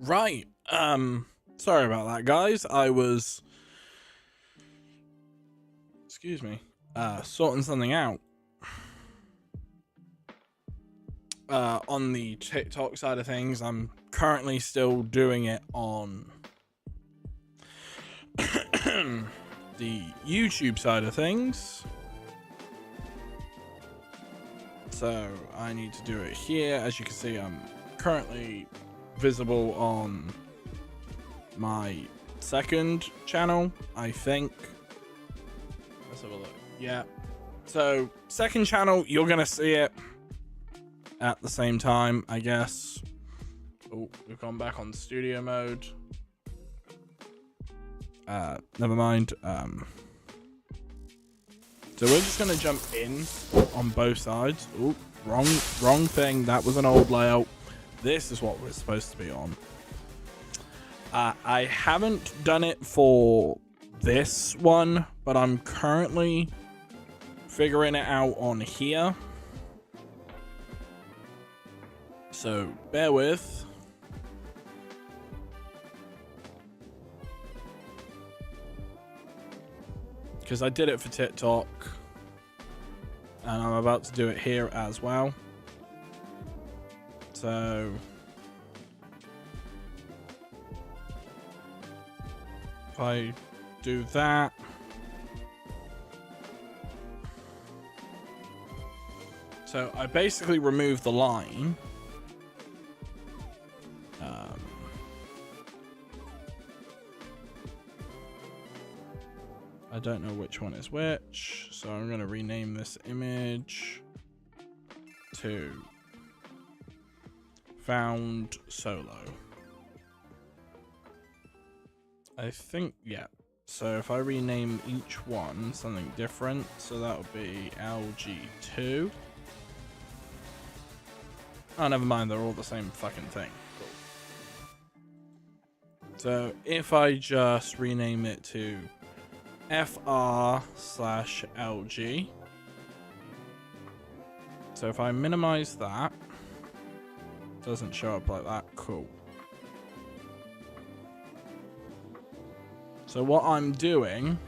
Right. Sorry about that, guys. I was, excuse me, sorting something out. On the TikTok side of things, I'm currently still doing it on the YouTube side of things. So I need to do it here. As you can see, I'm currently visible on my second channel, I think. Let's have a look. Yeah. So second channel, you're gonna see it at the same time, I guess. Oh, we've gone back on studio mode. Never mind. So we're just gonna jump in on both sides. Oh, wrong thing. That was an old layout. This is what we're supposed to be on. I haven't done it for this one, but I'm currently figuring it out on here. So bear with. Because I did it for TikTok. And I'm about to do it here as well. So if I do that. So I basically remove the line. I don't know which one is which, so I'm going to rename this image to Found Solo. I think, yeah. So if I rename each one something different, so that would be LG2. Oh, never mind, they're all the same fucking thing. Cool. So if I just rename it to FR/LG. So if I minimize that, doesn't show up like that. Cool. So what I'm doing,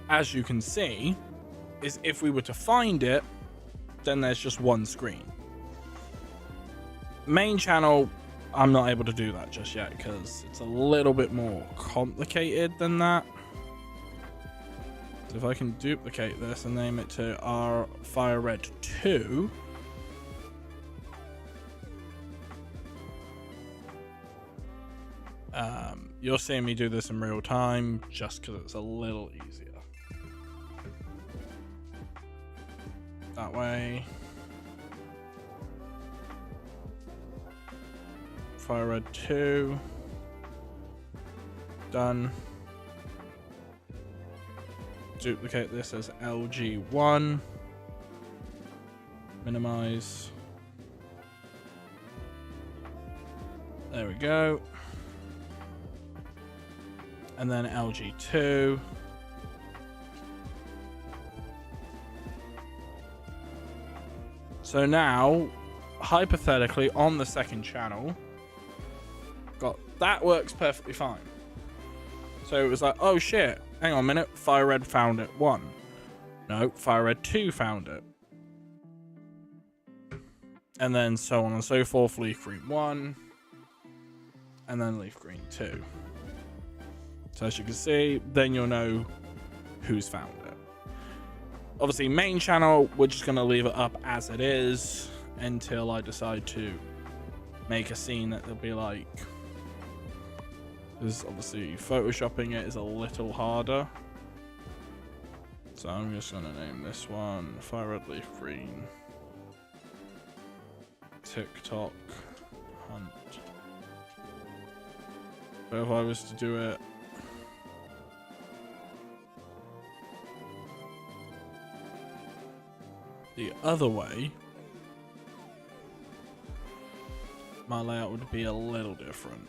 as you can see, is if we were to find it, then there's just one screen. Main channel, I'm not able to do that just yet because it's a little bit more complicated than that. So if I can duplicate this and name it to our Fire Red 2. You're seeing me do this in real time just because it's a little easier. That way. Fire Red 2. Done. Duplicate this as LG1. Minimize. There we go. And then LG2. So now, hypothetically, on the second channel, that works perfectly fine. So it was like, oh shit, hang on a minute, Fire Red found it 1. No, Fire Red 2 found it. And then so on and so forth, Leaf Green 1. And then Leaf Green 2. So as you can see, then you'll know who's found it. Obviously, main channel, we're just going to leave it up as it is until I decide to make a scene that they'll be like... Because obviously, photoshopping it is a little harder. So I'm just going to name this one Fire Red Leaf Green TikTok Hunt. But if I was to do it the other way, my layout would be a little different.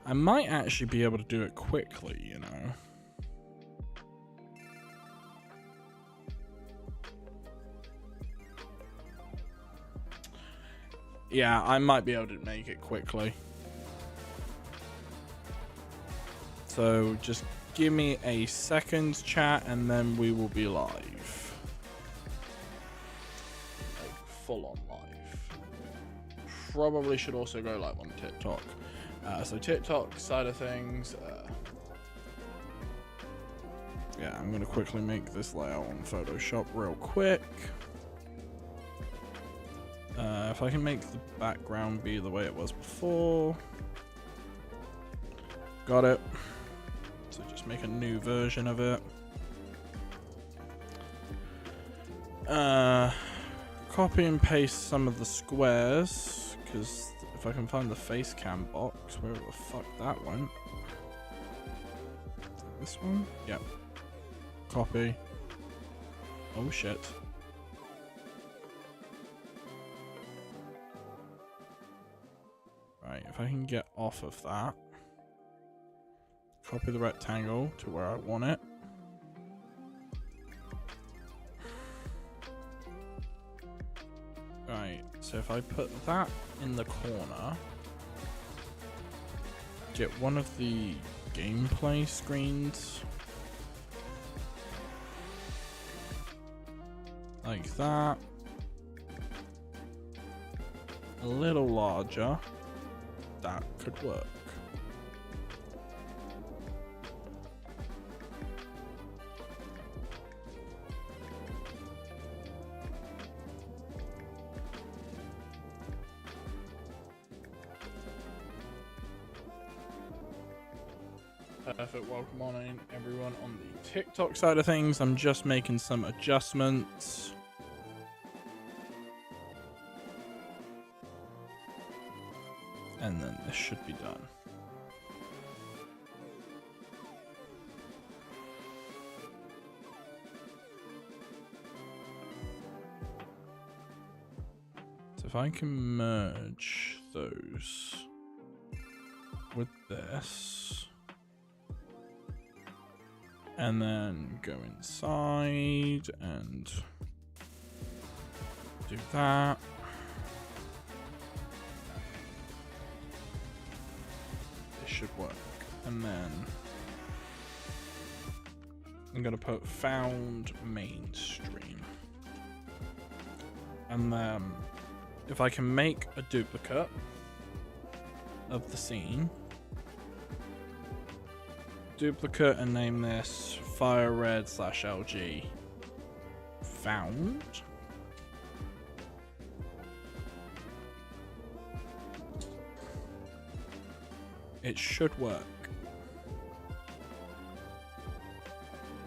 I might actually be able to do it quickly, you know. Yeah, I might be able to make it quickly. So just give me a second, chat, and then we will be live. Like, full on live. Probably should also go live on TikTok. So TikTok side of things. Yeah, I'm going to quickly make this layout on Photoshop real quick. If I can make the background be the way it was before. Got it. So just make a new version of it. Copy and paste some of the squares, because if I can find the face cam box, where the fuck that went. This one? Yep. Copy. Oh shit. Right, if I can get off of that. Copy the rectangle to where I want it. Right, so if I put that in the corner, get one of the gameplay screens like that, a little larger, that could work. Perfect, welcome on in everyone on the TikTok side of things. I'm just making some adjustments. And then this should be done. So if I can merge those with this, and then go inside and do that. This should work. And then I'm gonna put found mainstream. And then if I can make a duplicate of the scene, duplicate, and name this fire red /LG found. It should work.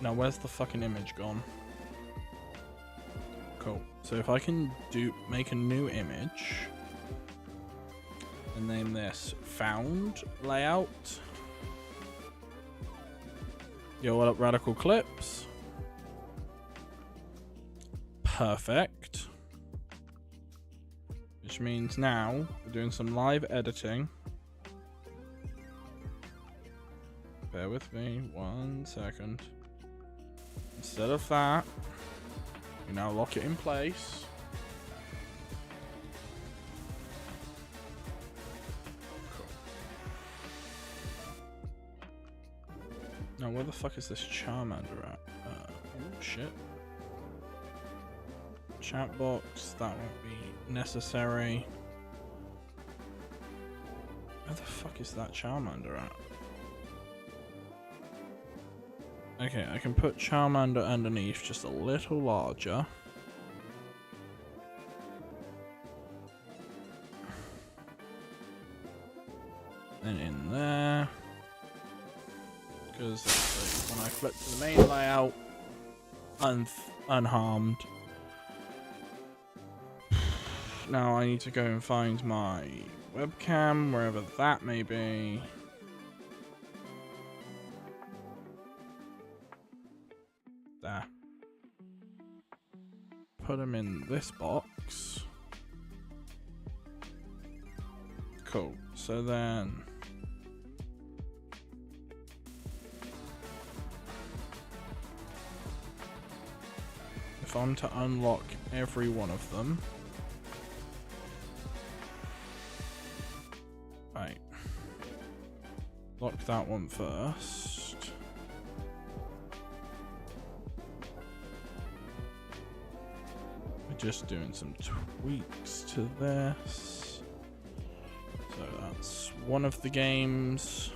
Now where's the fucking image gone? Cool. So if I can make a new image and name this found layout. Yo, what up, Radical Clips? Perfect. Which means now we're doing some live editing. Bear with me 1 second. Instead of that, we now lock it in place. Now, where the fuck is this Charmander at? Oh shit. Chat box, that won't be necessary. Where the fuck is that Charmander at? Okay, I can put Charmander underneath, just a little larger. Then in there. Because when I flip to the main layout, unharmed. Now I need to go and find my webcam, wherever that may be. There. Put them in this box. Cool. So then if I'm to unlock every one of them, Lock that one first. We're just doing some tweaks to this. So that's one of the games.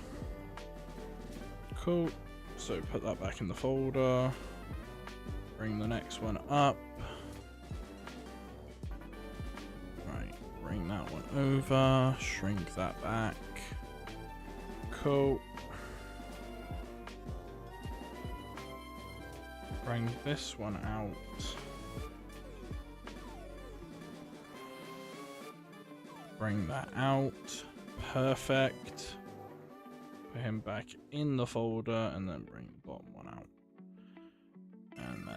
Cool. So put that back in the folder. Bring the next one up. Right, bring that one over. Shrink that back. Cool. Bring this one out. Bring that out. Perfect. Put him back in the folder and then bring the bottom one out. And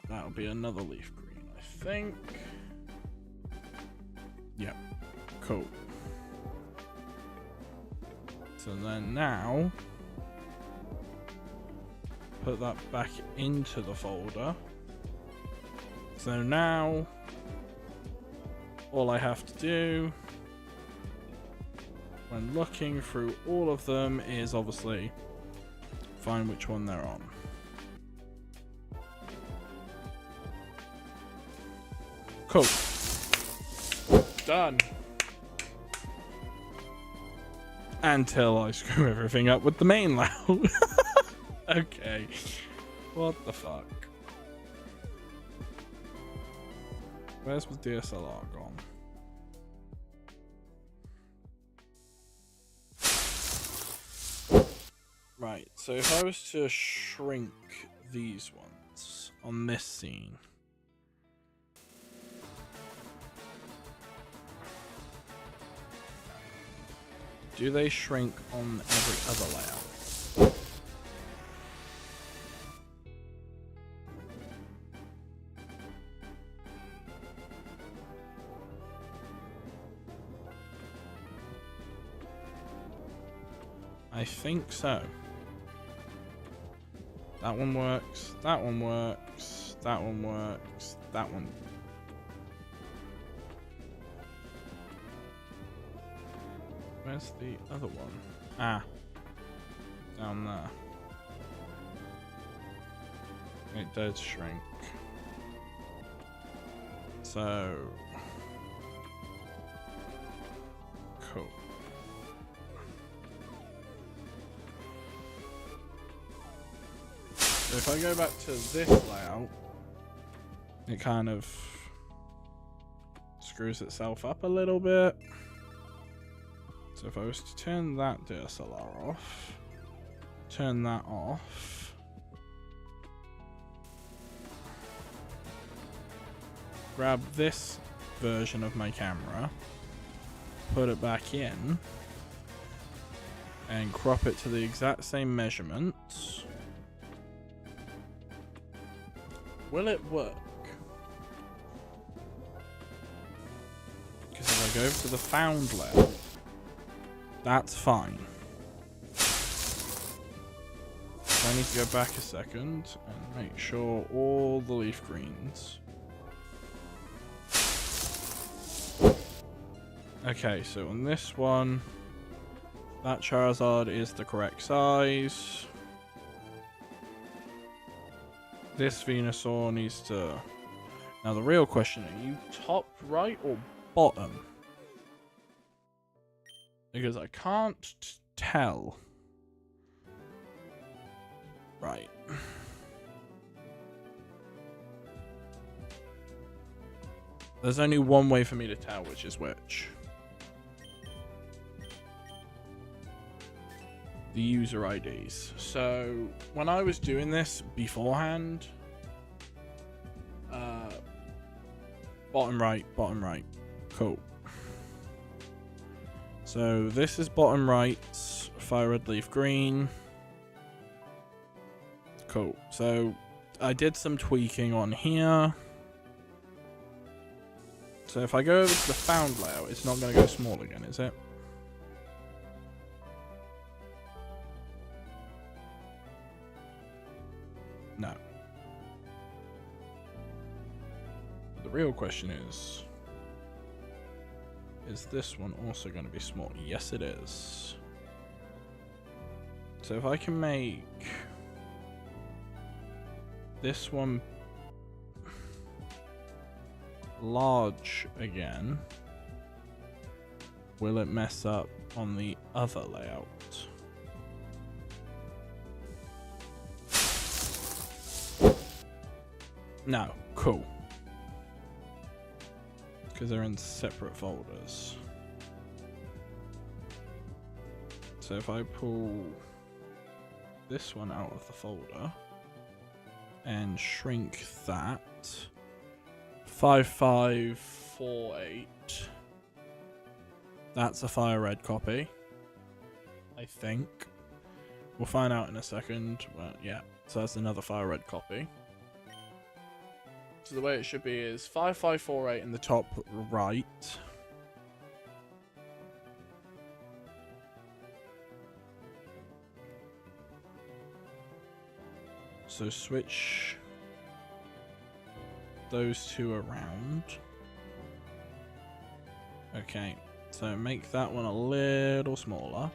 that'll be another leaf green, I think. Yep. Cool. So then now, put that back into the folder. So now, all I have to do when looking through all of them is obviously find which one they're on. Cool. Done. Until I screw everything up with the main layout. Okay. What the fuck? Where's the DSLR gone? Right, so if I was to shrink these ones on this scene. Do they shrink on every other layout? I think so. That one works, that one works, that one works, that one. Where's the other one? Ah. Down there. It does shrink. So... cool. So if I go back to this layout, it kind of screws itself up a little bit. So if I was to turn that DSLR off, turn that off, grab this version of my camera, put it back in, and crop it to the exact same measurements, will it work? Because if I go over to the found layout, that's fine. So I need to go back a second and make sure all the leaf greens. Okay, so on this one, that Charizard is the correct size. This Venusaur needs to... Now the real question, are you top right or bottom? Because I can't tell. Right. There's only one way for me to tell which is which. The user IDs. So when I was doing this beforehand, bottom right, cool. So this is bottom right, fire red leaf green. Cool. So I did some tweaking on here. So if I go over to the found layout, it's not going to go small again, is it? No. The real question is this one also going to be small? Yes, it is. So if I can make this one large again, will it mess up on the other layout? No, cool. Because they're in separate folders. So if I pull this one out of the folder and shrink that 5548, that's a fire red copy, I think. We'll find out in a second. Well, yeah, so that's another fire red copy. So the way it should be is 5548 in the top right. So switch those two around. Okay, so make that one a little smaller.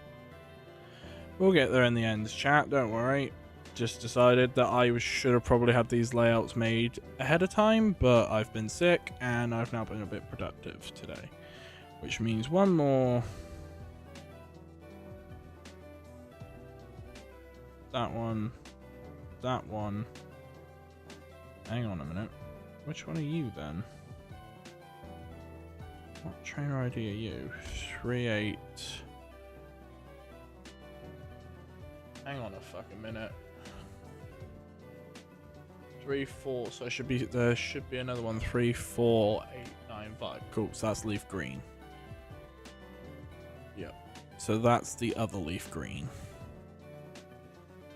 We'll get there in the end, chat, don't worry. Just decided that I should have probably had these layouts made ahead of time, but I've been sick and I've now been a bit productive today. Which means one more. That one. That one. Hang on a minute. Which one are you then? What trainer ID are you? 38. Hang on a fucking minute. 3, 4. So there should be another one. 3, 4, 8, 9, 5. Cool. So that's leaf green. Yep. So that's the other leaf green.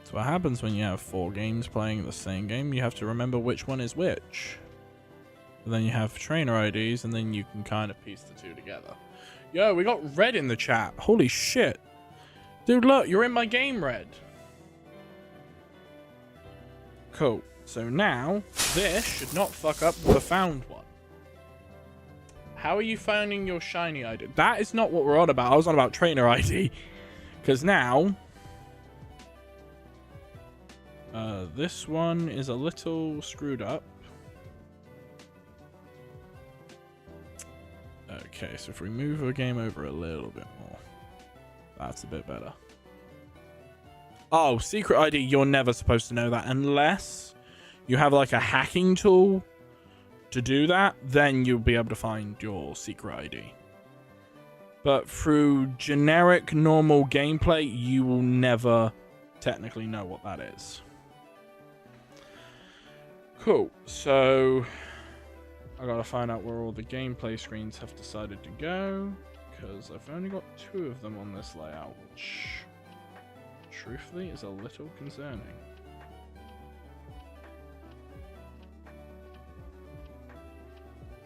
So what happens when you have 4 games playing the same game? You have to remember which one is which. And then you have trainer IDs, and then you can kind of piece the two together. Yo, we got red in the chat. Holy shit. Dude, look, you're in my game, red. Cool. So now, this should not fuck up the found one. How are you finding your shiny ID? That is not what we're on about. I was on about trainer ID. Because now, this one is a little screwed up. Okay, so if we move the game over a little bit more, that's a bit better. Oh, secret ID, you're never supposed to know that unless you have like a hacking tool to do that, then you'll be able to find your secret ID. But through generic normal gameplay, you will never technically know what that is. Cool, so I gotta find out where all the gameplay screens have decided to go, because I've only got 2 of them on this layout, which truthfully is a little concerning.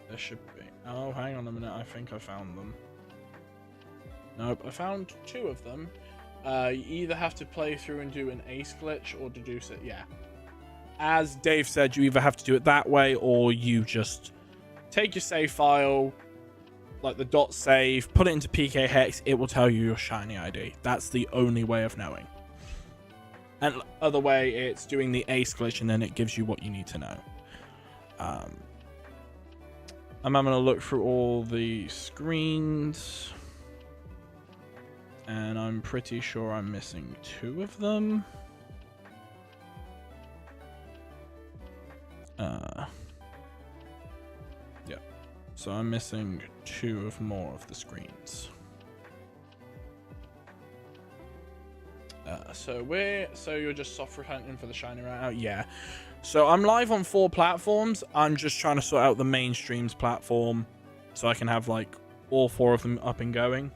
There should be. Oh, hang on a minute. I think I found them. Nope, I found 2 of them. You either have to play through and do an ace glitch or deduce it. Yeah. As Dave said, you either have to do it that way or you just take your save file, like the .save, put it into PK Hex, it will tell you your shiny ID. That's the only way of knowing. And other way, it's doing the ace glitch and then it gives you what you need to know. I'm going to look through all the screens. And I'm pretty sure I'm missing 2 of them. Yeah. So I'm missing 2 of more of the screens. So you're just software hunting for the shiny right now? Yeah. So I'm live on 4 platforms. I'm just trying to sort out the mainstream's platform so I can have like all 4 of them up and going.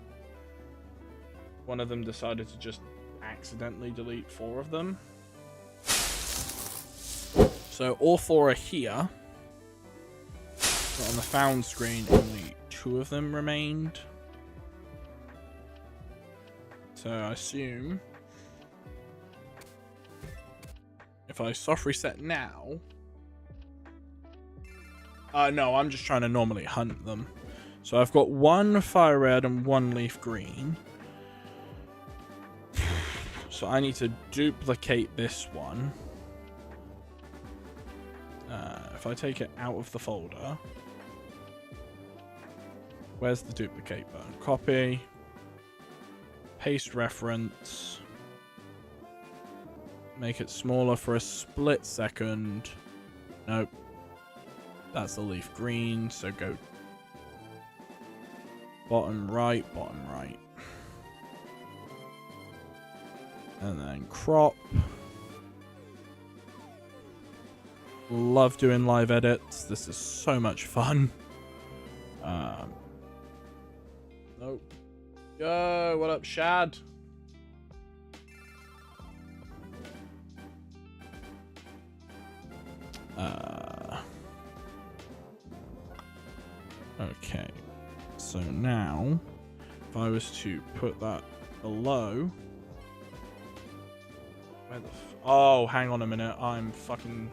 One of them decided to just accidentally delete 4 of them. So all 4 are here. But on the found screen, only 2 of them remained. So I assume if I soft reset now... no, I'm just trying to normally hunt them. So I've got 1 fire red and 1 leaf green. So So I need to duplicate this one. If I take it out of the folder, where's the duplicate button? Copy, paste reference, make it smaller for a split second. Nope. That's the leaf green, so go bottom right, and then crop. Love doing live edits. This is so much fun. Nope. Yo, what up, Shad? Okay. So now, if I was to put that below, where the oh, hang on a minute. I am fucking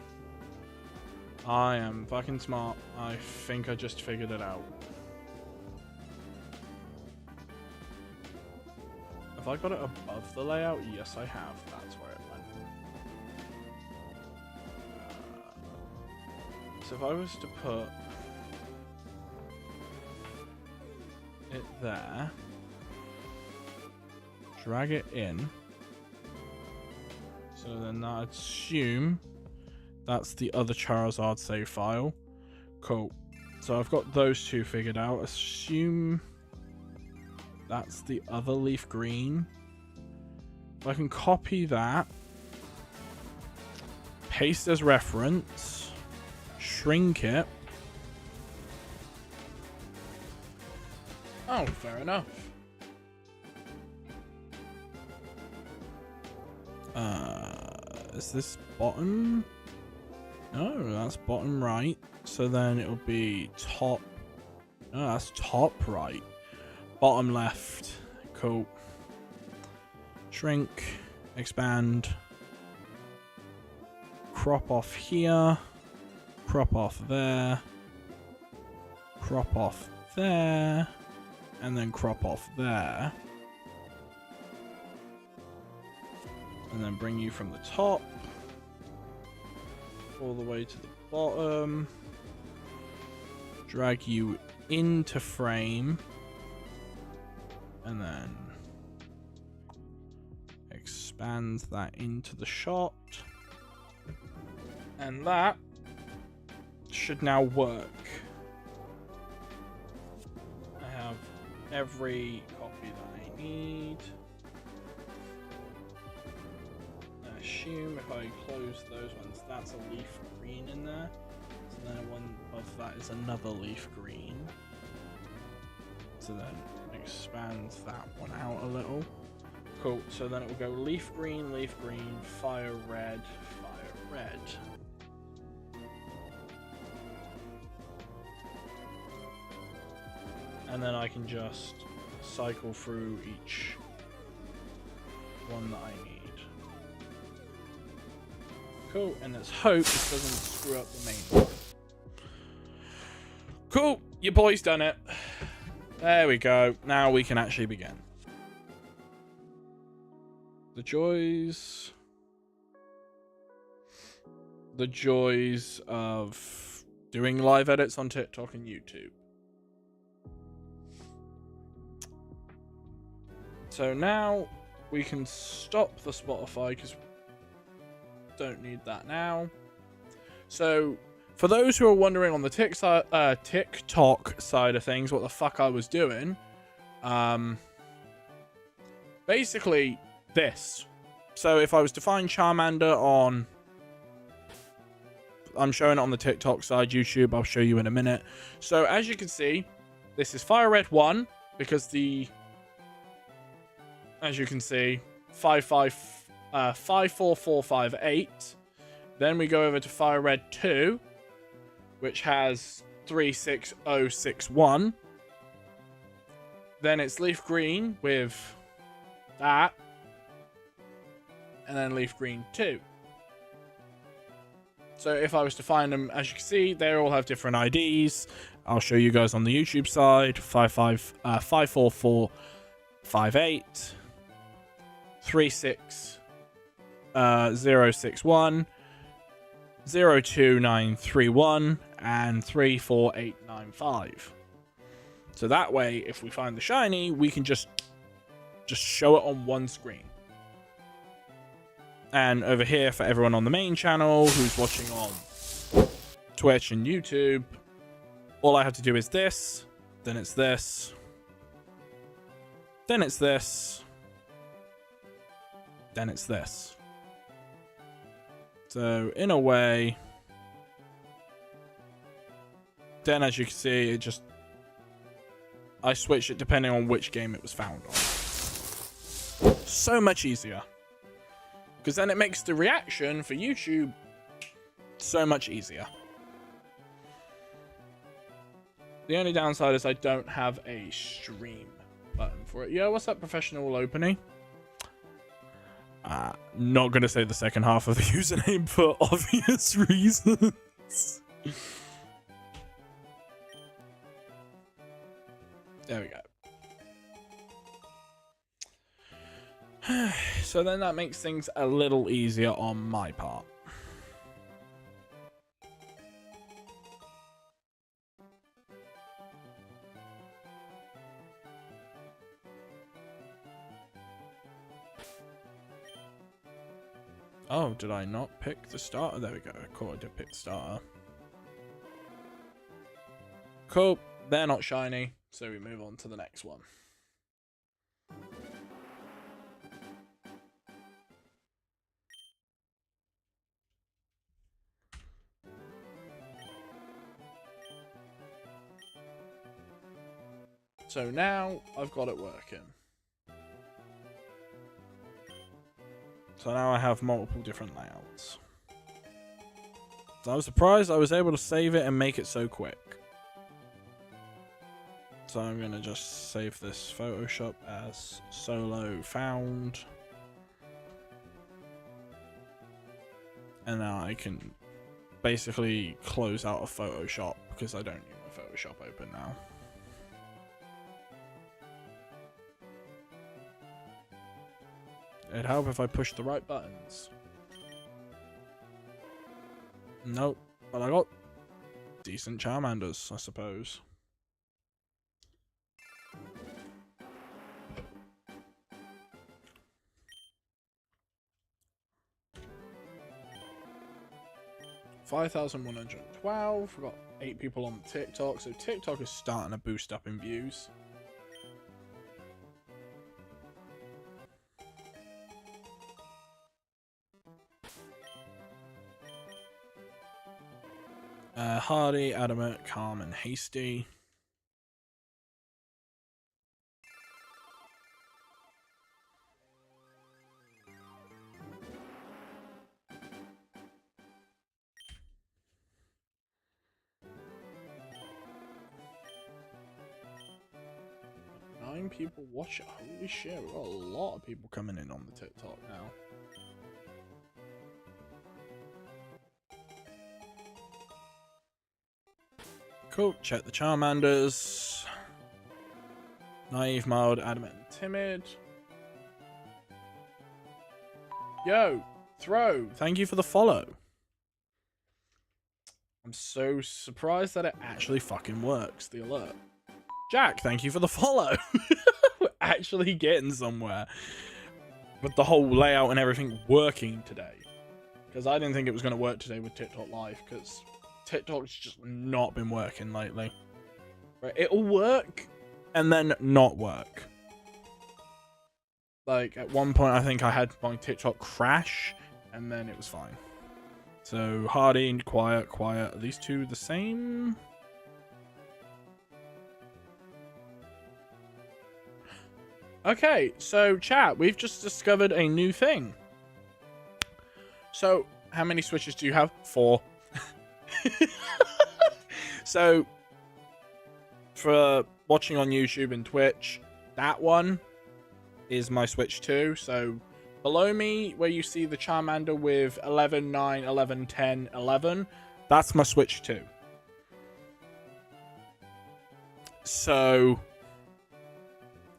smart. I think I just figured it out. Have I got it above the layout? Yes, I have. That's where it went. So if I was to put it there, drag it in, so then I'd assume that's the other Charizard save file. Cool. So I've got those two figured out. Assume that's the other leaf green. If I can copy that, paste as reference, shrink it. Oh, fair enough. Is this bottom? No, that's bottom right. So then it'll be top. No, that's top right. Bottom left. Cool. Shrink. Expand. Crop off here. Crop off there. Crop off there. And then crop off there. And then bring you from the top all the way to the bottom. Drag you into frame. And then expand that into the shot. And that should now work. I have every copy that I need. I assume if I close those ones, that's a leaf green in there. So then one above that is another leaf green. So then expand that one out a little. Cool. So then it will go leaf green, fire red, fire red. And then I can just cycle through each one that I need. Cool, and let's hope this doesn't screw up the main one. Cool, your boy's done it. There we go. Now we can actually begin. The joys of doing live edits on TikTok and YouTube. So now we can stop the Spotify because we don't need that now. So for those who are wondering on the TikTok side of things, what the fuck I was doing, basically this. So if I was to find Charmander on, I'm showing it on the TikTok side, YouTube, I'll show you in a minute. So as you can see, this is Fire Red 1 because as you can see, 54458. Then we go over to Fire Red 2, which has 36061. Then it's Leaf Green with that. And then Leaf Green 2. So if I was to find them, as you can see, they all have different IDs. I'll show you guys on the YouTube side. 54458. 36 061 02931 and 34895. So that way, if we find the shiny, we can just show it on one screen. And over here, for everyone on the main channel who's watching on Twitch and YouTube, all I have to do is this, then it's this, then it's this, then it's this. So in a way, then as you can see, I switched it depending on which game it was found on. So much easier. Because then it makes the reaction for YouTube so much easier. The only downside is I don't have a stream button for it. Yo, what's up, professional opening? Not going to say the second half of the username for obvious reasons. There we go. So then that makes things a little easier on my part. Oh, did I not pick the starter? There we go. Cool, I did pick the starter. Cool. They're not shiny, so we move on to the next one. So now I've got it working. So now I have multiple different layouts. So I was surprised I was able to save it and make it so quick. So I'm going to just save this Photoshop as solo found. And now I can basically close out of Photoshop because I don't need my Photoshop open now. It'd help if I pushed the right buttons. Nope. But I got decent Charmanders, I suppose. $5,112. We've got 8 people on TikTok, so TikTok is starting to boost up in views. Hardy, Adamant, Calm, and Hasty. People watch it. Holy shit, we've got a lot of people coming in on the TikTok now. Cool, check the Charmanders. Naive, Mild, Adamant, and Timid. Yo, Throw, thank you for the follow. I'm so surprised that it actually fucking works, the alert. Jack, thank you for the follow. We're actually getting somewhere with the whole layout and everything working today. Because I didn't think it was going to work today with TikTok Live, because TikTok's just not been working lately. Right, it'll work and then not work. Like, at one point, I think I had my TikTok crash, and then it was fine. So, Hardy and Quiet. Are these two the same? Okay, so chat, we've just discovered a new thing. So, how many switches do you have? 4. So, for watching on YouTube and Twitch, that one is my Switch 2. So, below me, where you see the Charmander with 11, 9, 11, 10, 11, that's my Switch 2. So,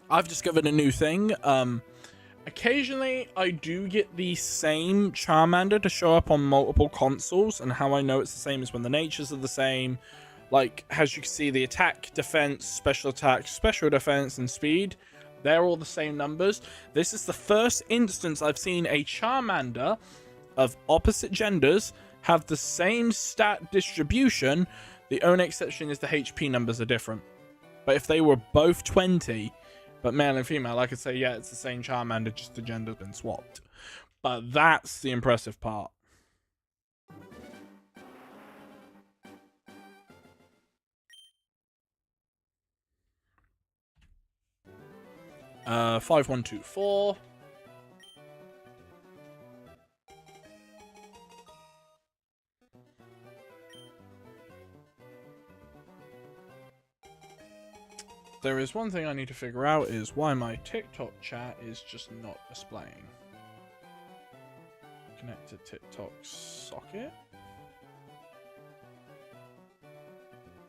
I've discovered a new thing, and Occasionally, I do get the same Charmander to show up on multiple consoles, and how I know it's the same is when the natures are the same. Like, as you can see, the attack, defense, special attack, special defense, and speed, they're all the same numbers. This is the first instance I've seen a Charmander of opposite genders have the same stat distribution. The only exception is the HP numbers are different. But if they were both 20... but male and female, I could say, yeah, it's the same Charmander, just the gender's been swapped. But that's the impressive part. Uh, 5124. There is one thing I need to figure out is why my TikTok chat is just not displaying. Connect to TikTok socket.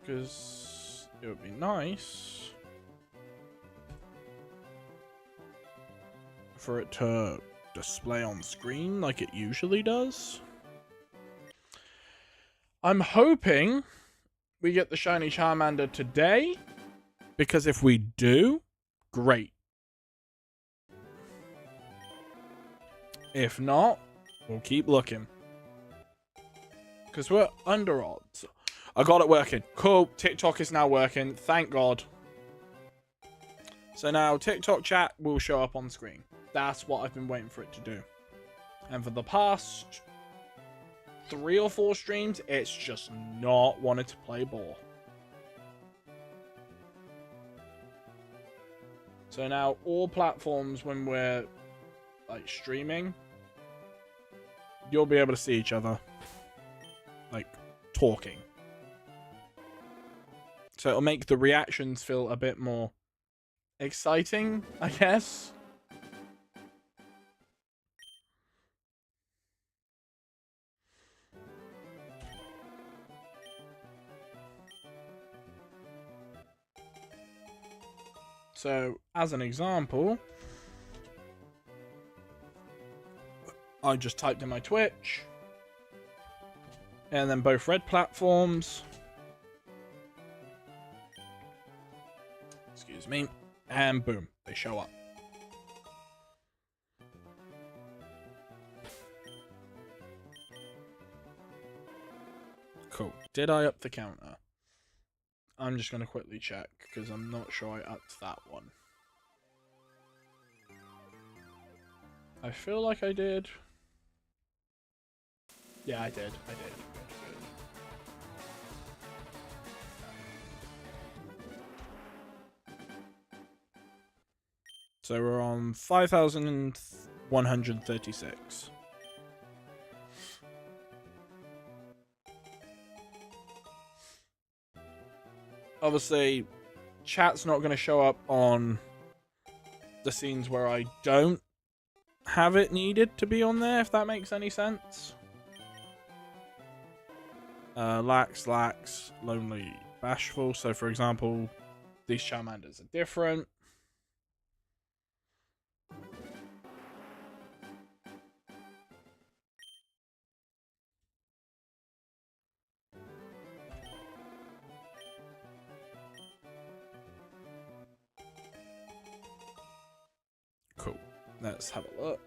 Because it would be nice for it to display on screen like it usually does. I'm hoping we get the shiny Charmander today. Because if we do, great. If not, we'll keep looking. Because we're under odds. I got it working. Cool. TikTok is now working. Thank God. So now TikTok chat will show up on screen. That's what I've been waiting for it to do. And for the past 3 or 4 streams, it's just not wanted to play ball. So now all platforms, when we're like streaming, you'll be able to see each other, like talking. So it'll make the reactions feel a bit more exciting, I guess. So, as an example, I just typed in my Twitch, and then both red platforms, excuse me, and boom, they show up. Cool. Did I up the counter? I'm just going to quickly check, because I'm not sure I upped that one. I feel like I did. Yeah, I did. I did. So we're on 5,136. Obviously, chat's not going to show up on the scenes where I don't have it needed to be on there, if that makes any sense. Lax, lonely, bashful. So, for example, these Charmanders are different. Cool. Let's have a look.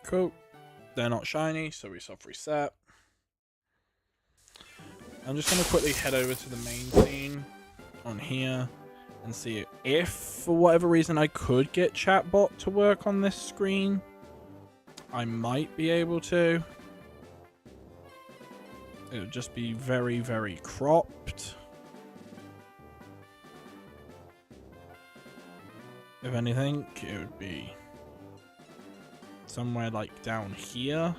Cool. They're not shiny, so we soft reset. I'm just going to quickly head over to the main scene on here and see if, for whatever reason, I could get chatbot to work on this screen. I might be able to. It would just be very, very cropped. If anything, it would be somewhere like down here.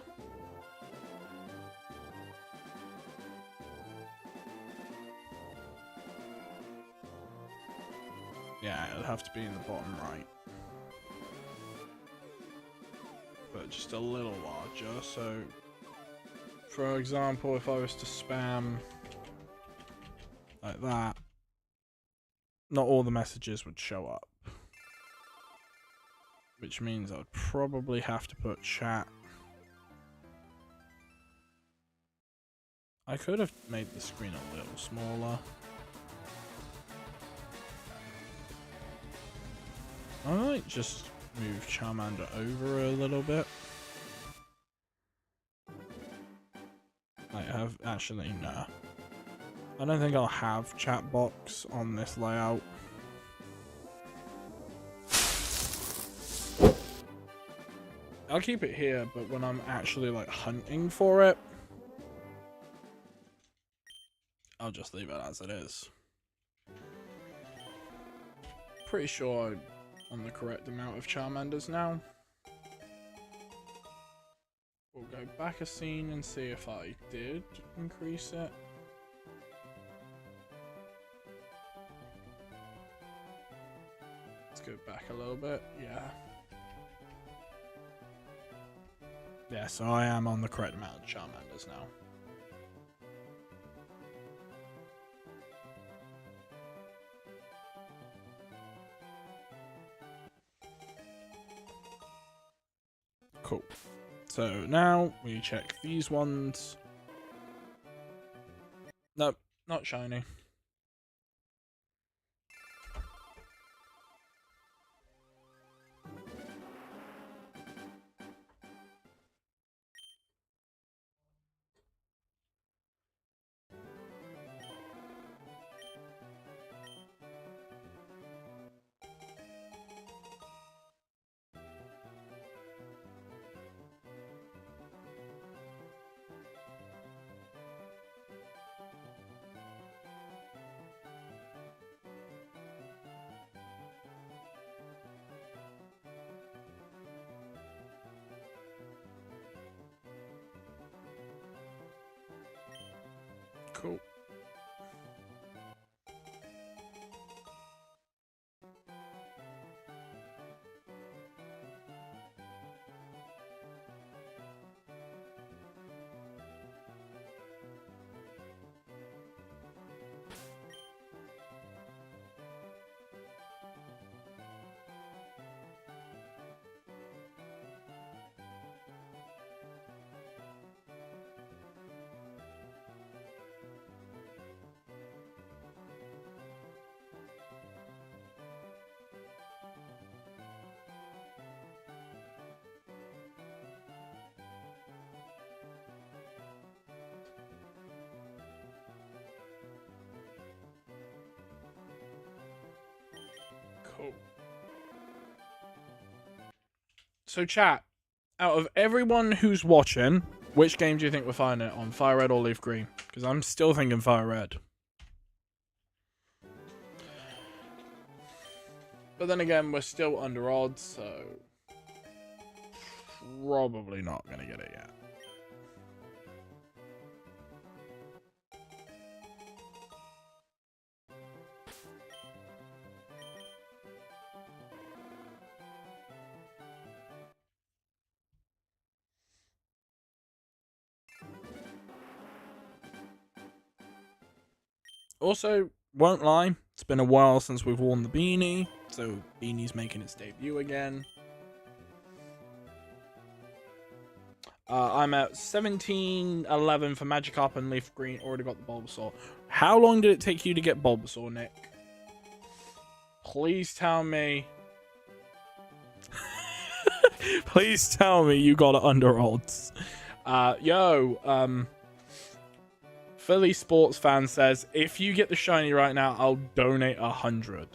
Yeah, it'll have to be in the bottom right. But just a little larger, so For example, if I was to spam like that, not all the messages would show up. Which means I would probably have to put chat. I could have made the screen a little smaller. I might just move Charmander over a little bit. I have actually no. I don't think I'll have chat box on this layout. I'll keep it here, but when I'm actually like hunting for it, I'll just leave it as it is. Pretty sure I'm on the correct amount of Charmanders now. We'll go back a scene and see if I did increase it. Let's go back a little bit. Yeah. Yeah, so I am on the correct amount of Charmanders now. Cool. So now we check these ones. Nope, not shiny. Cool. Cool. So chat, out of everyone who's watching, which game do you think we're finding it on? Fire Red or Leaf Green? Because I'm still thinking Fire Red. But then again, we're still under odds, so probably not going to get it yet. Also, won't lie, it's been a while since we've worn the beanie, so beanie's making its debut again. I'm at 1711 for Magikarp and Leaf Green. Already got the Bulbasaur. How long did it take you to get Bulbasaur, Nick? Please tell me. Please tell me you got it under odds. Philly sports fan says, if you get the shiny right now, I'll donate 100.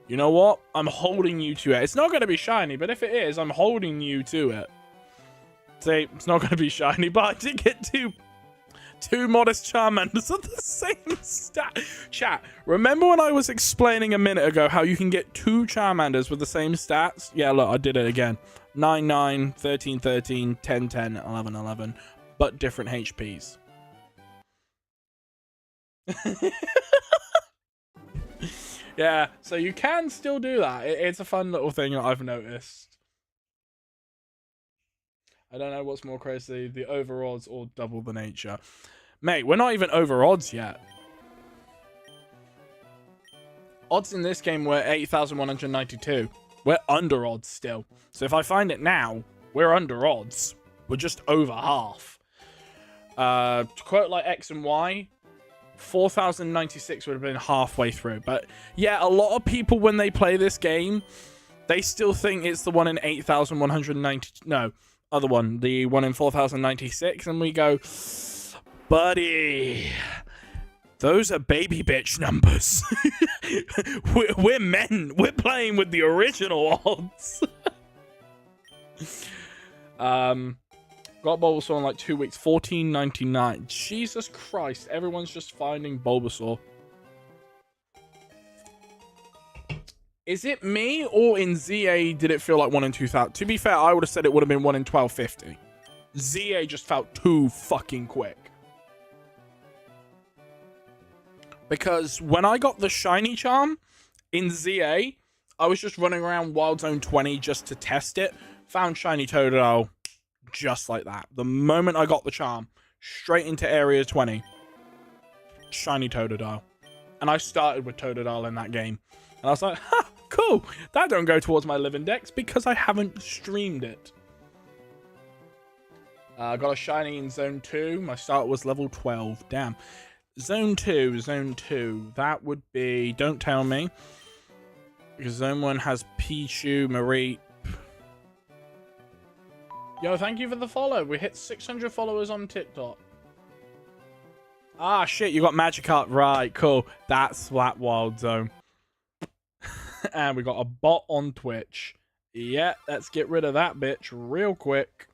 You know what? I'm holding you to it. It's not going to be shiny, but if it is, I'm holding you to it. See, it's not going to be shiny, but I did get two modest Charmanders at the same stat. Chat, remember when I was explaining a minute ago how you can get 2 Charmanders with the same stats? Yeah, look, I did it again. 9, 9, 13, 13, 10, 10, 11, 11, but different HPs. Yeah, so you can still do that. It's a fun little thing that I've noticed. I don't know what's more crazy, the over odds or double the nature. Mate, we're not even over odds yet. Odds in this game were 8,192. We're under odds still. So if I find it now, we're under odds. We're just over half. To quote like X and Y, 4,096 would have been halfway through. But yeah, a lot of people when they play this game, they still think it's the one in 8,190. No, other one, the one in 4,096, and we go, buddy, those are baby bitch numbers. we're men. We're playing with the original odds. Got Bulbasaur in like 2 weeks. 14.99. Jesus Christ! Everyone's just finding Bulbasaur. Is it me or in ZA did it feel like 1 in 2,000? To be fair, I would have said it would have been 1 in 1250. ZA just felt too fucking quick. Because when I got the shiny charm in ZA, I was just running around Wild Zone 20 just to test it. Found shiny Totodile just like that. The moment I got the charm, straight into Area 20. Shiny Totodile. And I started with Totodile in that game. And I was like, ha, cool. That don't go towards my living dex because I haven't streamed it. I got a shiny in Zone 2. My start was level 12. Damn. Zone 2. That would be... Don't tell me. Because Zone 1 has Pichu, Marie... Yo, thank you for the follow. We hit 600 followers on TikTok. Ah, shit, you got Magikarp. Right, cool. That's that Wild Zone. And we got a bot on Twitch. Yeah, let's get rid of that bitch real quick.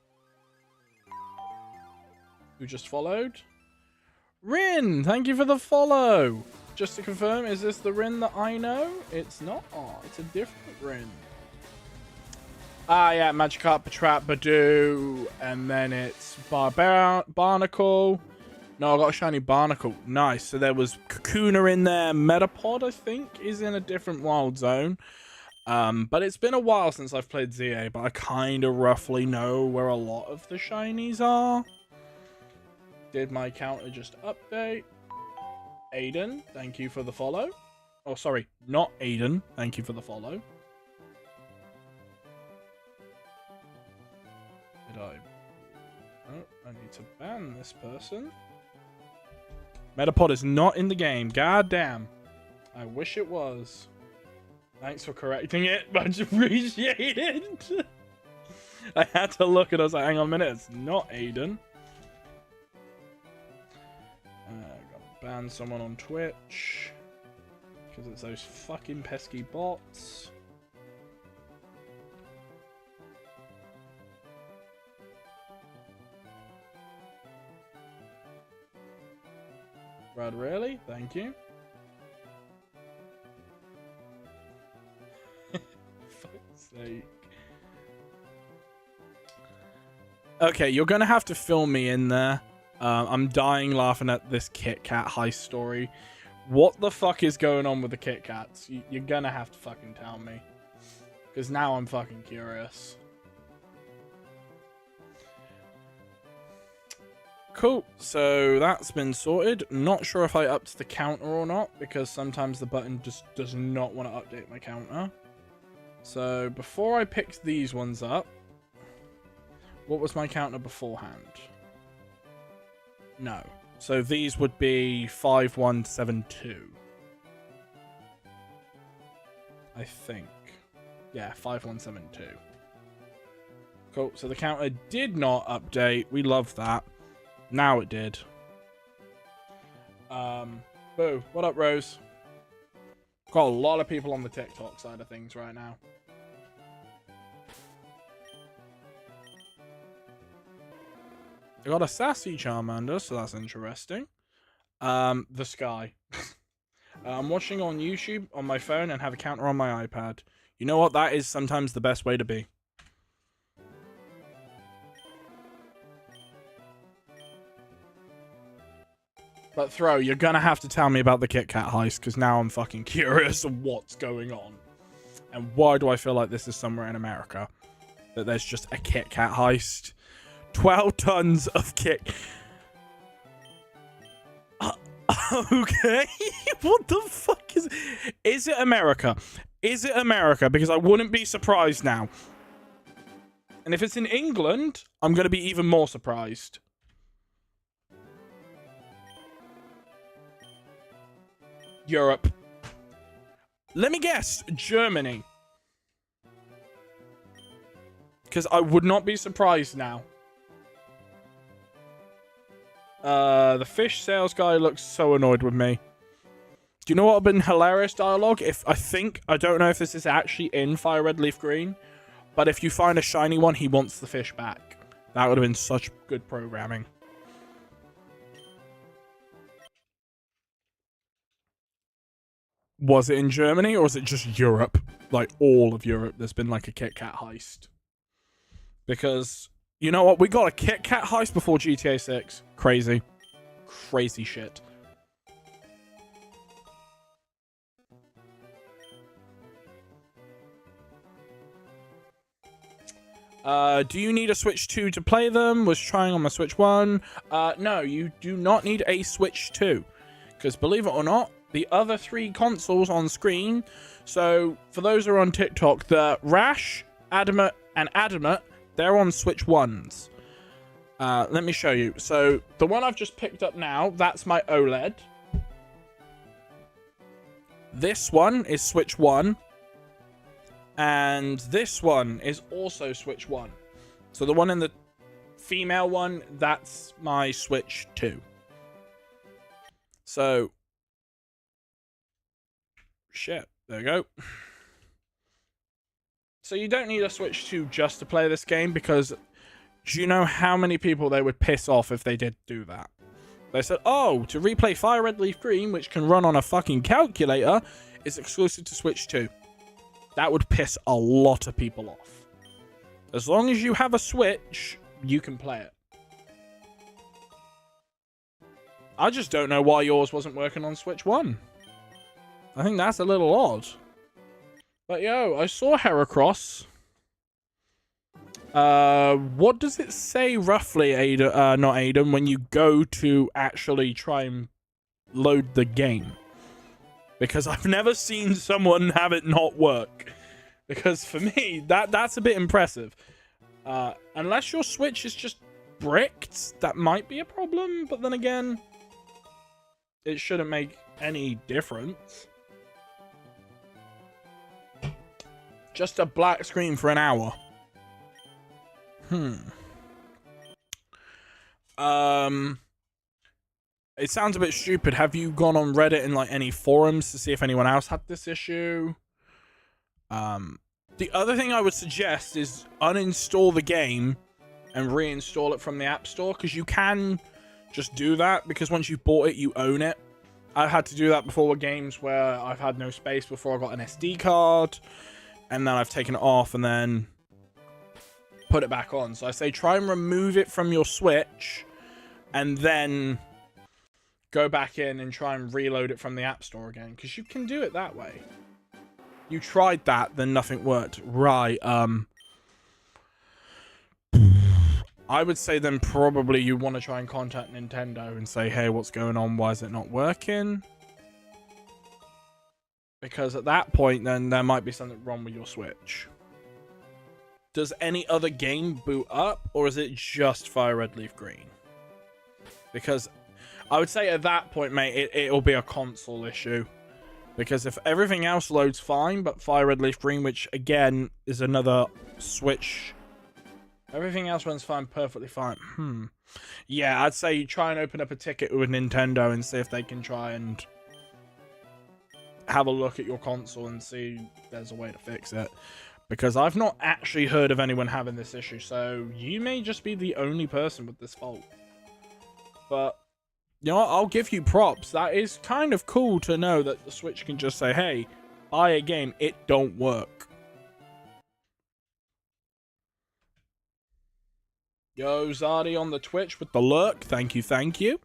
Who just followed? Rin, thank you for the follow. Just to confirm, is this the Rin that I know? It's not. Oh, it's a different Rin. Ah, yeah, Magikarp, Patrat, Badoo, and then it's Barnacle. No, I got a shiny Barnacle. Nice. So there was Kakuna in there. Metapod, I think, is in a different Wild Zone. But it's been a while since I've played ZA, but I kind of roughly know where a lot of the shinies are. Did my counter just update? Aiden, thank you for the follow. Oh, sorry, not Aiden. Thank you for the follow. Did I? Oh, I need to ban this person. Metapod is not in the game. God damn. I wish it was. Thanks for correcting it. Much appreciated. I had to look and I was like, hang on a minute. It's not Aiden. Gotta ban someone on Twitch. Because it's those fucking pesky bots. Brad, really? Thank you. Fuck's sake. Okay, you're gonna have to fill me in there. I'm dying laughing at this Kit Kat heist story. What the fuck is going on with the Kit Kats? You're gonna have to fucking tell me. Because now I'm fucking curious. Cool, so that's been sorted. Not sure if I upped the counter or not, because sometimes the button just does not want to update my counter. So before I picked these ones up, what was my counter beforehand? No. So these would be 5172. I think. Yeah, 5172. Cool, so the counter did not update. We love that. Now it did. Boo. What up, Rose? Got a lot of people on the TikTok side of things right now. I got a sassy Charmander, so that's interesting. The sky. I'm watching on YouTube on my phone and have a counter on my iPad. You know what? That is sometimes the best way to be. But Throw, you're gonna have to tell me about the Kit Kat heist, because now I'm fucking curious of what's going on. And why do I feel like this is somewhere in America? That there's just a Kit Kat heist. 12 tons of kick. Okay. What the fuck is it America? Is it America? Because I wouldn't be surprised now. And if it's in England, I'm going to be even more surprised. Europe. Let me guess. Germany. Because I would not be surprised now. The fish sales guy looks so annoyed with me. Do you know what would have been hilarious dialogue? I don't know if this is actually in Fire Red Leaf Green, but if you find a shiny one, he wants the fish back. That would have been such good programming. Was it in Germany or was it just Europe? Like all of Europe, there's been like a Kit Kat heist. Because, you know what? We got a Kit Kat heist before GTA 6. Crazy. Crazy shit. Do you need a Switch 2 to play them? Was trying on my Switch 1. No, you do not need a Switch 2. Because believe it or not, the other 3 consoles on screen. So, for those who are on TikTok, the Rash, Adamant, and Adamant, they're on Switch 1s. Let me show you. So, the one I've just picked up now, that's my OLED. This one is Switch 1. And this one is also Switch 1. So the one in the female one, that's my Switch 2. So, shit, there you go. So you don't need a Switch 2 just to play this game, because do you know how many people they would piss off if they did do that? They said, oh, to replay Fire Red Leaf Green, which can run on a fucking calculator, is exclusive to Switch 2. That would piss a lot of people off. As long as you have a Switch, you can play it. I just don't know why yours wasn't working on Switch 1. I think that's a little odd. But yo, I saw Heracross. What does it say roughly, Aiden, not Aiden, when you go to actually try and load the game? Because I've never seen someone have it not work. Because for me, that's a bit impressive. Unless your Switch is just bricked, that might be a problem. But then again, it shouldn't make any difference. Just a black screen for an hour. It sounds a bit stupid. Have you gone on Reddit and like any forums to see if anyone else had this issue? The other thing I would suggest is uninstall the game and reinstall it from the App Store, because you can just do that, because once you've bought it, you own it. I've had to do that before with games where I've had no space before I got an SD card, and then I've taken it off and then put it back on. So I say try and remove it from your Switch and then go back in and try and reload it from the App Store again, because you can do it that way. You tried that, then nothing worked. Right, I would say then probably you want to try and contact Nintendo and say, hey, what's going on? Why is it not working? Because at that point, then there might be something wrong with your Switch. Does any other game boot up, or is it just Fire Red Leaf Green? Because I would say at that point, mate, it'll be a console issue. Because if everything else loads fine, but Fire Red Leaf Green, which again is another Switch, everything else runs fine, perfectly fine. Yeah, I'd say you try and open up a ticket with Nintendo and see if they can try and have a look at your console and see if there's a way to fix it. Because I've not actually heard of anyone having this issue, so you may just be the only person with this fault. But you know what? I'll give you props. That is kind of cool to know that the Switch can just say, hey, buy a game, it don't work. Yo, Zardy on the Twitch with the lurk. Thank you, thank you.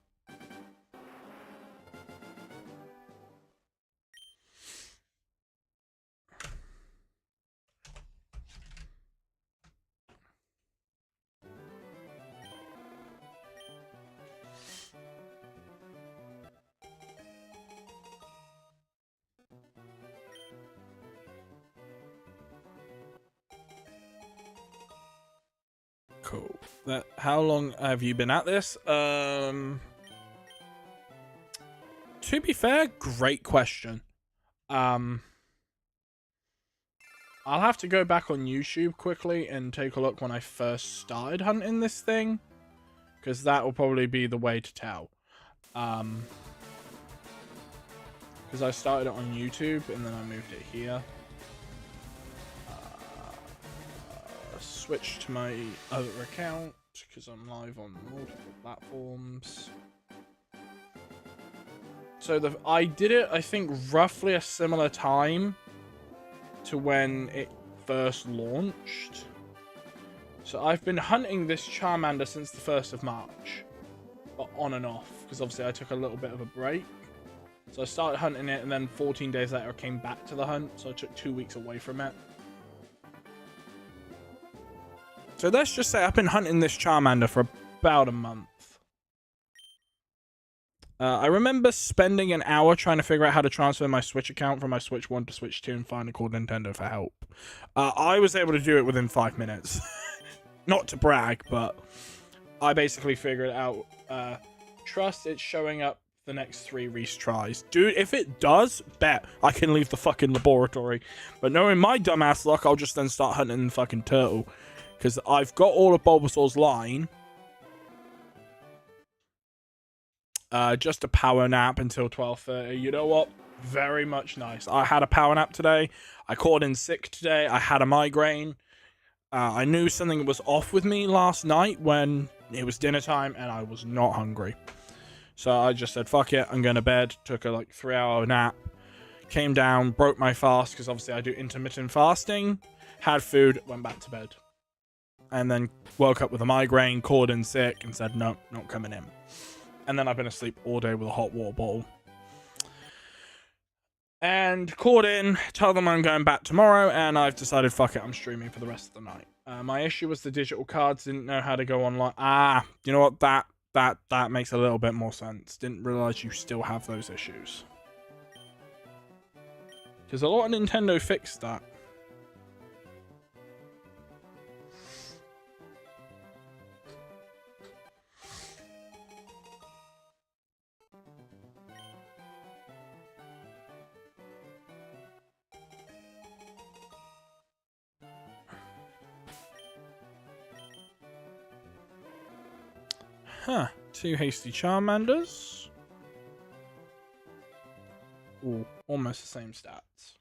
Cool. How long have you been at this? To be fair, great question. I'll have to go back on YouTube quickly and take a look when I first started hunting this thing, because that will probably be the way to tell. Because I started it on YouTube and then I moved it here. Switch to my other account because I'm live on multiple platforms. So I did it, I think, roughly a similar time to when it first launched. So I've been hunting this Charmander since the 1st of March, but on and off, because obviously I took a little bit of a break. So I started hunting it, and then 14 days later I came back to the hunt, so I took 2 weeks away from it. So let's just say I've been hunting this Charmander for about a month. I remember spending an hour trying to figure out how to transfer my Switch account from my Switch 1 to Switch 2 and finally called Nintendo for help. I was able to do it within 5 minutes. Not to brag, but I basically figured it out. Trust it's showing up the next 3 retries. Dude, if it does, bet I can leave the fucking laboratory. But knowing my dumbass luck, I'll just then start hunting the fucking turtle. Because I've got all of Bulbasaur's line. Just a power nap until 12:30. You know what? Very much nice. I had a power nap today. I called in sick today. I had a migraine. I knew something was off with me last night when it was dinner time and I was not hungry. So I just said, fuck it, I'm going to bed. Took a 3-hour nap. Came down, broke my fast because obviously I do intermittent fasting. Had food, went back to bed. And then woke up with a migraine, called in sick, and said, no, not coming in. And then I've been asleep all day with a hot water bottle. And called in, told them I'm going back tomorrow, and I've decided, fuck it, I'm streaming for the rest of the night. My issue was the digital cards, didn't know how to go online. You know what, that makes a little bit more sense. Didn't realize you still have those issues. Because a lot of Nintendo fixed that. Huh. 2 hasty Charmanders. Ooh, almost the same stats.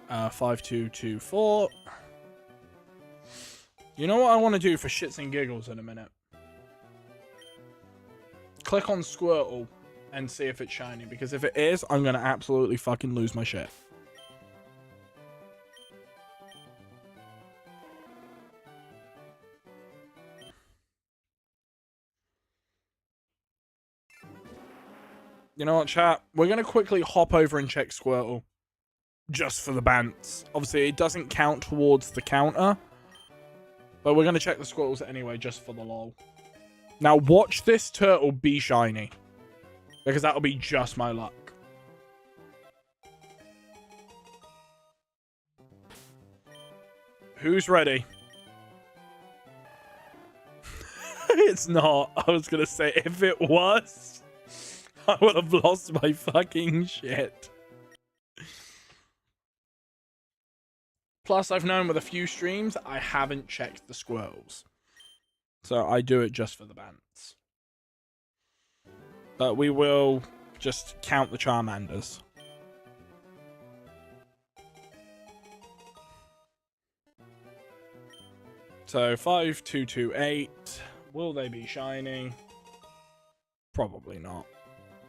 Uh, 5224. You know what I want to do for shits and giggles in a minute? Click on Squirtle and see if it's shiny, because if it is, I'm gonna absolutely fucking lose my shit. You know what, chat? We're gonna quickly hop over and check Squirtle. Just for the bants. Obviously, it doesn't count towards the counter. But we're gonna check the Squirtles anyway, just for the lol. Now, watch this turtle be shiny. Because that'll be just my luck. Who's ready? It's not. I was going to say, if it was, I would have lost my fucking shit. Plus, I've known with a few streams, I haven't checked the Squirtles. So I do it just for the bants. But we will just count the Charmanders. So 5228. Will they be shiny? Probably not.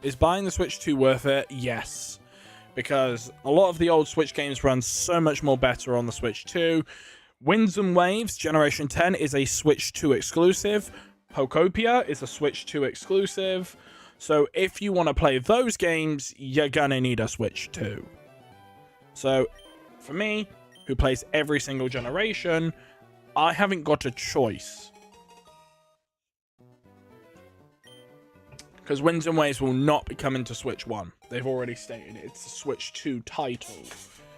Is buying the Switch 2 worth it? Yes. Because a lot of the old Switch games run so much more better on the Switch 2. Winds and Waves Generation 10 is a Switch 2 exclusive. Pokopia is a Switch 2 exclusive. So if you want to play those games, you're gonna need a Switch 2. So for me, who plays every single generation, I haven't got a choice. Because Winds and Waves will not be coming to Switch 1. They've already stated it's a Switch 2 title.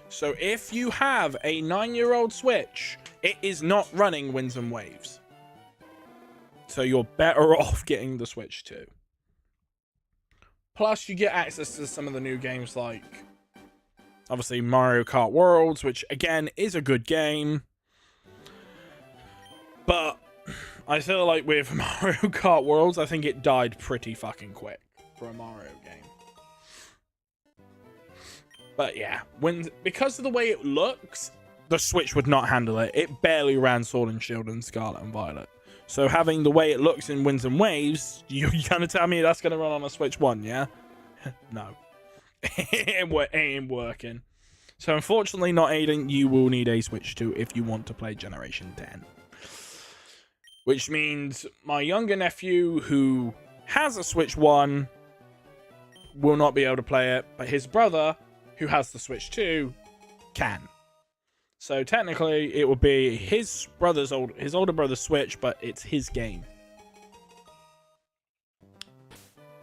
So if you have a 9-year-old Switch, it is not running Winds and Waves. So you're better off getting the Switch 2. Plus, you get access to some of the new games like, obviously, Mario Kart Worlds, which, again, is a good game. But I feel like with Mario Kart Worlds, I think it died pretty fucking quick for a Mario game. But yeah, because of the way it looks, the Switch would not handle it. It barely ran Sword and Shield and Scarlet and Violet. So having the way it looks in Winds and Waves, you're going to tell me that's going to run on a Switch 1, yeah? No. It ain't working. So unfortunately, not Aiden, you will need a Switch 2 if you want to play Generation 10. Which means my younger nephew, who has a Switch 1, will not be able to play it, but his brother, who has the Switch 2, can. So technically, it would be his older brother's Switch, but it's his game.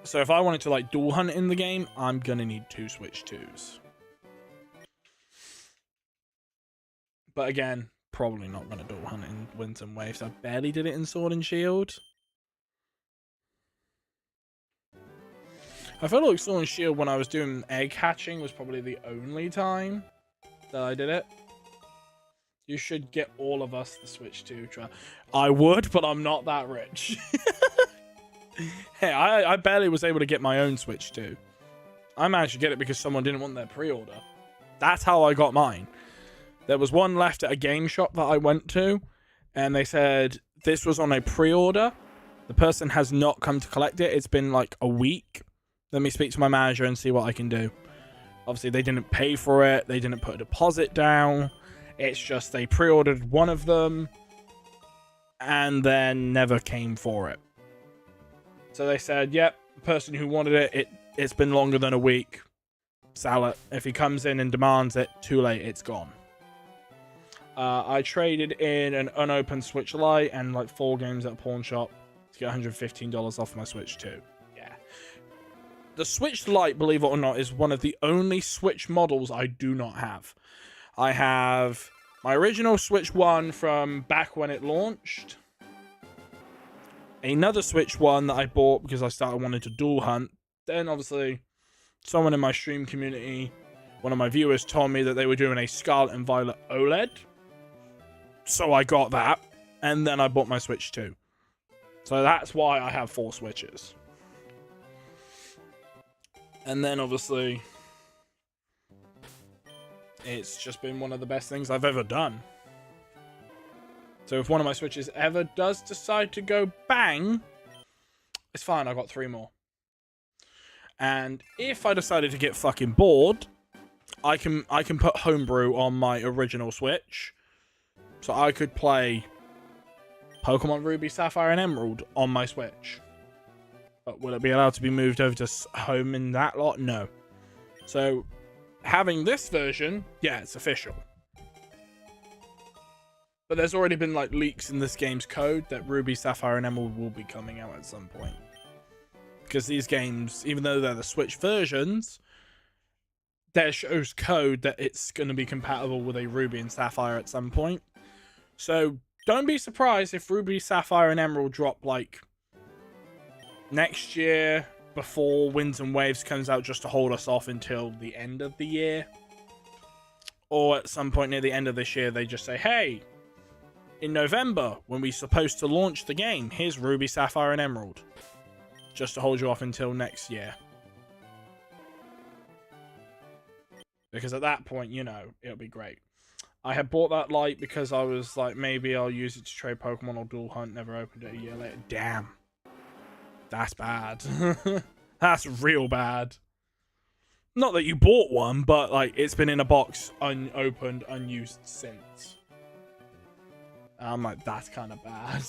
So if I wanted to like dual hunt in the game, I'm gonna need 2 Switch 2s. But again, probably not gonna dual hunt in Winds and Waves. I barely did it in Sword and Shield. I feel like Sword and Shield when I was doing egg hatching was probably the only time that I did it. You should get all of us the Switch 2. I would, but I'm not that rich. Hey, I barely was able to get my own Switch 2. I managed to get it because someone didn't want their pre-order. That's how I got mine. There was one left at a game shop that I went to, and they said this was on a pre-order. The person has not come to collect it. It's been like a week. Let me speak to my manager and see what I can do. Obviously, they didn't pay for it. They didn't put a deposit down. It's just they pre-ordered one of them and then never came for it. So they said, yep, the person who wanted it, it's been longer than a week. Sell it. If he comes in and demands it, too late, it's gone. I traded in an unopened Switch Lite and like 4 games at a pawn shop to get $115 off my Switch 2. Yeah. The Switch Lite, believe it or not, is one of the only Switch models I do not have. I have my original Switch 1 from back when it launched. Another Switch 1 that I bought because I started wanting to dual hunt. Then, obviously, someone in my stream community, one of my viewers, told me that they were doing a Scarlet and Violet OLED. So I got that. And then I bought my Switch 2. So that's why I have 4 Switches. And then, obviously, it's just been one of the best things I've ever done. So if one of my Switches ever does decide to go bang, it's fine, I got 3 more. And if I decided to get fucking bored, I can put Homebrew on my original Switch. So I could play Pokemon Ruby, Sapphire, and Emerald on my Switch. But will it be allowed to be moved over to home in that lot? No. So having this version, yeah, it's official. But there's already been like leaks in this game's code that Ruby, Sapphire, and Emerald will be coming out at some point. Because these games, even though they're the Switch versions, there shows code that it's going to be compatible with a Ruby and Sapphire at some point. So don't be surprised if Ruby, Sapphire, and Emerald drop like next year before Winds and Waves comes out just to hold us off until the end of the year. Or at some point near the end of this year, they just say, hey, in November, when we're supposed to launch the game, here's Ruby, Sapphire, and Emerald. Just to hold you off until next year. Because at that point, you know, it'll be great. I had bought that light because I was like, maybe I'll use it to trade Pokemon or dual hunt. Never opened it a year later. Damn. That's bad. That's real bad. Not that you bought one, but like it's been in a box, unopened, unused since. I'm like, that's kind of bad.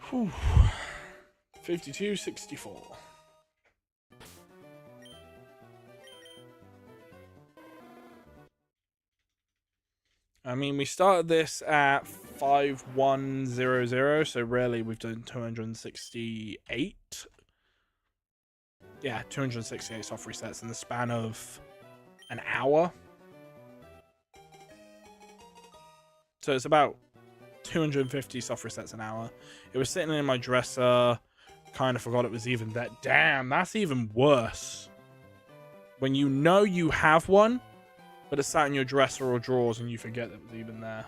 Whew. 52.64. I mean, we started this at 5100, so really we've done 268. Yeah, 268 soft resets in the span of an hour. So it's about 250 soft resets an hour. It was sitting in my dresser. Kind of forgot it was even there. Damn, that's even worse. When you know you have one, but it's sat in your dresser or drawers and you forget that it was even there.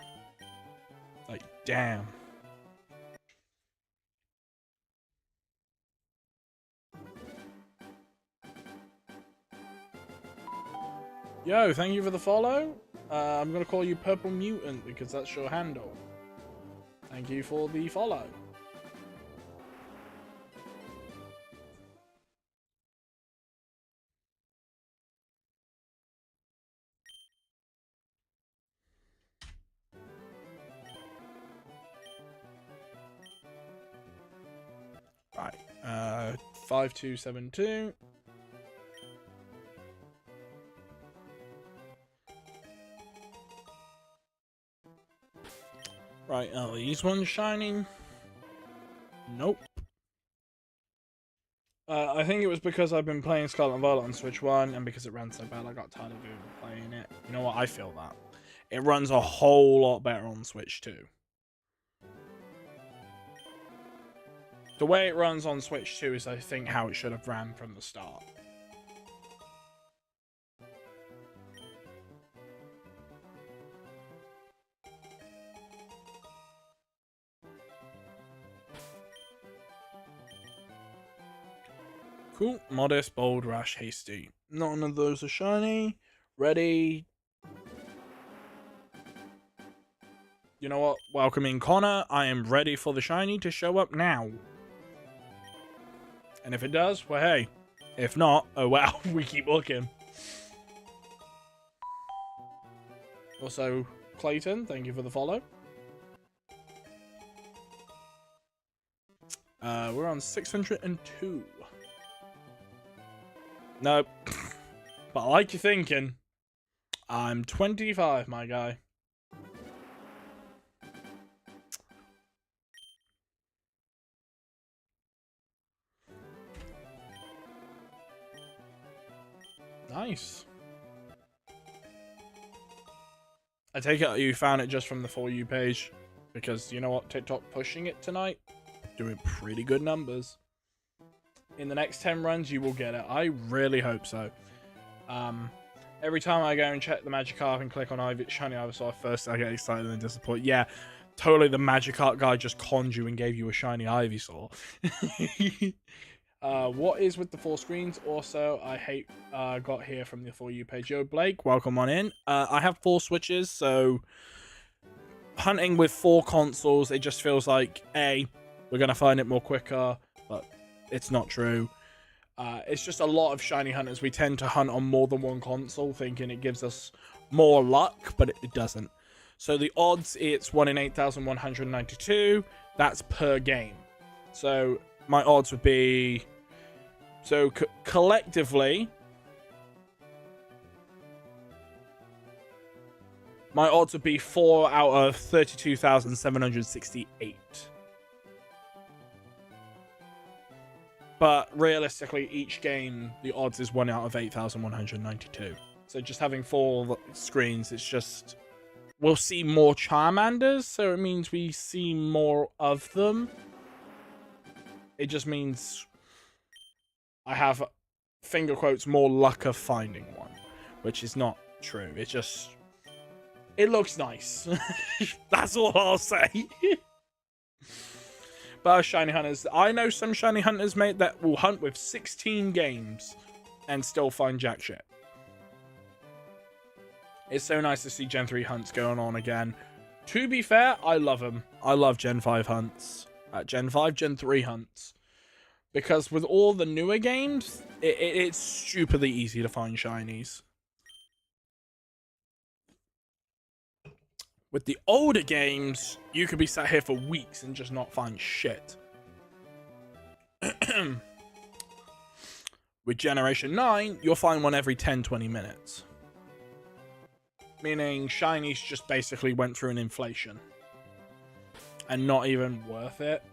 Like, damn. Yo, thank you for the follow. I'm going to call you Purple Mutant because that's your handle. Thank you for the follow. Right, 5272. Right, are these ones shining? Nope. I think it was because I've been playing Scarlet and Violet on Switch 1, and because it ran so bad, I got tired of even playing it. You know what? I feel that. It runs a whole lot better on Switch 2. The way it runs on Switch 2 is, I think, how it should have ran from the start. Cool. Modest, bold, rash, hasty. None of those are shiny. Ready. You know what? Welcome in, Connor. I am ready for the shiny to show up now. And if it does, well, hey. If not, oh wow, we keep looking. Also, Clayton, thank you for the follow. We're on 602. Nope. But I like your thinking. I'm 25, my guy. Nice. I take it you found it just from the For You page. Because you know what? TikTok pushing it tonight. Doing pretty good numbers. In the next 10 runs, you will get it. I really hope so. Every time I go and check the Magikarp and click on Shiny Ivysaur, first I get excited and then disappointed. Yeah, totally the Magikarp guy just conned you and gave you a Shiny Ivysaur. What is with the 4 screens? Also, I hate got here from the For You page. Yo, Blake, welcome on in. I have 4 Switches, so hunting with 4 consoles, it just feels like, A, we're going to find it more quicker, but it's not true. It's just a lot of shiny hunters. We tend to hunt on more than one console, thinking it gives us more luck, but it doesn't. So the odds, it's 1 in 8,192. That's per game. So my odds would be... So collectively, my odds would be 4 out of 32,768. But realistically, each game, the odds is 1 out of 8,192. So just having 4 screens, it's just... We'll see more Charmanders, so it means we see more of them. It just means I have, finger quotes, more luck of finding one. Which is not true. It just... It looks nice. That's all I'll say. But shiny hunters, I know some shiny hunters, mate, that will hunt with 16 games and still find jack shit. It's so nice to see Gen 3 hunts going on again. To be fair, I love them. I love Gen 5 hunts. Gen 5, Gen 3 hunts. Because with all the newer games, it's stupidly easy to find shinies. With the older games, you could be sat here for weeks and just not find shit. With Generation 9, you'll find one every 10-20 minutes. meaning shinies just basically went through an inflation and not even worth it.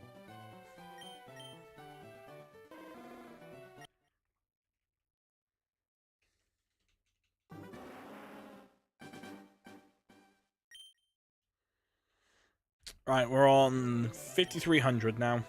Right, we're on 5,300 now.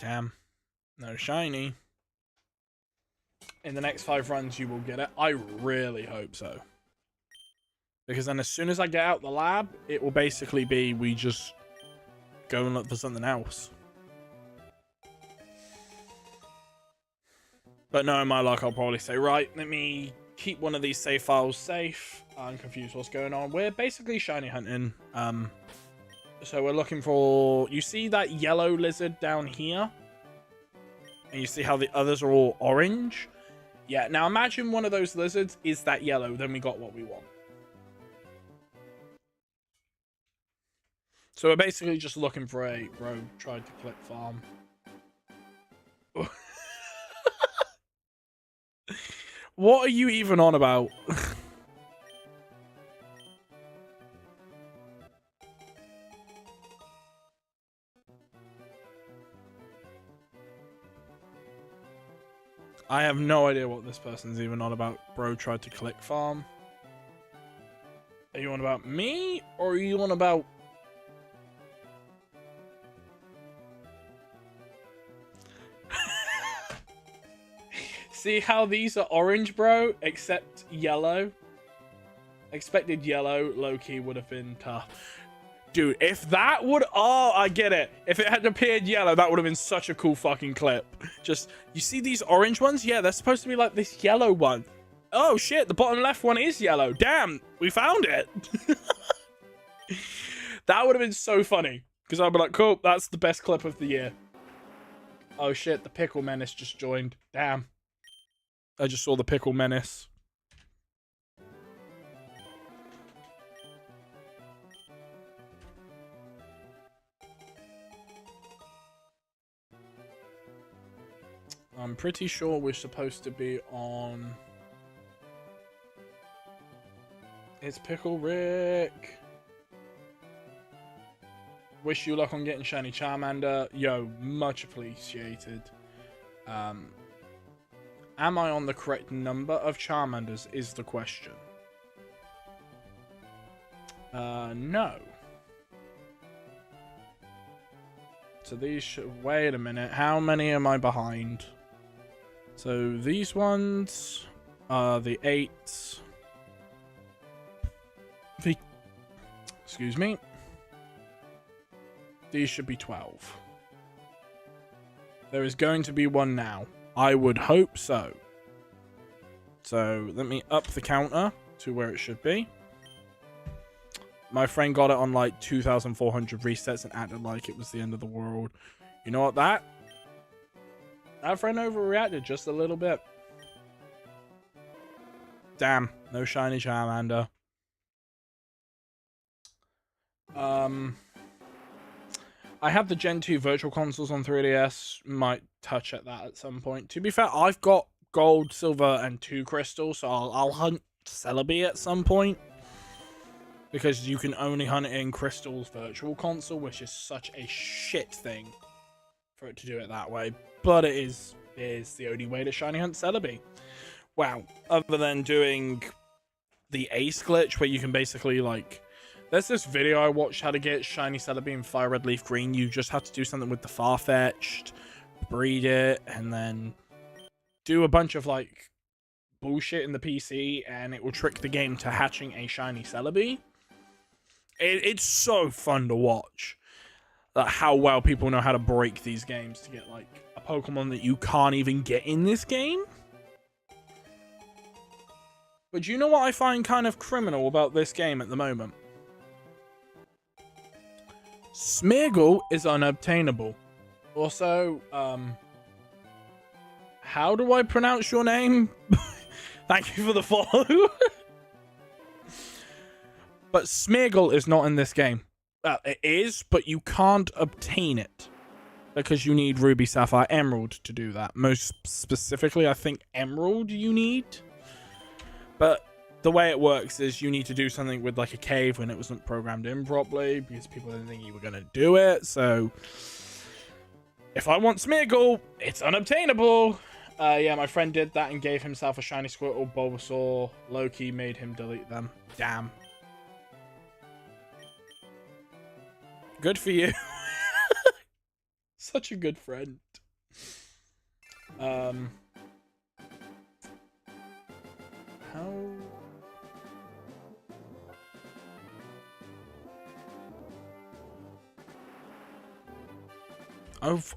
Damn. No shiny. In the next 5 runs, you will get it. I really hope so. Because then as soon as I get out the lab, it will basically be we just go and look for something else. But knowing my luck, I'll probably say, right, let me keep one of these save files safe. I'm confused what's going on. We're basically shiny hunting. So we're looking for... You see that yellow lizard down here? And you see how the others are all orange? Yeah, now imagine one of those lizards is that yellow, then we got what we want. So we're basically just looking for a rogue tried to click farm. What are you even on about? I have no idea what this person's even on about. Bro tried to click farm. Are you on about me? Or are you on about... See how these are orange, bro? Except yellow. Expected yellow, low-key, would have been tough. Dude, if that would... Oh, I get it. If it had appeared yellow, that would have been such a cool fucking clip. Just, you see these orange ones? Yeah, they're supposed to be like this yellow one. Oh, shit, the bottom left one is yellow. Damn, we found it. That would have been so funny. Because I'd be like, cool, that's the best clip of the year. Oh, shit, the Pickle Menace just joined. Damn. I just saw the Pickle Menace. I'm pretty sure we're supposed to be on... It's Pickle Rick. Wish you luck on getting shiny Charmander. Yo, much appreciated. Am I on the correct number of Charmanders is the question. No. So these should... Wait a minute. How many am I behind? So these ones are the 8s. Excuse me. These should be 12. There is going to be one now. I would hope so. So let me up the counter to where it should be. My friend got it on like 2,400 resets and acted like it was the end of the world. You know what? That friend overreacted just a little bit. Damn, no shiny Charmander. I have the Gen 2 Virtual Consoles on 3DS. Might touch at that at some point. To be fair, I've got gold, silver, and 2 crystals, so I'll hunt Celebi at some point. Because you can only hunt it in Crystal's Virtual Console, which is such a shit thing for it to do it that way. But it is the only way to shiny hunt Celebi. Wow. Other than doing the Ace glitch, where you can basically, like... There's this video I watched how to get shiny Celebi in Fire Red Leaf Green. You just have to do something with the Farfetch'd, breed it, and then do a bunch of, like, bullshit in the PC, and it will trick the game to hatching a shiny Celebi. It's so fun to watch. Like, how well people know how to break these games to get, like, a Pokemon that you can't even get in this game. But do you know what I find kind of criminal about this game at the moment? Smeargle is unobtainable. Also, how do I pronounce your name? Thank you for the follow. But Smeargle is not in this game. It is, but you can't obtain it because you need Ruby, Sapphire, Emerald to do that. Most specifically, I think Emerald you need. But the way it works is you need to do something with like a cave when it wasn't programmed in properly because people didn't think you were going to do it. So if I want Smeargle, it's unobtainable. Yeah, my friend did that and gave himself a shiny Squirtle, Bulbasaur. Loki made him delete them. Damn. Good for you. Such a good friend. How...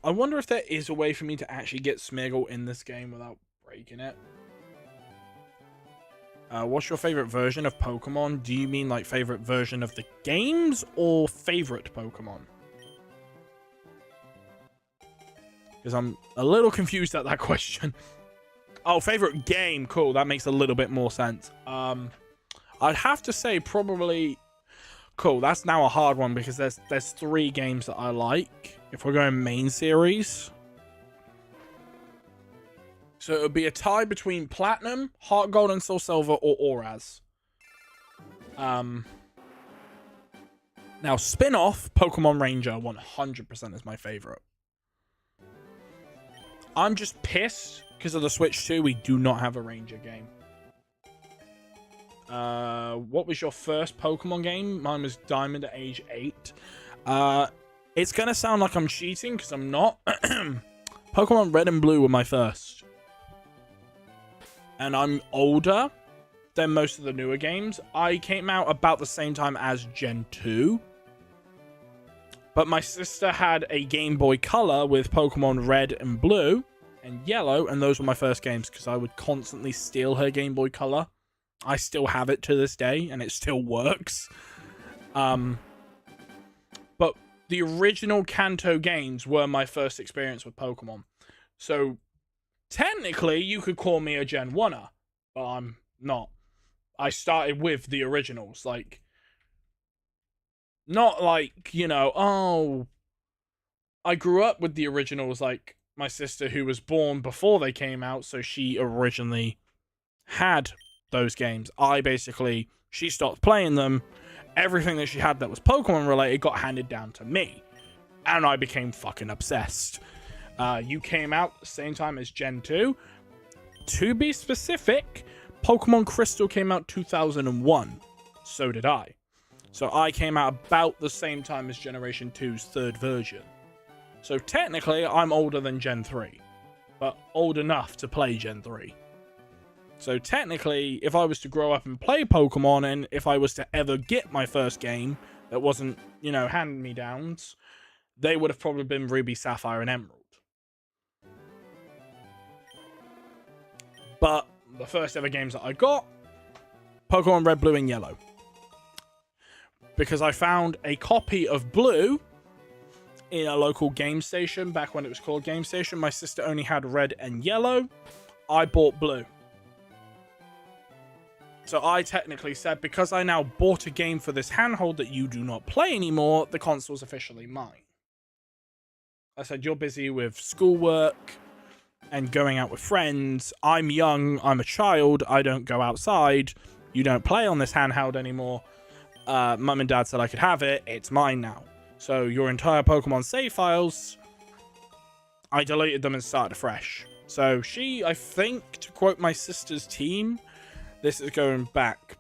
I wonder if there is a way for me to actually get Smeargle in this game without breaking it. What's your favorite version of Pokemon? Do you mean like favorite version of the games or favorite Pokemon? Because I'm a little confused at that question. Oh, favorite game. Cool. That makes a little bit more sense. I'd have to say probably... Cool. That's now a hard one because there's 3 games that I like. If we're going main series. So it would be a tie between Platinum, Heart Gold and Soul Silver, or Auraz. Now, spin-off, Pokemon Ranger 100% is my favorite. I'm just pissed because of the Switch 2. We do not have a Ranger game. What was your first Pokemon game? Mine was Diamond at age 8. It's going to sound like I'm cheating because I'm not. Pokemon Red and Blue were my first. And I'm older than most of the newer games. I came out about the same time as Gen 2. But my sister had a Game Boy Color with Pokemon Red and Blue and Yellow. And those were my first games because I would constantly steal her Game Boy Color. I still have it to this day and it still works. But the original Kanto games were my first experience with Pokemon. So technically, you could call me a Gen 1er, but I'm not. I started with the originals, like, not like, you know, oh, I grew up with the originals, like my sister who was born before they came out, so she originally had those games. She stopped playing them. Everything that she had that was Pokemon related got handed down to me, and I became fucking obsessed. You came out the same time as Gen 2. To be specific, Pokemon Crystal came out 2001. So did I. So I came out about the same time as Generation 2's third version. So technically, I'm older than Gen 3. But old enough to play Gen 3. So technically, if I was to grow up and play Pokemon, and if I was to ever get my first game that wasn't, you know, hand-me-downs, they would have probably been Ruby, Sapphire, and Emerald. But the first ever games that I got, Pokemon Red, Blue, and Yellow. Because I found a copy of Blue in a local game station, back when it was called Game Station. My sister only had Red and Yellow. I bought Blue. So I technically said, because I now bought a game for this handhold that you do not play anymore, the console's officially mine. I said, you're busy with schoolwork and going out with friends. I'm young, I'm a child, I don't go outside. You don't play on this handheld anymore. Mum and Dad said I could have it. It's mine now. So your entire Pokemon save files, I deleted them and started afresh. So she, I think, to quote my sister's team, this is going back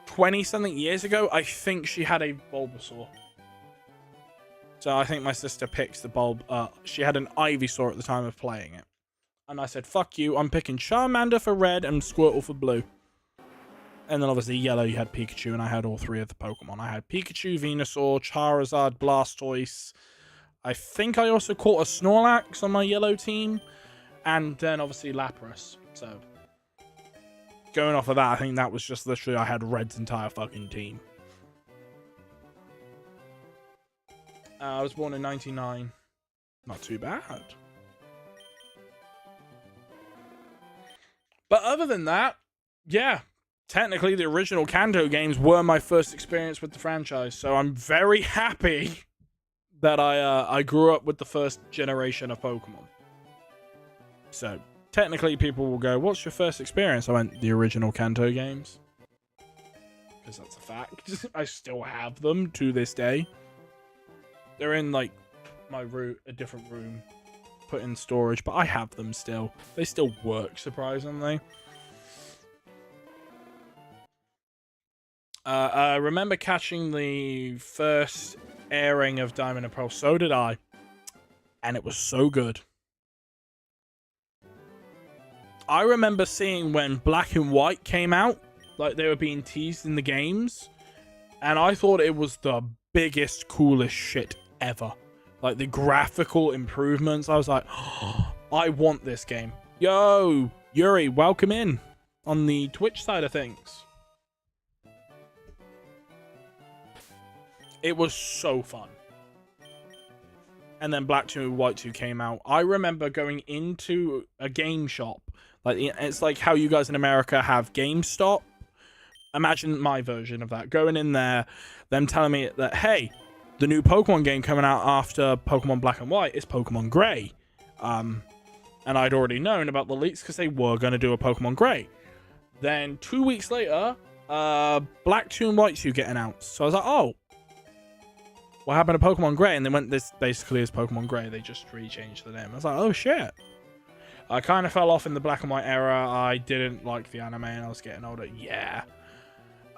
20-something years ago, I think she had a Bulbasaur. So I think my sister picks the bulb. She had an Ivysaur at the time of playing it. And I said, fuck you, I'm picking Charmander for red and Squirtle for blue. And then obviously yellow, you had Pikachu, and I had all 3 of the Pokemon. I had Pikachu, Venusaur, Charizard, Blastoise. I think I also caught a Snorlax on my yellow team. And then obviously Lapras. So going off of that, I think that was just literally I had Red's entire fucking team. I was born in 99. Not too bad. But other than that, yeah, technically the original Kanto games were my first experience with the franchise, so I'm very happy that I grew up with the first generation of Pokemon. So technically people will go, what's your first experience? I went, the original Kanto games. Because that's a fact. I still have them to this day. They're in like a different room, put in storage, but I have them still. They still work, surprisingly. I remember catching the first airing of Diamond and Pearl. So did I. And it was so good. I remember seeing when Black and White came out, like they were being teased in the games, and I thought it was the biggest, coolest shit ever. Like the graphical improvements, I was like, oh, I want this game. Yo, Yuri, welcome in on the Twitch side of things. It was so fun. And then Black 2 and White 2 came out. I remember going into a game shop. Like, it's like how you guys in America have GameStop. Imagine my version of that. Going in there, them telling me that, hey, the new Pokemon game coming out after Pokemon Black and White is Pokemon Grey. And I'd already known about the leaks because they were going to do a Pokemon Grey. Then 2 weeks later, Black 2 and White 2 get announced. So I was like, oh, what happened to Pokemon Grey? And they went, this basically is Pokemon Grey. They just re-changed the name. I was like, oh shit. I kind of fell off in the Black and White era. I didn't like the anime and I was getting older. Yeah.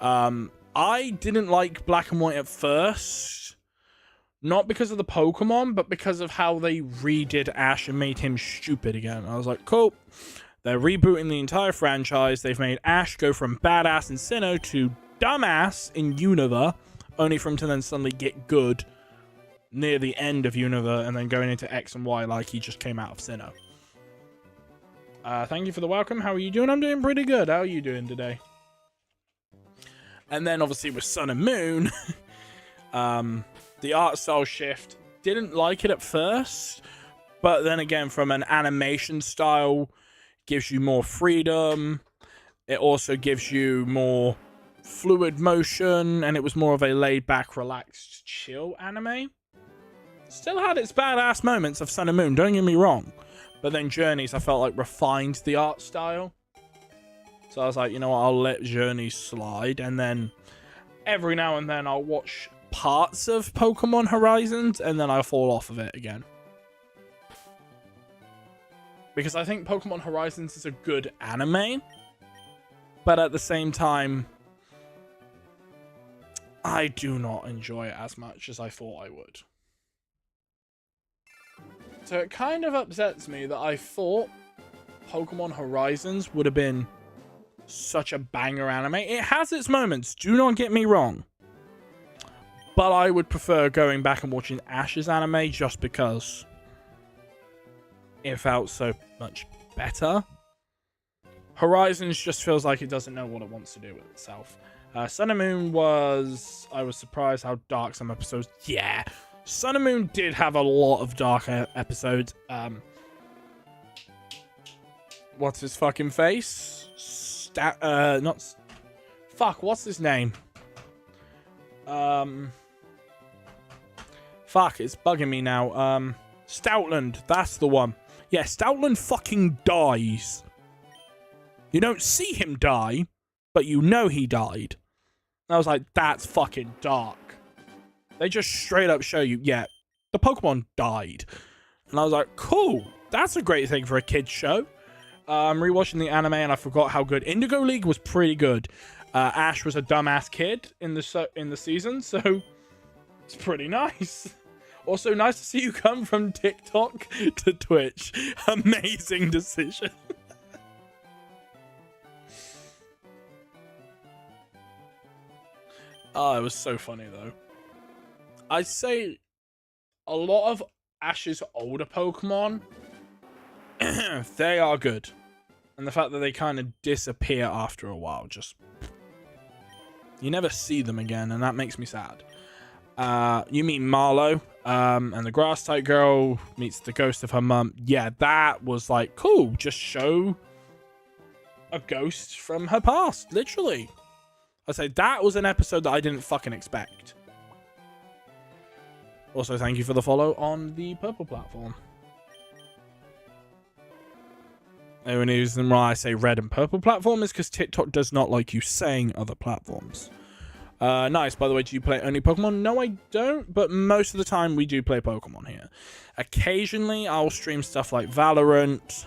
I didn't like Black and White at first. Not because of the Pokemon, but because of how they redid Ash and made him stupid again. I was like, cool. They're rebooting the entire franchise. They've made Ash go from badass in Sinnoh to dumbass in Unova, only for him to then suddenly get good near the end of Unova and then going into X and Y like he just came out of Sinnoh. Thank you for the welcome. How are you doing? I'm doing pretty good. How are you doing today? And then obviously with Sun and Moon, the art style shift, didn't like it at first, but then again from an animation style, gives you more freedom. It also gives you more fluid motion, and it was more of a laid back, relaxed, chill anime. Still had its badass moments of Sun and Moon, don't get me wrong. But then Journeys, I felt like refined the art style. So I was like, you know what, I'll let Journeys slide. And then every now and then I'll watch parts of Pokemon Horizons and then I'll fall off of it again. Because I think Pokemon Horizons is a good anime. But at the same time, I do not enjoy it as much as I thought I would. So it kind of upsets me that I thought Pokemon Horizons would have been such a banger anime. It has its moments, do not get me wrong. But I would prefer going back and watching Ash's anime just because it felt so much better. Horizons just feels like it doesn't know what it wants to do with itself. Sun and Moon was... I was surprised how dark some episodes... Yeah, Sun and Moon did have a lot of dark episodes. What's his fucking face? Not... Fuck, what's his name? Fuck, it's bugging me now. Stoutland, that's the one. Yeah, Stoutland fucking dies. You don't see him die, but you know he died. And I was like, that's fucking dark. They just straight up show you, yeah, the Pokemon died. And I was like, cool. That's a great thing for a kid's show. I'm rewatching the anime and I forgot how good. Indigo League was pretty good. Ash was a dumbass kid in the season, so it's pretty nice. Also, nice to see you come from TikTok to Twitch. Amazing decision. Oh, it was so funny, though. I'd say a lot of Ash's older Pokemon, they are good. And the fact that they kind of disappear after a while, just... You never see them again, and that makes me sad. You meet Marlowe, and the grass-type girl meets the ghost of her mum. Yeah, that was like, cool. Just show a ghost from her past, literally. I say that was an episode that I didn't fucking expect. Also, thank you for the follow on the purple platform. The only reason why I say red and purple platform is because TikTok does not like you saying other platforms. Nice. By the way, do you play only Pokemon? No, I don't. But most of the time, we do play Pokemon here. Occasionally, I'll stream stuff like Valorant.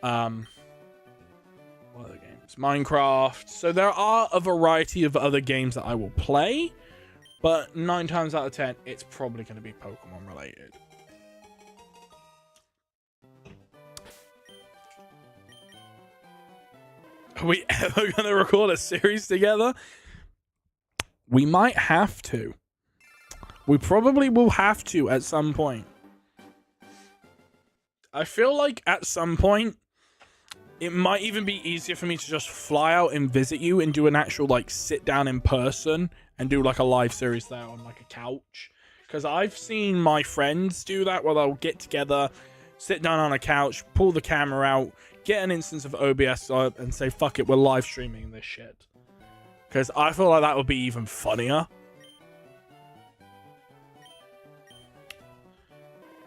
What other games? Minecraft. So there are a variety of other games that I will play. But 9 times out of 10, it's probably going to be Pokemon related. Are we ever going to record a series together? We might have to. We probably will have to at some point. I feel like at some point, it might even be easier for me to just fly out and visit you and do an actual, like, sit down in person and do, like, a live series there on, like, a couch. Because I've seen my friends do that, where they'll get together, sit down on a couch, pull the camera out, get an instance of OBS up, and say, fuck it, we're live streaming this shit. Because I feel like that would be even funnier.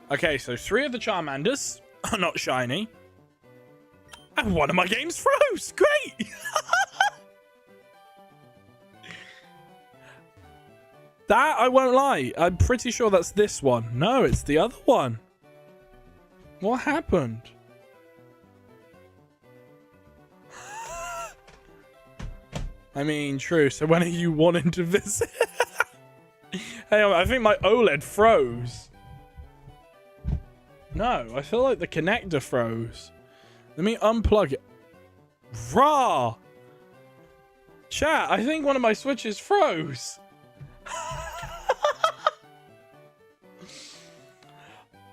Okay, so 3 of the Charmanders are not shiny. And one of my games froze. Great. That, I won't lie. I'm pretty sure that's this one. No, it's the other one. What happened? I mean, true. So when are you wanting to visit? Hey, I think my OLED froze. No, I feel like the connector froze. Let me unplug it. Raw! Chat, I think one of my switches froze.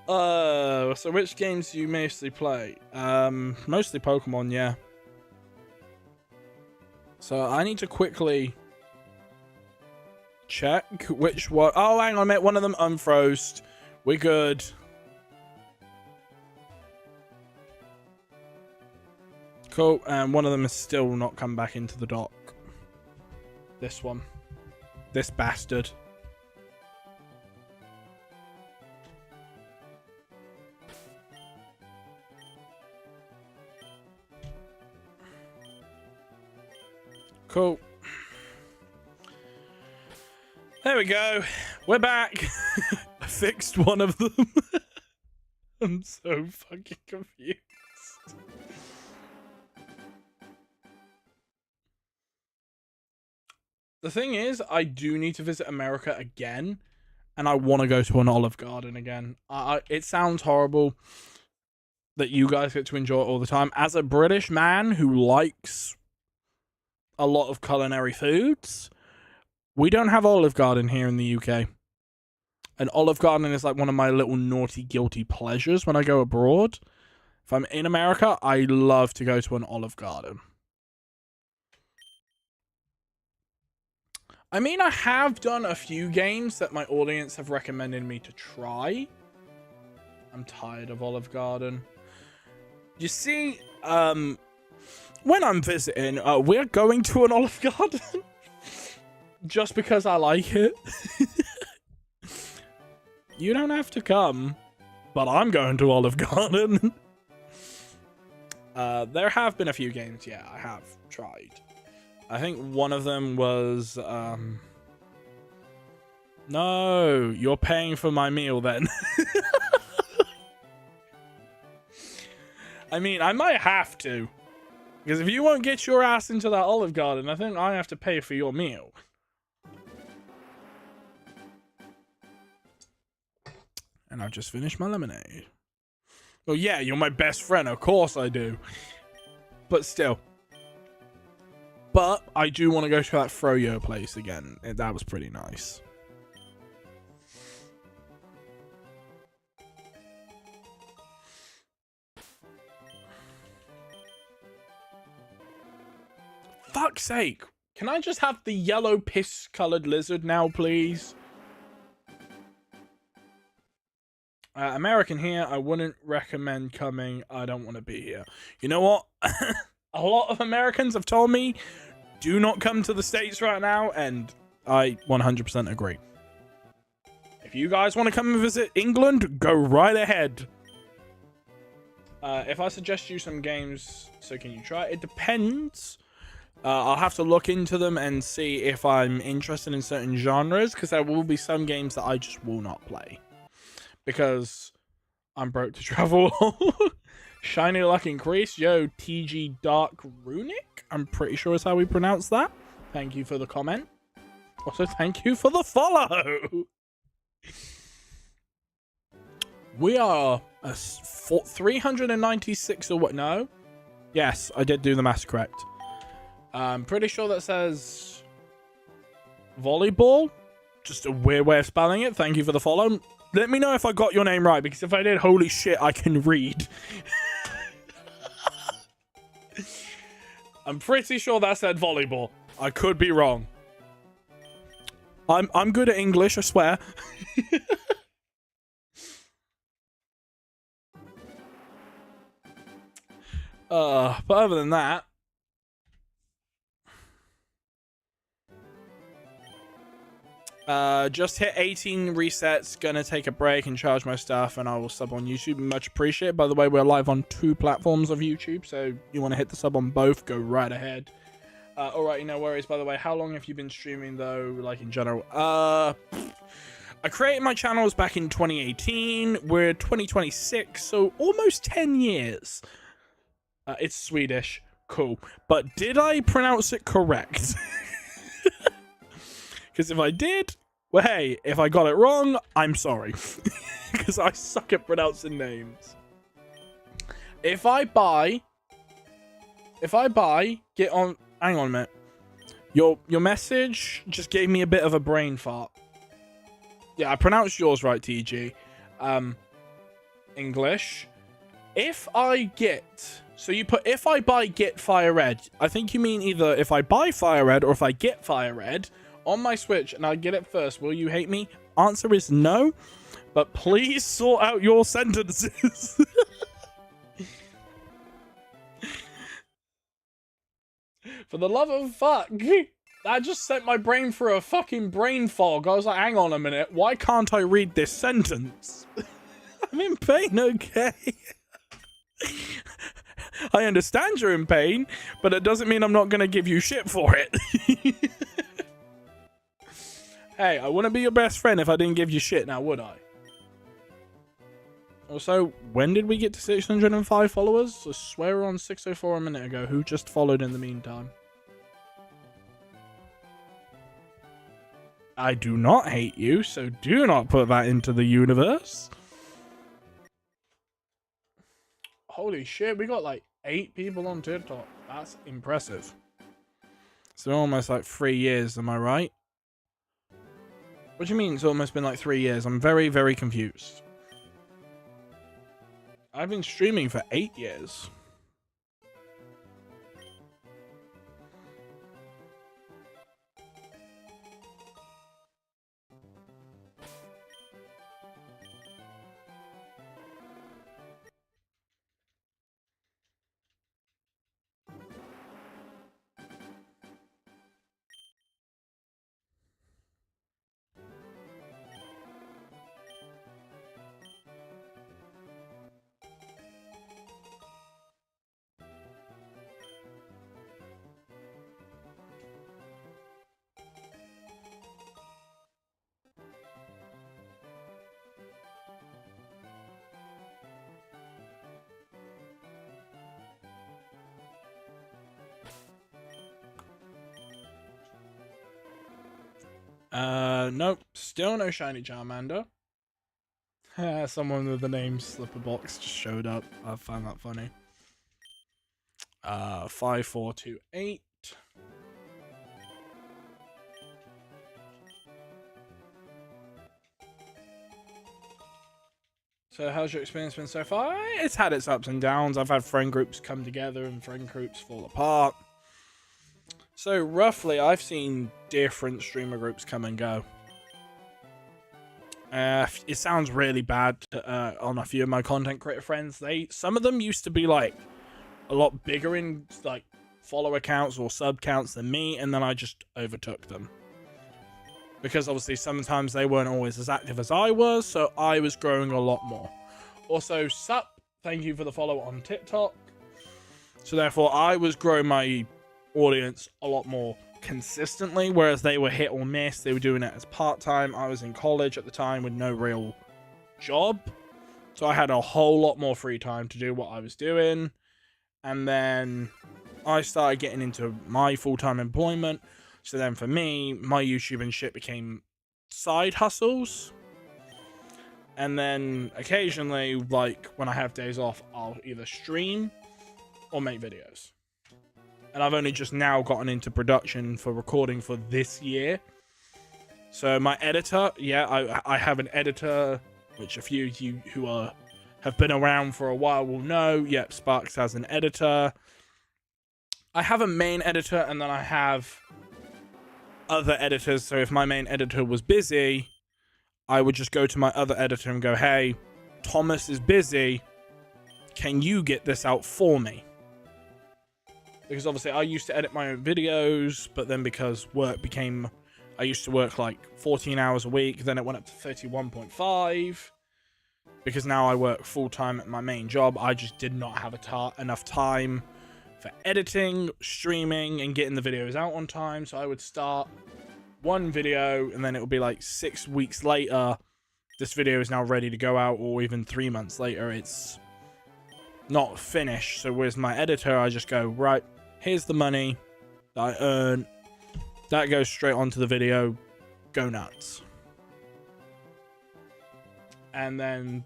So which games do you mostly play? Mostly Pokemon, yeah. So I need to quickly check which one. Oh, hang on a minute. One of them unfroze. We're good. Cool. And one of them has still not come back into the dock. This one. This bastard. Cool. There we go. We're back. I fixed one of them. I'm so fucking confused. The thing is, I do need to visit America again, and I want to go to an Olive Garden again. It sounds horrible that you guys get to enjoy it all the time. As a British man who likes a lot of culinary foods, we don't have Olive Garden here in the UK. And Olive Garden is like one of my little naughty, guilty pleasures when I go abroad. If I'm in America, I love to go to an Olive Garden. I mean, I have done a few games that my audience have recommended me to try. I'm tired of Olive Garden. You see, when I'm visiting, we're going to an Olive Garden. Just because I like it. You don't have to come, but I'm going to Olive Garden. There have been a few games, yeah, I have tried. I think one of them was, no, you're paying for my meal then. I mean, I might have to. Because if you won't get your ass into that Olive Garden, I think I have to pay for your meal. And I've just finished my lemonade. Well, yeah, you're my best friend. Of course I do. But still. But I do want to go to that Froyo place again. That was pretty nice. Fuck's sake. Can I just have the yellow piss-colored lizard now, please? American here. I wouldn't recommend coming. I don't want to be here. You know what? A lot of Americans have told me, do not come to the States right now, and I 100% agree. If you guys want to come and visit England, go right ahead. If I suggest you some games, so can you try? It depends. I'll have to look into them and see if I'm interested in certain genres, because there will be some games that I just will not play. Because I'm broke to travel. Shiny luck increase. Yo, TG Dark Runic. I'm pretty sure is how we pronounce that. Thank you for the comment. Also, thank you for the follow. We are a 396 or what? No. Yes, I did do the math correct. I'm pretty sure that says volleyball. Just a weird way of spelling it. Thank you for the follow. Let me know if I got your name right, because if I did, holy shit, I can read. I'm pretty sure that said volleyball. I could be wrong. I'm good at English, I swear. But other than that, just hit 18 resets, gonna take a break and charge my stuff, and I will sub on YouTube. Much appreciated. By the way, we're live on 2 platforms of YouTube, so you want to hit the sub on both, go right ahead. Alrighty, no worries. By the way, how long have you been streaming though, like in general? I created my channels back in 2018. We're 2026, so almost 10 years. It's Swedish. Cool. But did I pronounce it correct? Because if I did, well, hey, if I got it wrong, I'm sorry. Because I suck at pronouncing names. If I buy, get on, hang on a minute. Your message just gave me a bit of a brain fart. Yeah, I pronounced yours right, TG. English. If I get, so you put if I buy get Fire Red. I think you mean either if I buy Fire Red or if I get Fire Red on my Switch and I get it first, will you hate me? Answer is no, but please sort out your sentences. For the love of fuck, that just sent my brain through a fucking brain fog. I was like, hang on a minute, why can't I read this sentence? I'm in pain, okay? I understand you're in pain, but it doesn't mean I'm not going to give you shit for it. Hey, I wouldn't be your best friend if I didn't give you shit now, would I? Also, when did we get to 605 followers? I swear we're on 604 a minute ago. Who just followed in the meantime? I do not hate you, so do not put that into the universe. Holy shit, we got like 8 people on TikTok. That's impressive. So almost like 3 years, am I right? What do you mean it's almost been like 3 years? I'm very, very confused. I've been streaming for 8 years. Nope. Still no shiny Charmander. Someone with the name Slipperbox just showed up. I found that funny. 5428. So how's your experience been so far? It's had its ups and downs. I've had friend groups come together and friend groups fall apart. So roughly, I've seen different streamer groups come and go. It sounds really bad on a few of my content creator friends. Some of them used to be like a lot bigger in like follower counts or sub counts than me, and then I just overtook them. Because obviously sometimes they weren't always as active as I was, so I was growing a lot more. Also, Sup, thank you for the follow on TikTok. So therefore, I was growing my audience a lot more consistently, whereas they were hit or miss. They were doing it as part-time. I was in college at the time with no real job. So I had a whole lot more free time to do what I was doing. And then I started getting into my full-time employment. So then for me, my YouTube and shit became side hustles. And then occasionally, like when I have days off, I'll either stream or make videos. And I've only just now gotten into production for recording for this year. So my editor, yeah, I have an editor, which a few of you who have been around for a while will know. Yep, Sparks has an editor. I have a main editor, and then I have other editors. So if my main editor was busy, I would just go to my other editor and go, hey, Thomas is busy. Can you get this out for me? Because obviously I used to edit my own videos, but then because work became, I used to work like 14 hours a week, then it went up to 31.5. Because now I work full-time at my main job, I just did not have enough time for editing, streaming, and getting the videos out on time. So I would start one video, and then it would be like 6 weeks later, this video is now ready to go out, or even 3 months later, it's not finished. So whereas my editor, I just go, right, here's the money that I earn. That goes straight onto the video. Go nuts. And then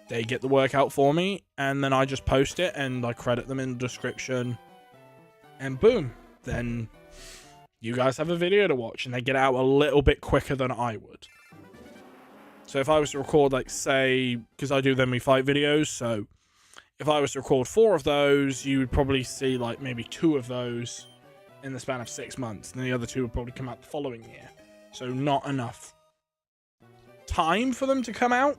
they get the work out for me, and then I just post it, and I credit them in the description. And boom, then you guys have a video to watch, and they get out a little bit quicker than I would. So if I was to record, like, say, because I do them We Fight videos, so if I was to record 4 of those, you would probably see, like, maybe 2 of those in the span of 6 months, and the other 2 would probably come out the following year. So not enough time for them to come out.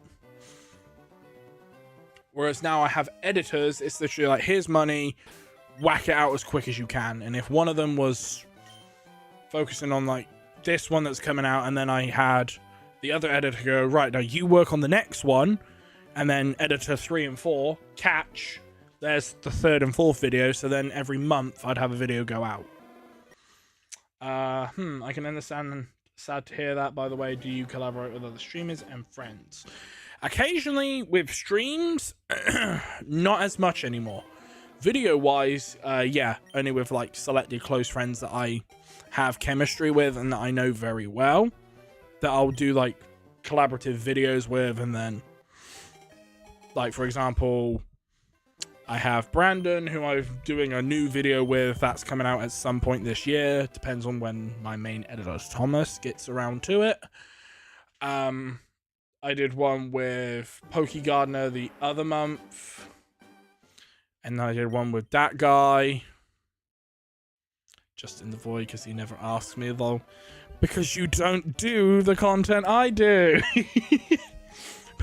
Whereas now I have editors, it's literally like, here's money, whack it out as quick as you can. And if one of them was focusing on like this one that's coming out, and then I had the other editor go, right, now you work on the next one, and then editor 3 and 4, catch, there's the 3rd and 4th video, so then every month I'd have a video go out. I can understand, sad to hear that, by the way. Do you collaborate with other streamers and friends? Occasionally with streams, not as much anymore. Video-wise, yeah, only with like selected close friends that I have chemistry with and that I know very well, that I'll do like collaborative videos with. And then, like, for example, I have Brandon, who I'm doing a new video with, that's coming out at some point this year. Depends on when my main editor, Thomas, gets around to it. I did one with Pokey Gardener the other month. And I did one with that guy. Just in the void, because he never asks me, though. Because you don't do the content I do.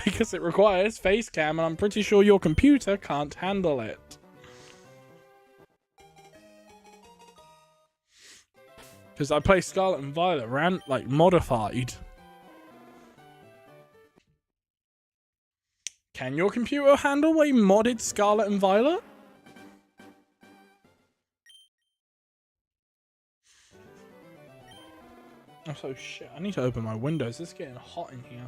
Because it requires face cam, and I'm pretty sure your computer can't handle it. Because I play Scarlet and Violet, like, modified. Can your computer handle a modded Scarlet and Violet? Oh, so shit. I need to open my windows. It's getting hot in here.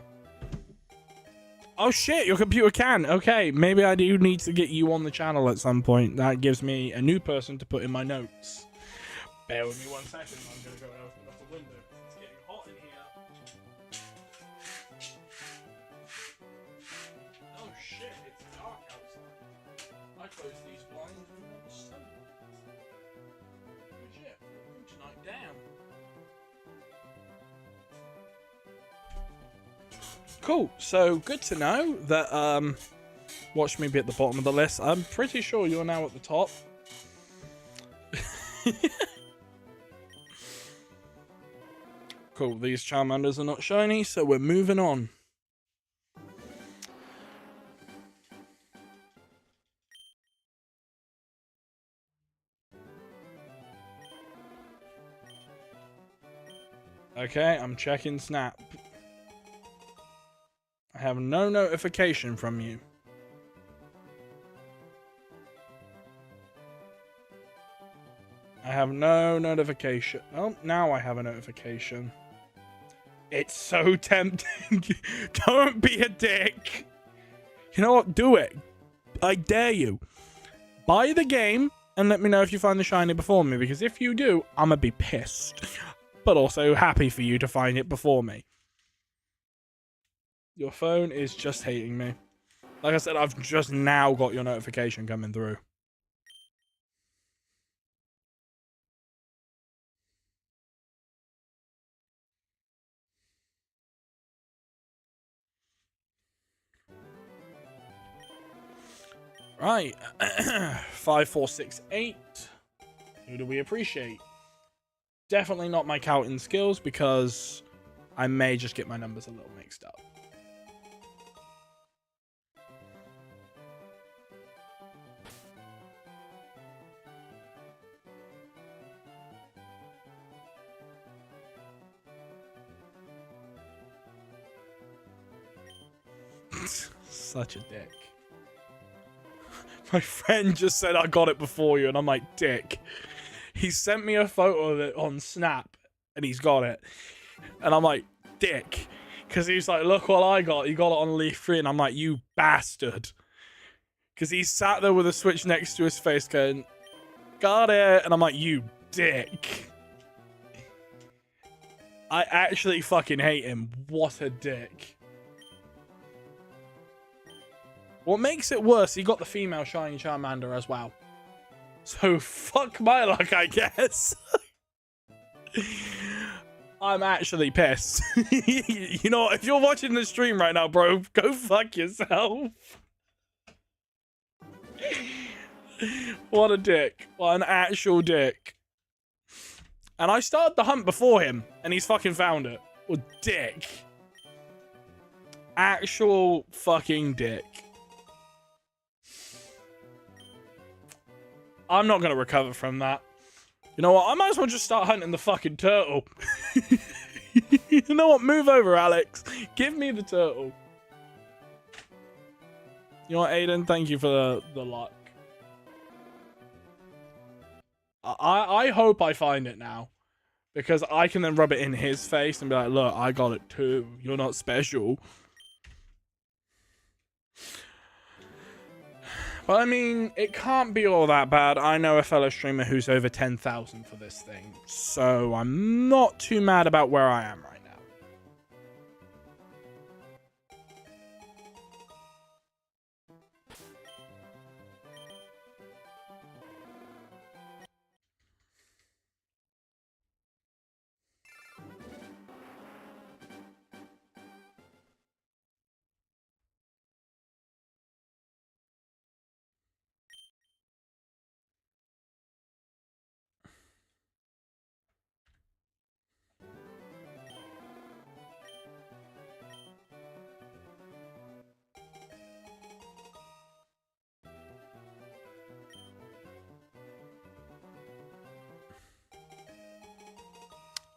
Oh shit, your computer can. Okay, maybe I do need to get you on the channel at some point. That gives me a new person to put in my notes. Bear with me 1 second. I'm going to go and open up the window. It's getting hot in here. Oh shit, it's dark outside. I closed these blinds when there was sun. Oh shit, tonight, damn. Cool, so good to know that watch me be at the bottom of the list. I'm pretty sure you're now at the top. Cool, these Charmanders are not shiny, so we're moving on. Okay, I'm checking Snap. I have no notification from you. I have no notification. Oh, now I have a notification. It's so tempting. Don't be a dick. You know what? Do it. I dare you. Buy the game and let me know if you find the shiny before me, because if you do, I'm gonna be pissed. But also happy for you to find it before me. Your phone is just hating me. Like I said, I've just now got your notification coming through. Right. 5468. Who do we appreciate? Definitely not my counting skills, because I may just get my numbers a little mixed up. Such a dick. My friend just said I got it before you, and I'm like, dick. He sent me a photo of it on Snap, and he's got it. And I'm like, dick. Because he's like, look what I got. He got it on Leaf 3, and I'm like, you bastard. Because he sat there with a Switch next to his face going, got it. And I'm like, you dick. I actually fucking hate him. What a dick. What makes it worse, he got the female shiny Charmander as well. So fuck my luck, I guess. I'm actually pissed. You know what? If you're watching the stream right now, bro, go fuck yourself. What a dick. What an actual dick. And I started the hunt before him, and he's fucking found it. Well, dick. Actual fucking dick. I'm not going to recover from that. You know what? I might as well just start hunting the fucking turtle. You know what? Move over, Alex. Give me the turtle. You know what, Aiden? Thank you for the luck. I hope I find it now. Because I can then rub it in his face and be like, look, I got it too. You're not special. But I mean, it can't be all that bad. I know a fellow streamer who's over 10,000 for this thing. So I'm not too mad about where I am right now.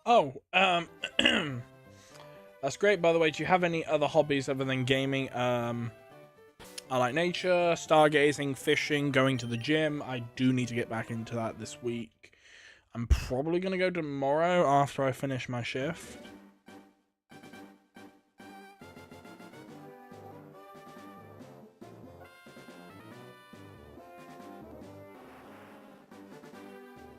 Oh, that's great, by the way. Do you have any other hobbies other than gaming? I like nature, stargazing, fishing, going to the gym. I do need to get back into that this week. I'm probably going to go tomorrow after I finish my shift.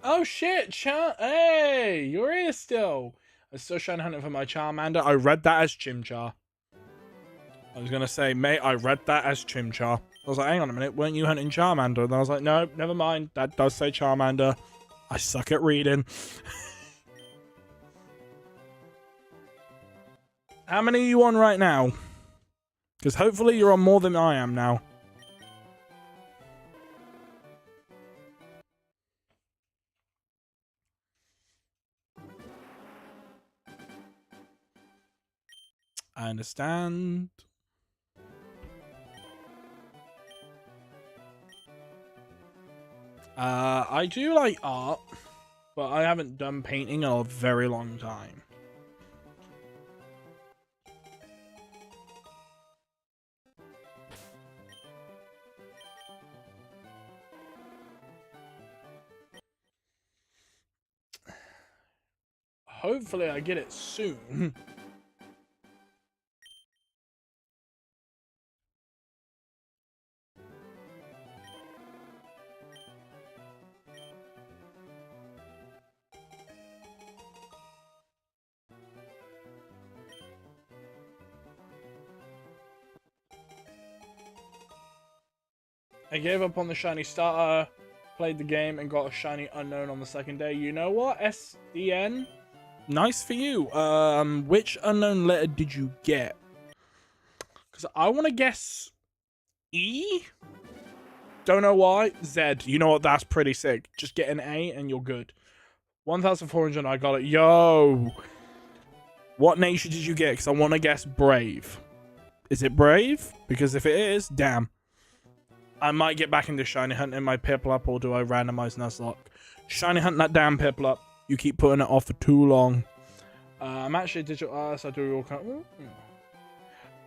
Oh shit, hey, you're here still. I'm still trying to hunt for my Charmander. I read that as Chimchar. I was going to say, mate, I read that as Chimchar. I was like, hang on a minute, weren't you hunting Charmander? And I was like, no, never mind. That does say Charmander. I suck at reading. How many are you on right now? Because hopefully you're on more than I am now. I understand. I do like art, but I haven't done painting in a very long time. hopefully I get it soon. I gave up on the shiny starter, played the game, and got a shiny unknown on the second day. You know what, SDN? Nice for you. Which unknown letter did you get? Because I want to guess E? Don't know why. Z. You know what? That's pretty sick. Just get an A and you're good. 1,400. I got it. Yo. What nation did you get? Because I want to guess Brave. Is it Brave? Because if it is, damn. I might get back into shiny hunting my Piplup, or do I randomize Nuzlocke? Shiny hunt that damn Piplup. You keep putting it off for too long. I'm actually a digital artist. I do all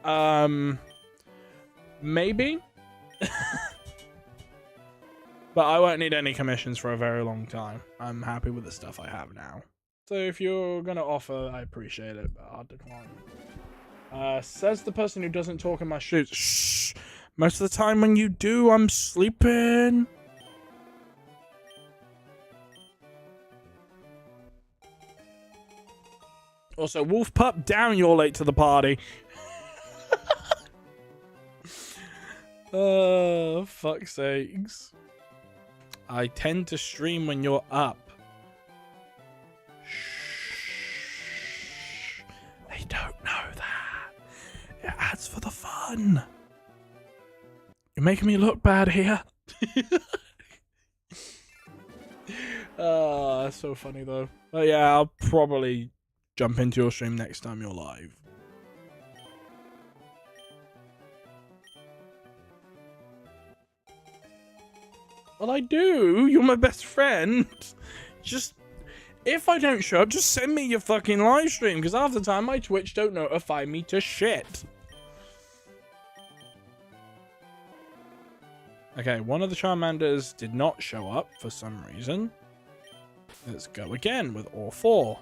kind. Maybe. But I won't need any commissions for a very long time. I'm happy with the stuff I have now. So if you're gonna offer, I appreciate it, but I'll decline. Says the person who doesn't talk in my shoes. Shh. Most of the time when you do, I'm sleeping. Also, Wolf Pup, down, you're late to the party. Oh, fuck's sakes. I tend to stream when you're up. Shh. They don't know that. It adds for the fun. You're making me look bad here. That's so funny though. But yeah, I'll probably jump into your stream next time you're live. Well, I do. You're my best friend. Just, if I don't show up, just send me your fucking live stream, because half the time my Twitch don't notify me to shit. Okay, one of the Charmanders did not show up for some reason. Let's go again with all four.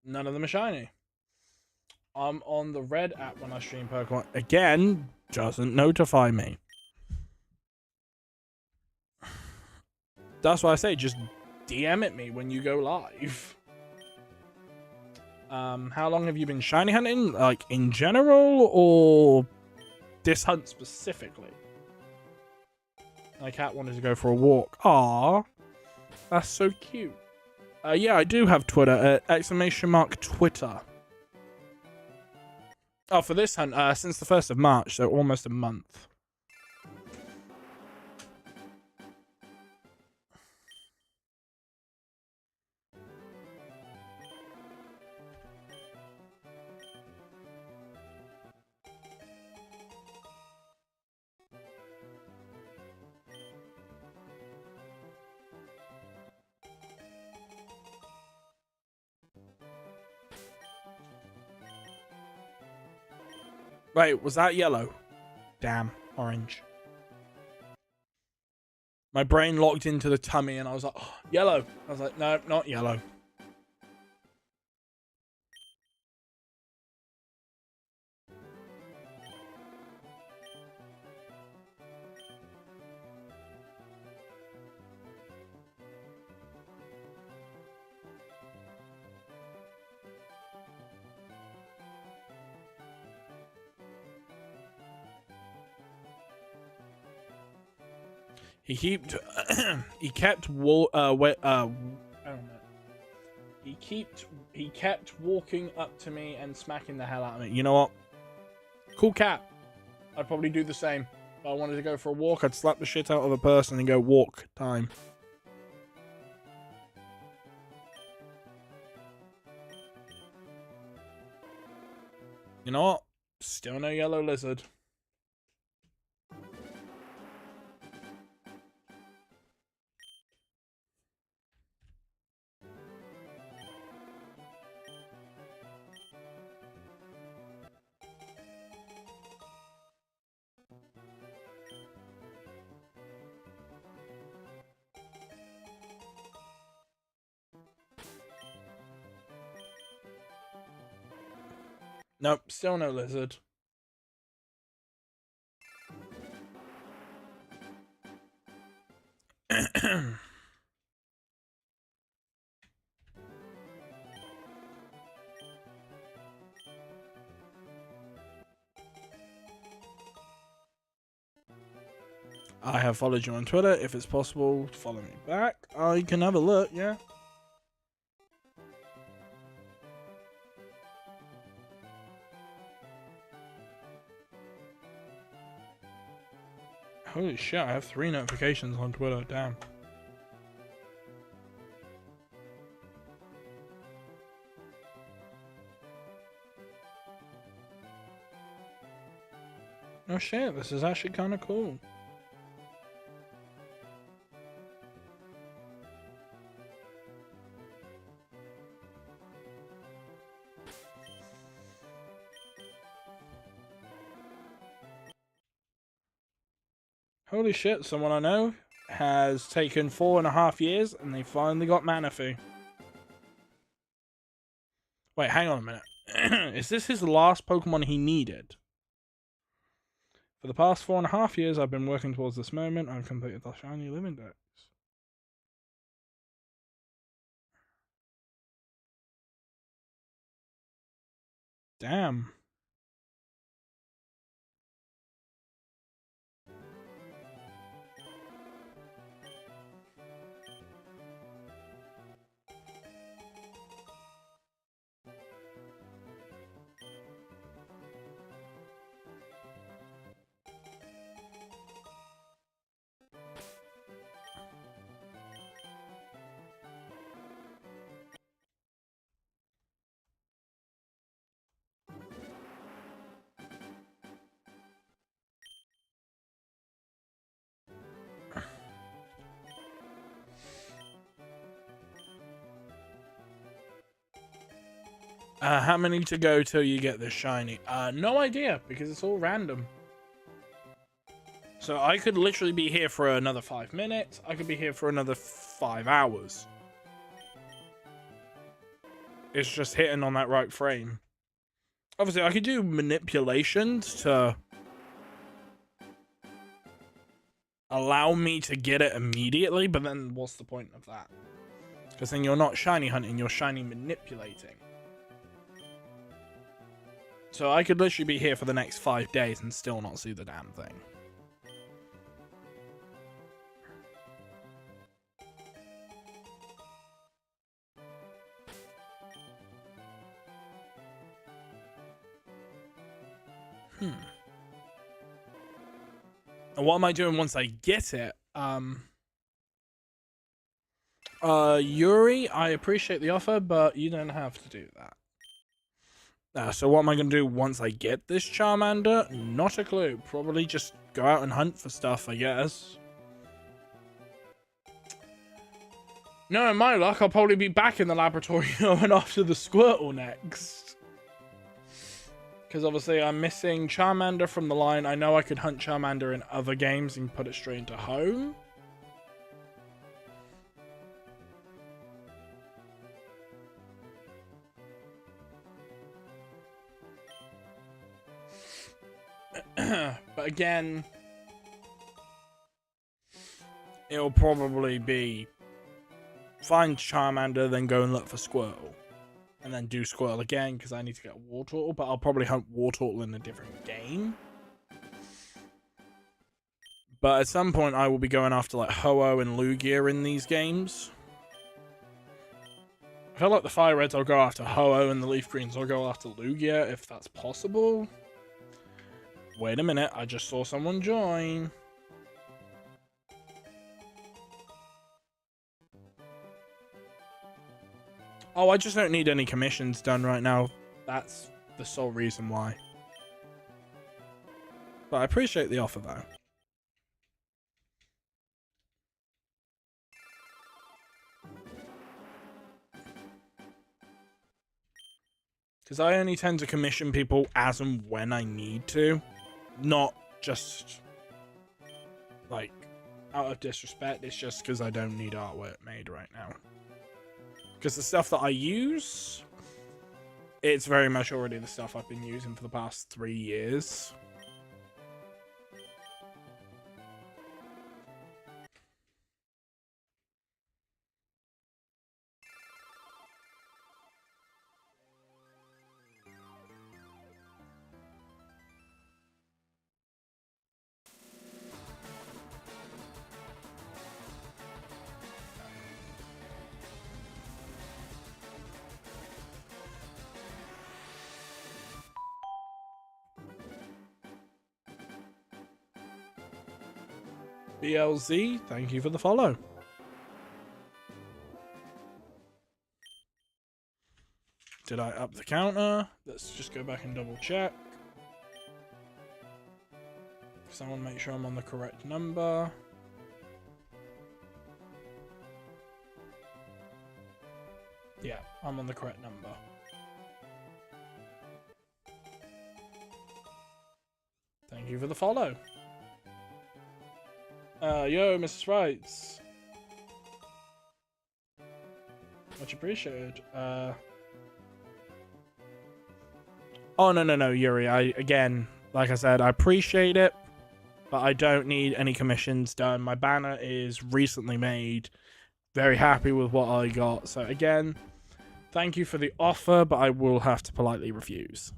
None of them are shiny. I'm on the red app when I stream Pokemon. Again, doesn't notify me. That's why I say just DM at me when you go live. How long have you been shiny hunting? Like, in general, or this hunt specifically? My cat wanted to go for a walk. Aww. That's so cute. Yeah, I do have Twitter. !Twitter. Oh, for this hunt, since the 1st of March, so almost a month. Wait, was that yellow? Damn, orange. My brain locked into the tummy and I was like, oh, yellow. I was like, no, not yellow. He kept walking up to me and smacking the hell out of me. You know what? Cool cat. I'd probably do the same. If I wanted to go for a walk, I'd slap the shit out of a person and go walk time. You know what? Still no yellow lizard. Nope, still no lizard. I have followed you on Twitter. If it's possible, follow me back. I can have a look, yeah. Holy shit, I have 3 notifications on Twitter, damn. Oh shit, this is actually kind of cool. Holy shit, someone I know has taken 4.5 years and they finally got Manaphy. Wait, hang on a minute. Is this his last Pokemon he needed? For the past 4.5 years, I've been working towards this moment. I've completed the Shiny Living Dex. Damn. How many to go till you get this shiny? No idea, because it's all random. So I could literally be here for another 5 minutes. I could be here for another 5 hours. It's just hitting on that right frame. Obviously, I could do manipulations to allow me to get it immediately, but then what's the point of that? Because then you're not shiny hunting, you're shiny manipulating. So I could literally be here for the next 5 days and still not see the damn thing. And what am I doing once I get it? Yuri, I appreciate the offer, but you don't have to do that. So what am I going to do once I get this Charmander? Not a clue. Probably just go out and hunt for stuff, I guess. No, in my luck, I'll probably be back in the laboratory going after the Squirtle next. Because obviously I'm missing Charmander from the line. I know I could hunt Charmander in other games and put it straight into home. But again, it'll probably be find Charmander, then go and look for Squirtle. And then do Squirtle again, because I need to get Wartortle, but I'll probably hunt Wartortle in a different game. But at some point, I will be going after like Ho-Oh and Lugia in these games. I feel like the Fire Reds, I'll go after Ho-Oh, and the Leaf Greens, I'll go after Lugia, if that's possible. Wait a minute, I just saw someone join. Oh, I just don't need any commissions done right now. That's the sole reason why. But I appreciate the offer, though. Because I only tend to commission people as and when I need to. Not just, like, out of disrespect. It's just because I don't need artwork made right now. Because the stuff that I use it's very much already the stuff I've been using for the past 3 years. BLZ, thank you for the follow. Did I up the counter? Let's just go back and double check. Because I want to make sure I'm on the correct number. Yeah, I'm on the correct number. Thank you for the follow. Yo, Mrs. Wrights. Much appreciated. Oh, no, Yuri. Again, like I said, I appreciate it, but I don't need any commissions done. My banner is recently made. Very happy with what I got. So again, thank you for the offer, but I will have to politely refuse.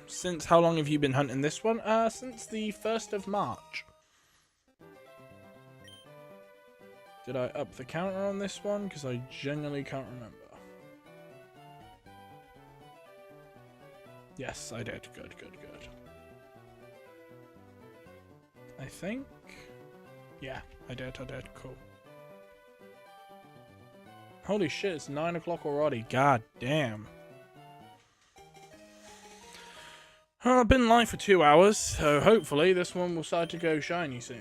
Since how long have you been hunting this one? Since the 1st of March. Did I up the counter on this one? Because I genuinely can't remember. Yes, I did. Good. I think. Yeah, I did. Cool. Holy shit, it's 9 o'clock already. God damn. Well, I've been live for 2 hours, so hopefully this one will start to go shiny soon.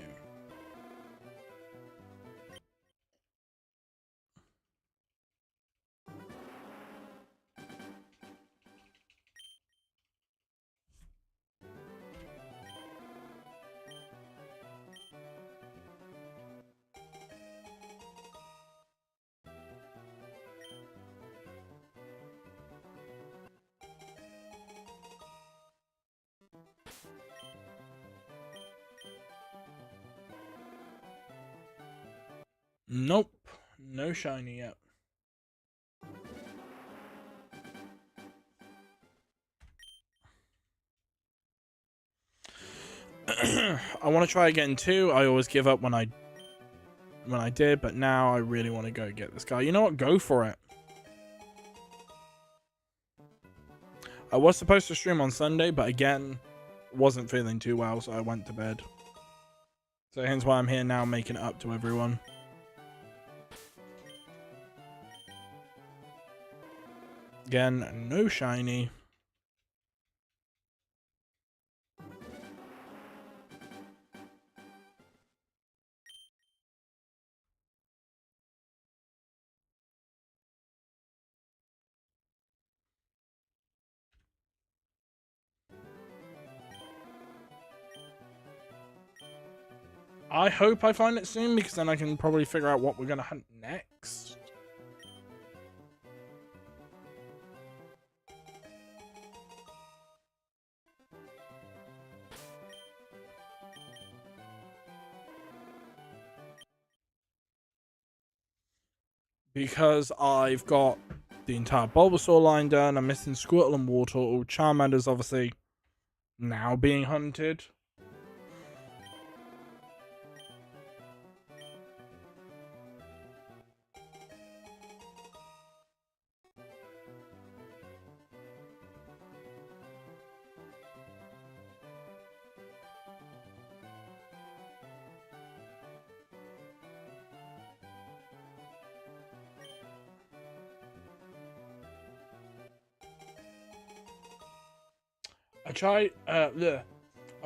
Nope, no shiny yet. I want to try again too. I always give up when I did, but now I really want to go get this guy. You know what? Go for it. I was supposed to stream on Sunday, but again, wasn't feeling too well, so I went to bed. So hence why I'm here now, making it up to everyone. Again, no shiny. I hope I find it soon, because then I can probably figure out what we're going to hunt next. because I've got the entire Bulbasaur line done. I'm missing Squirtle and Wartortle. Charmander's obviously now being hunted. I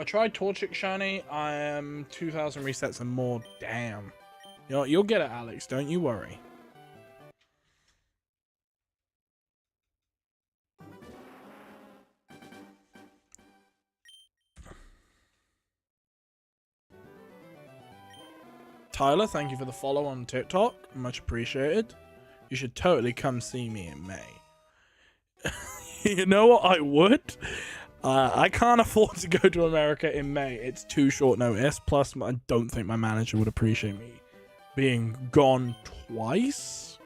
tried Torchic Shiny. I am 2,000 resets and more. Damn. You'll get it, Alex. Don't you worry. Tyler, thank you for the follow on TikTok. Much appreciated. You should totally come see me in May. You know what? I would. I can't afford to go to America in May. It's too short notice. Plus, I don't think my manager would appreciate me being gone twice.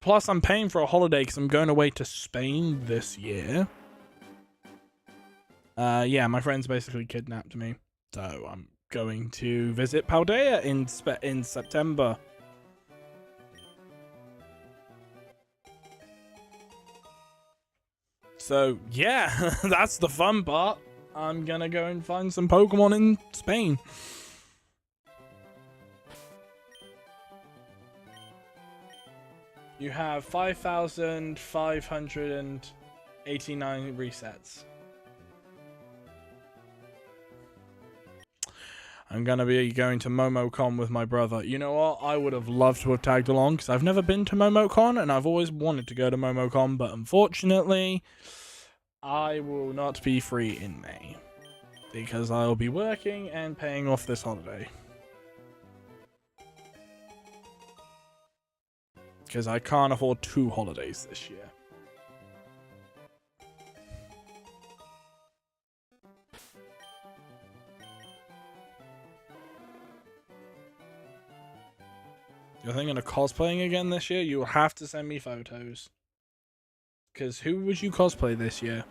Plus, I'm paying for a holiday because I'm going away to Spain this year. Yeah, my friends basically kidnapped me. So, I'm going to visit Paldea in September. So, yeah, that's the fun part. I'm gonna go and find some Pokemon in Spain. You have 5,589 resets. I'm gonna be going to MomoCon with my brother. You know what? I would have loved to have tagged along because I've never been to MomoCon and I've always wanted to go to MomoCon, but unfortunately, I will not be free in May because I'll be working and paying off this holiday. Because I can't afford 2 holidays this year. You're thinking of cosplaying again this year? You will have to send me photos. Because who would you cosplay this year?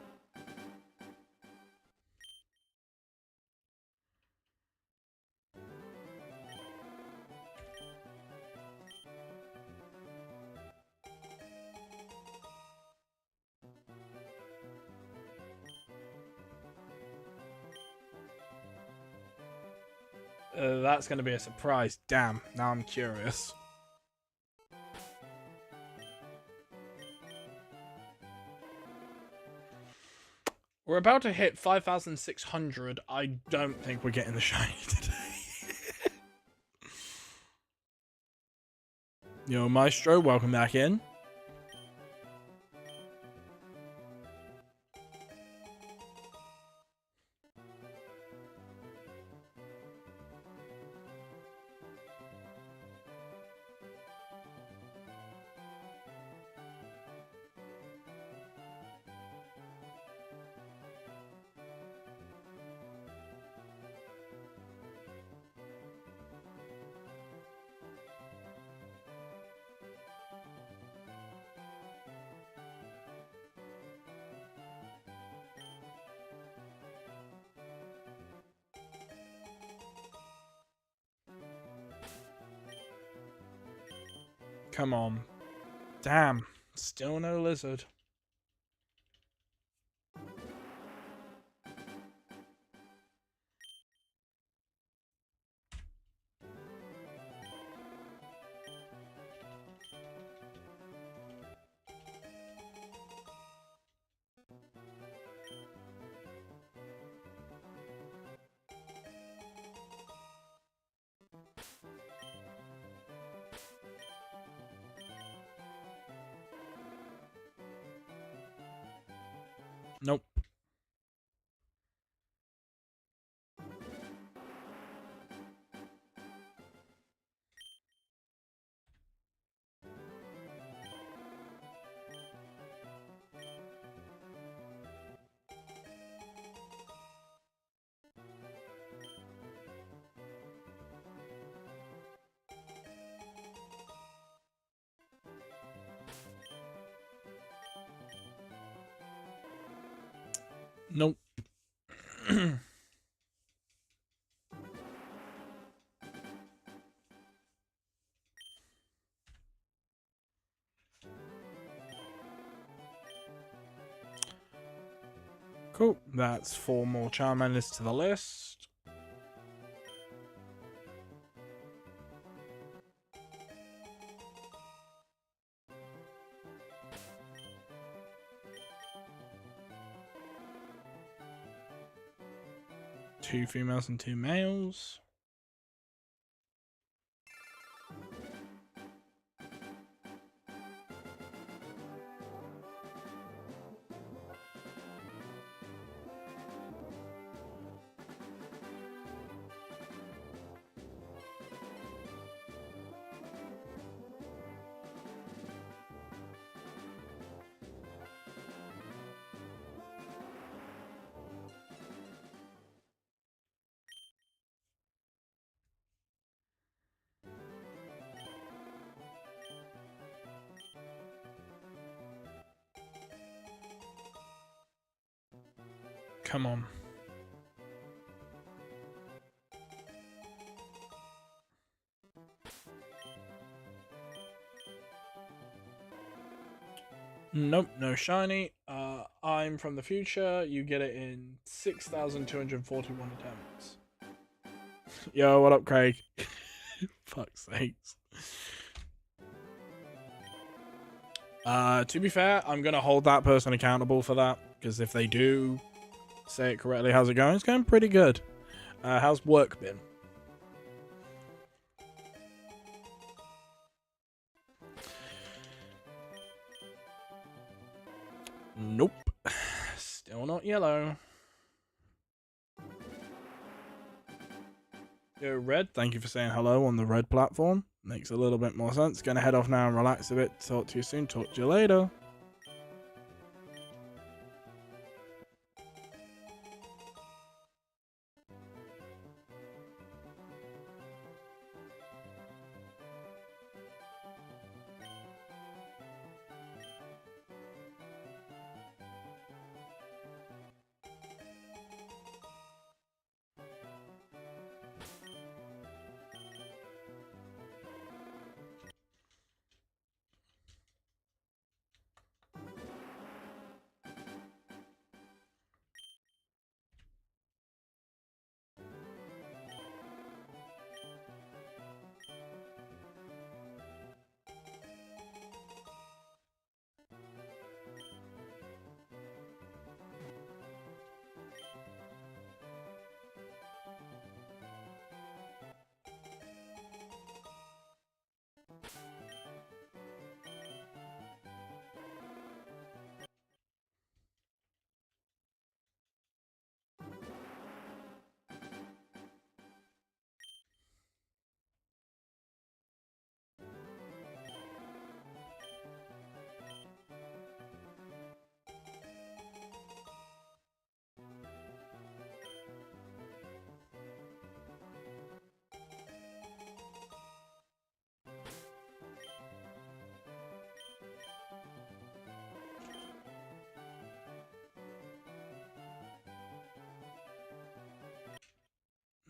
That's going to be a surprise. Damn, now I'm curious. We're about to hit 5,600. I don't think we're getting the shiny today. Yo, Maestro, welcome back in. Come on. Damn. Still no lizard. Nope. Cool. That's 4 more Charmanders to the list. Two females and 2 males. Come on. Nope, no shiny. I'm from the future. You get it in 6,241 attempts. Yo, what up, Craig? Fuck's sakes. To be fair, I'm gonna hold that person accountable for that, because if they do say it correctly, how's it going? It's going pretty good. How's work been? Nope. Still not yellow. Yo, Red, thank you for saying hello on the Red platform. Makes a little bit more sense. Gonna head off now and relax a bit. Talk to you soon. Talk to you later.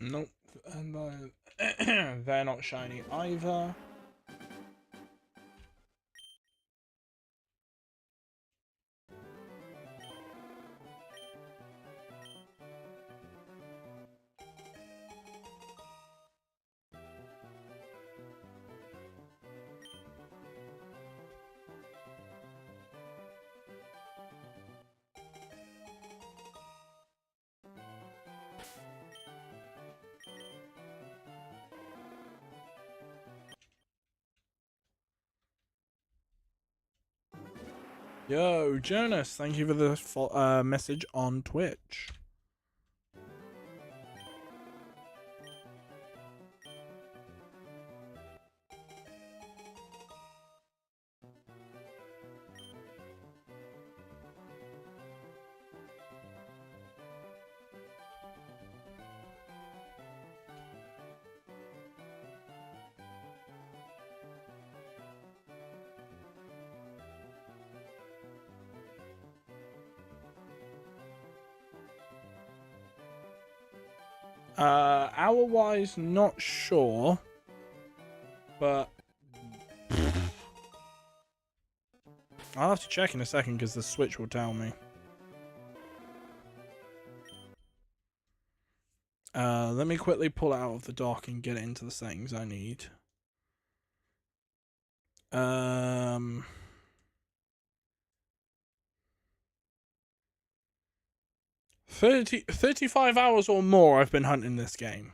Nope. And they're not shiny either. Yo, Jonas, thank you for the message on Twitch. Hour-wise, not sure. But I'll have to check in a second because the Switch will tell me. Let me quickly pull it out of the dock and get it into the settings I need. 35 hours or more I've been hunting this game.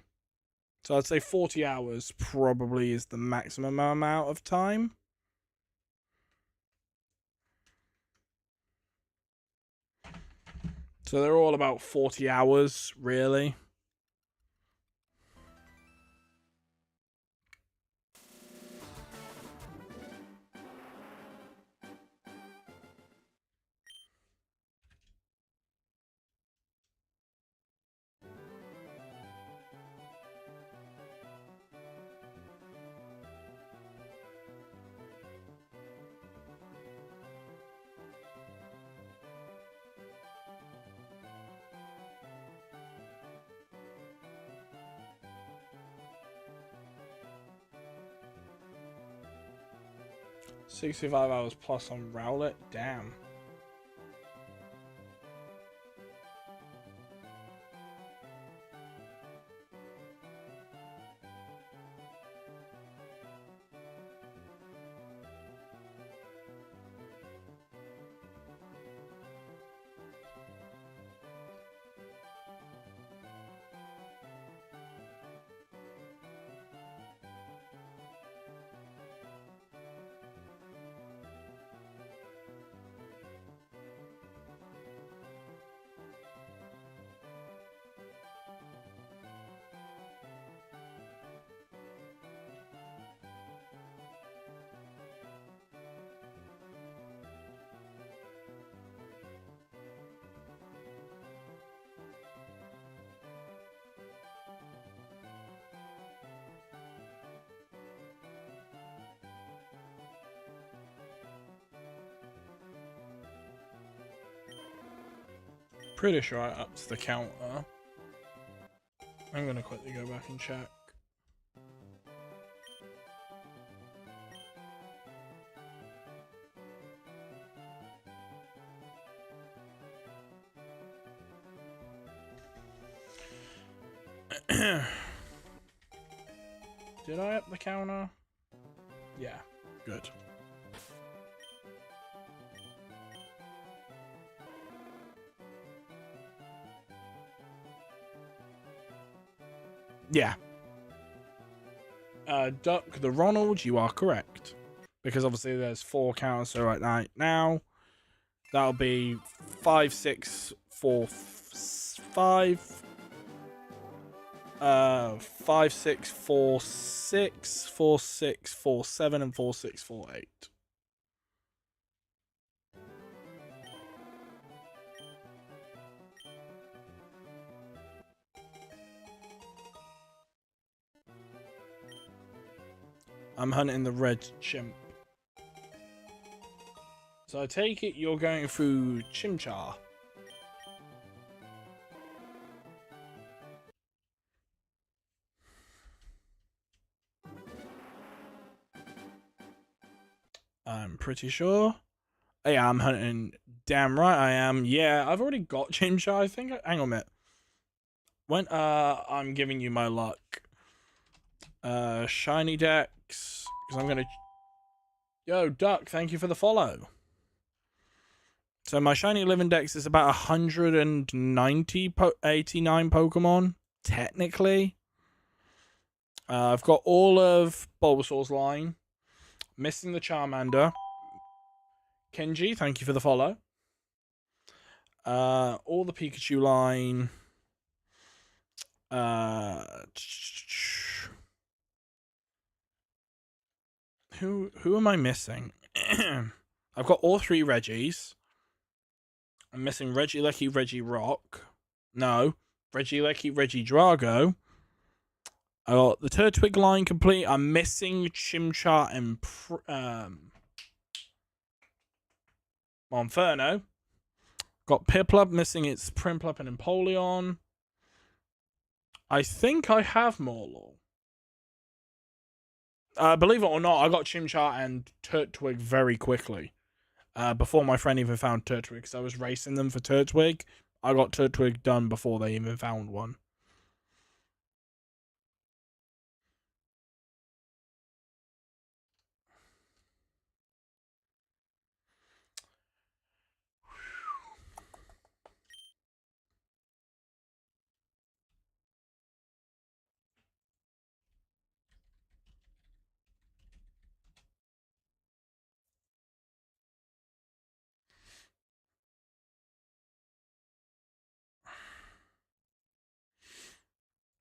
So I'd say 40 hours probably is the maximum amount of time. So they're all about 40 hours, really. $65 hours plus on Rowlet? Damn. Pretty sure I upped the counter. I'm gonna quickly go back and check. Did I up the counter? Yeah, good. Yeah. Duck the Ronald, you are correct. Because obviously there's 4 counters, so right now that'll be 5, 6, 4, 5. 5, 6, 4, 6, 4, 6, 4, 7, and 4, 6, 4, 8. I'm hunting the red chimp. So I take it you're going through Chimchar. I'm pretty sure. Oh, yeah, I'm hunting. Damn right I am. Yeah, I've already got Chimchar, I think. Hang on a minute. When I'm giving you my luck. Shiny Dex. Because I'm gonna. Yo, Duck, thank you for the follow. So my shiny living dex is about 190 89 Pokemon, technically. I've got all of Bulbasaur's line. Missing the Charmander. Kenji, thank you for the follow. All the Pikachu line. Who am I missing? I've got all 3 Reggies. I'm missing Regieleki, Regirock. No. Regieleki, Regidrago. I got the Turtwig line complete. I'm missing Chimchar and Monferno. Got Piplup, missing its Primplup and Empoleon. I think I have more lore. Believe it or not, I got Chimchar and Turtwig very quickly. Before my friend even found Turtwig, because I was racing them for Turtwig. I got Turtwig done before they even found one.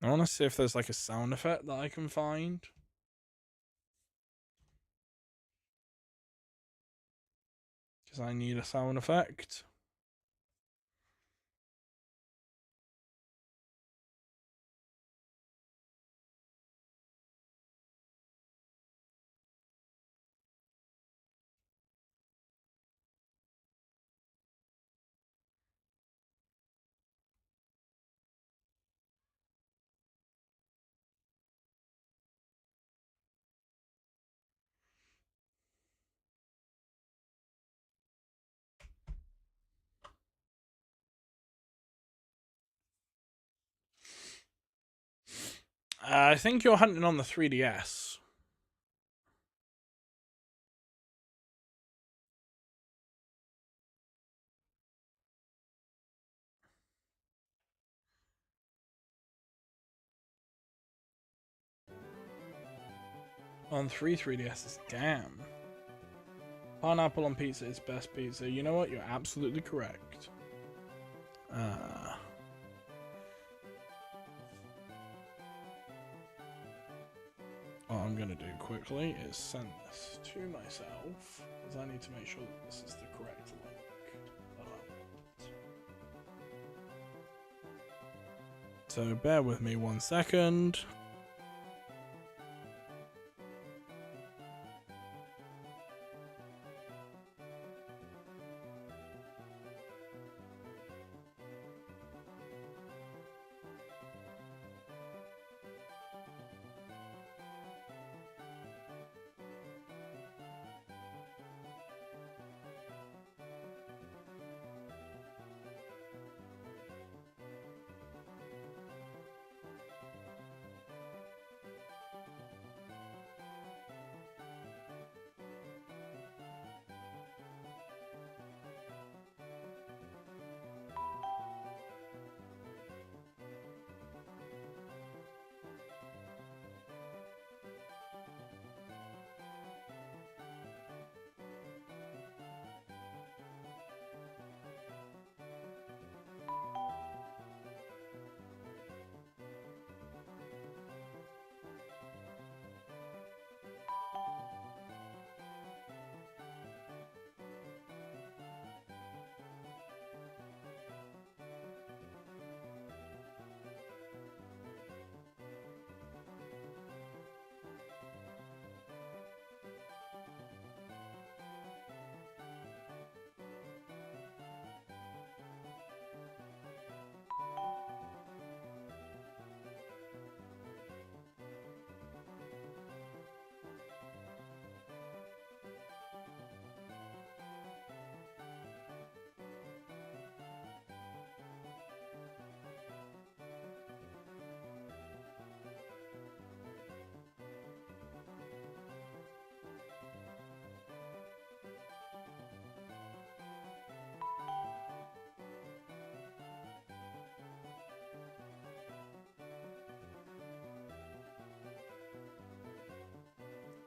I want to see if there's like a sound effect that I can find. Because I need a sound effect. I think you're hunting on the 3DS. On 3DSs, damn. Pineapple on pizza is best pizza. You know what? You're absolutely correct. What I'm gonna do quickly is send this to myself, because I need to make sure that this is the correct link that I want. So bear with me 1 second.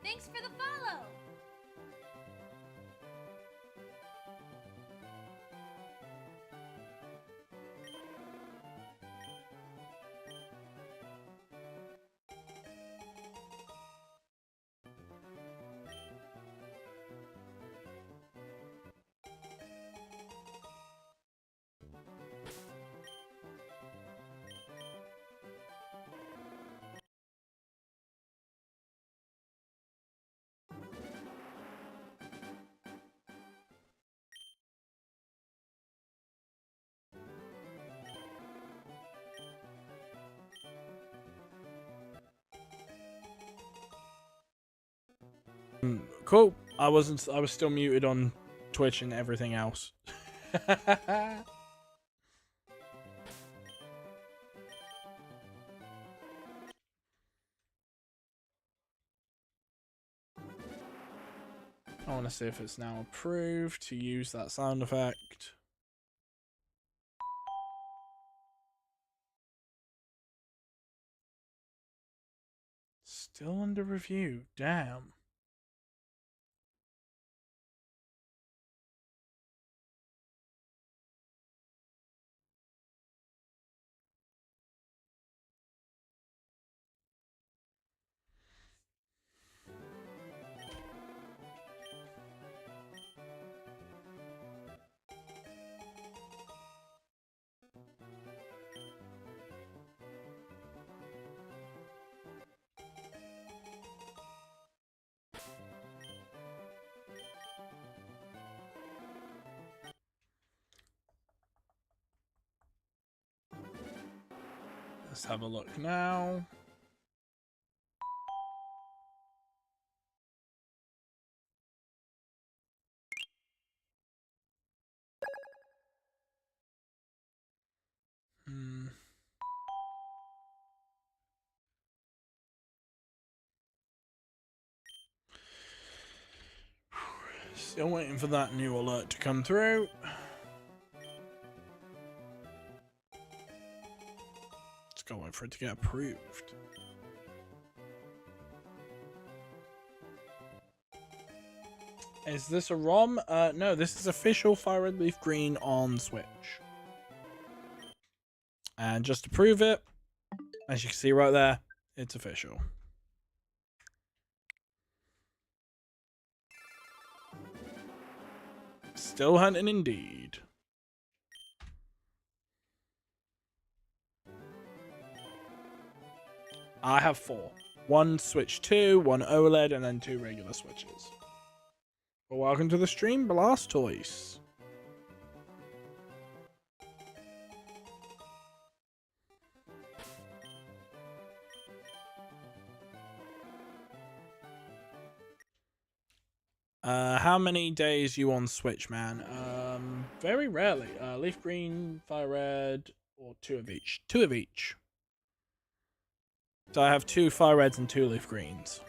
Thanks for the follow! Cool. I was still muted on Twitch and everything else. I want to see if it's now approved to use that sound effect. Still under review. Damn. Let's have a look now. Still waiting for that new alert to come through. Let's go wait for it to get approved. Is this a ROM? No, this is official Fire Red Leaf Green on Switch. And just to prove it, as you can see right there, it's official. Still hunting indeed. I have 4. 1 Switch 2, 1 OLED, and then 2 regular Switches. Well, welcome to the stream, Blastoise. How many days you on Switch, man? Very rarely. Leaf Green, Fire Red, or 2 of each. 2 of each. So I have 2 Fire Reds and 2 Leaf Greens.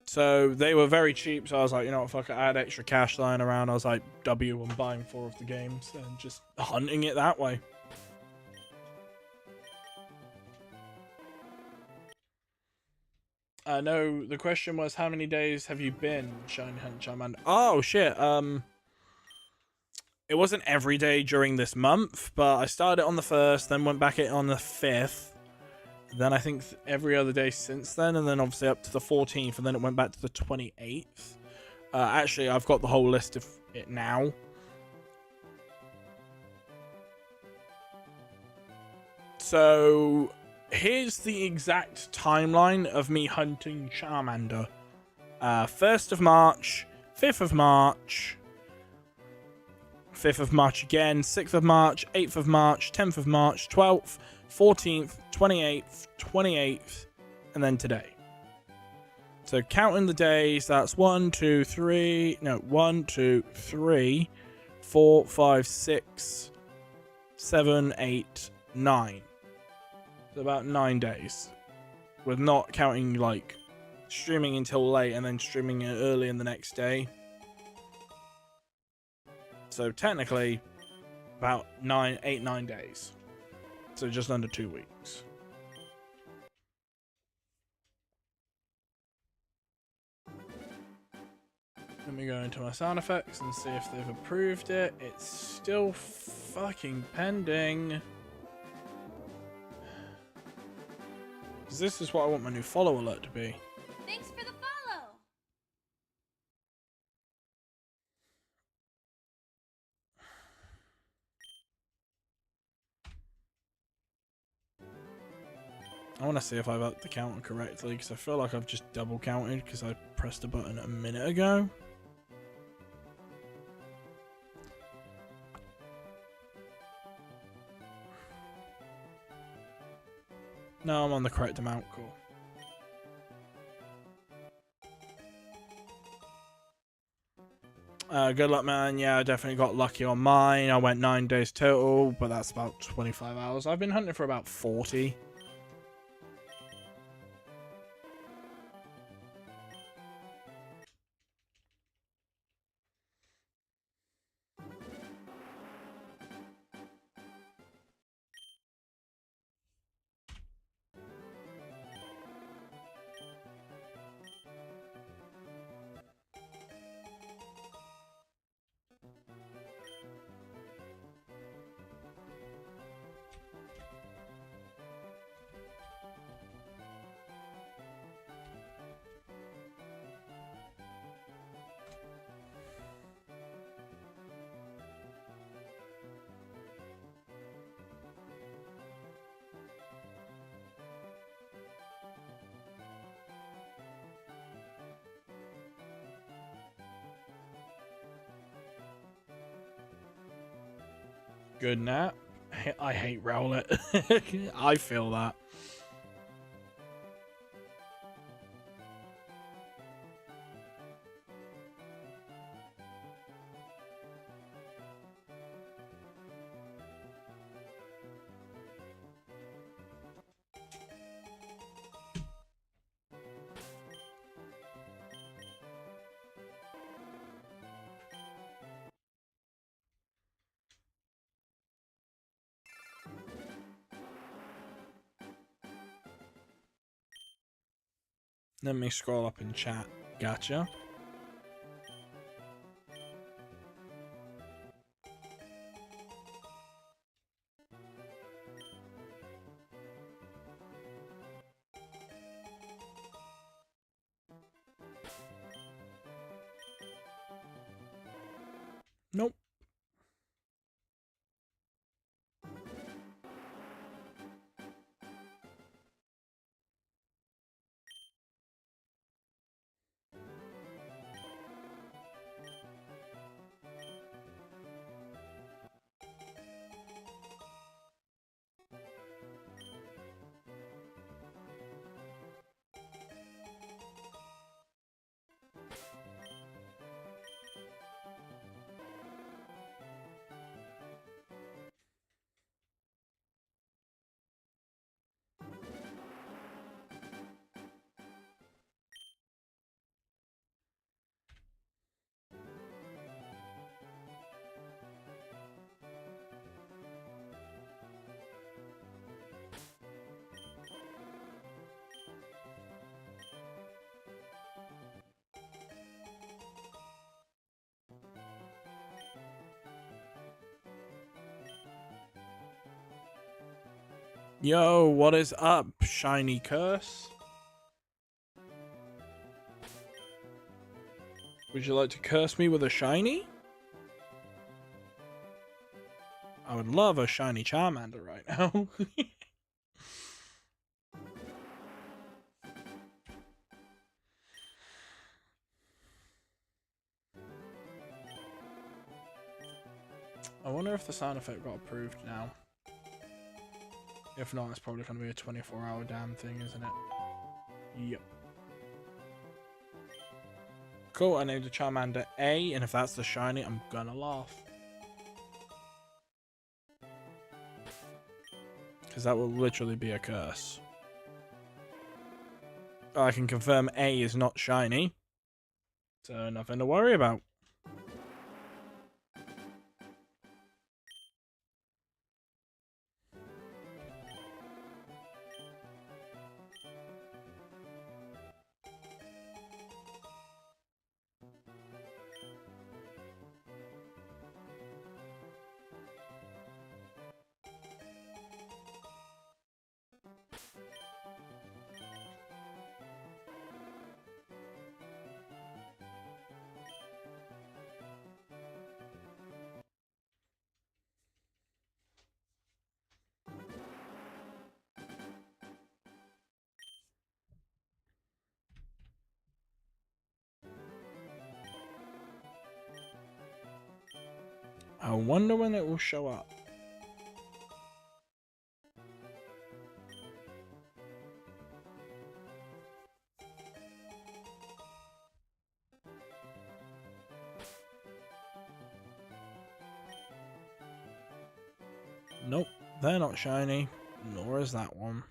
So they were very cheap, so I was like, you know what, fuck it, I had extra cash lying around. I was like, I'm buying 4 of the games and just hunting it that way. No, the question was, how many days have you been Shiny Hunt Charmander? Oh, shit, it wasn't every day during this month, but I started it on the 1st, then went back it on the 5th. Then I think every other day since then, and then obviously up to the 14th, and then it went back to the 28th. Actually, I've got the whole list of it now. So here's the exact timeline of me hunting Charmander. 1st of March, 5th of March, 5th of March again, 6th of March, 8th of March, 10th of March, 12th, 14th, 28th, 28th, and then today. So counting the days, that's 1, 2, 3, 4, 5, 6, 7, 8, 9. So about 9 days. With not counting like streaming until late and then streaming it early in the next day. So technically about 9 days. So just under 2 weeks. Let me go into my sound effects and see if they've approved it. It's still fucking pending. Because this is what I want my new follow alert to be. Thanks for the follow. I want to see if I've upped the counter correctly, because I feel like I've just double counted because I pressed a button a minute ago. No, I'm on the correct amount. Cool. Good luck, man. Yeah, I definitely got lucky on mine. I went 9 days total, but that's about 25 hours. I've been hunting for about 40. Good nap. I hate Rowlet. I feel that. Let me scroll up in chat. Gotcha. Nope. Yo, what is up, shiny curse? Would you like to curse me with a shiny? I would love a shiny Charmander right now. I wonder if the sound effect got approved now. If not, it's probably going to be a 24-hour damn thing, isn't it? Yep. Cool, I named the Charmander A, and if that's the shiny, I'm gonna laugh. Because that will literally be a curse. I can confirm A is not shiny. So nothing to worry about. I wonder when it will show up. Nope, they're not shiny, nor is that one.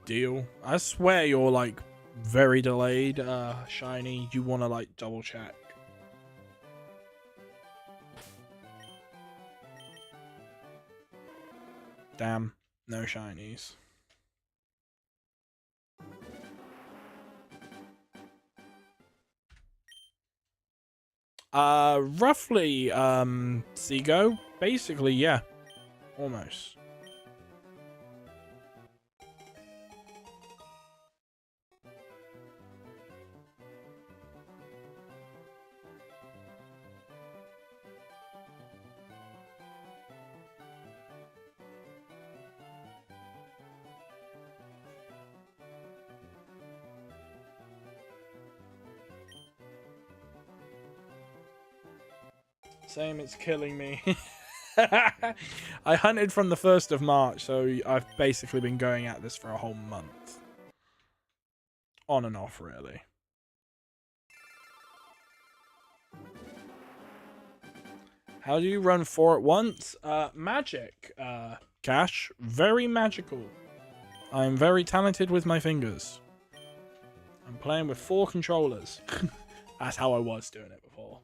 Deal. I swear you're like very delayed, shiny. You want to like double check. Damn, no shinies. Roughly, Seago. Basically, yeah. Almost. Same, it's killing me. I hunted from the 1st of March, so I've basically been going at this for a whole month. On and off, really. How do you run 4 at once? Magic, Cash. Very magical. I'm very talented with my fingers. I'm playing with 4 controllers. That's how I was doing it before.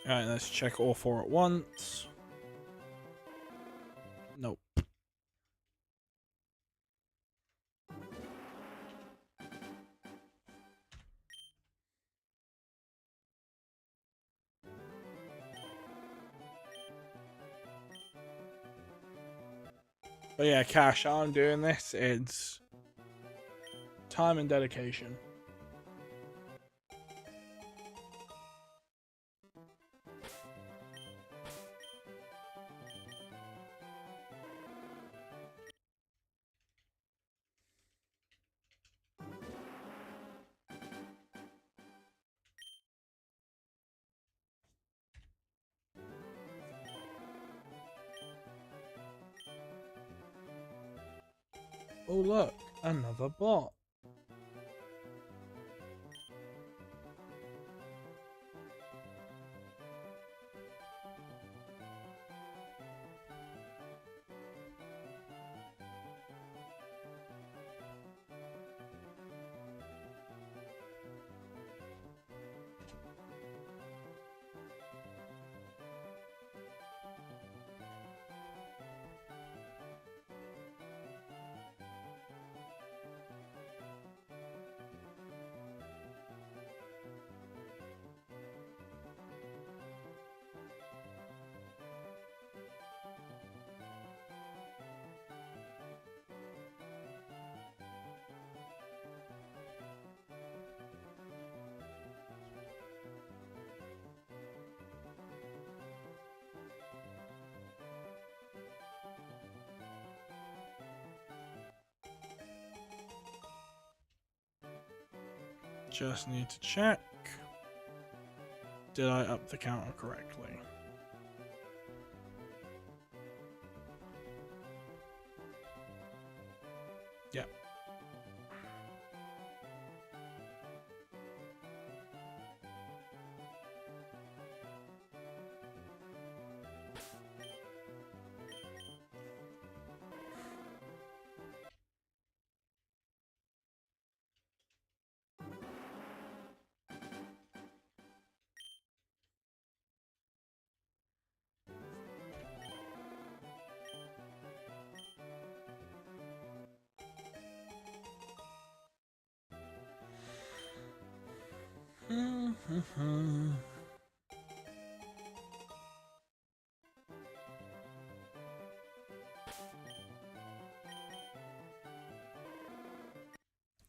Alright, let's check all 4 at once. Nope. But yeah, Cash, how I'm doing this, it's time and dedication. Oh look, another bot. Just need to check. Did I up the counter correctly? Yep.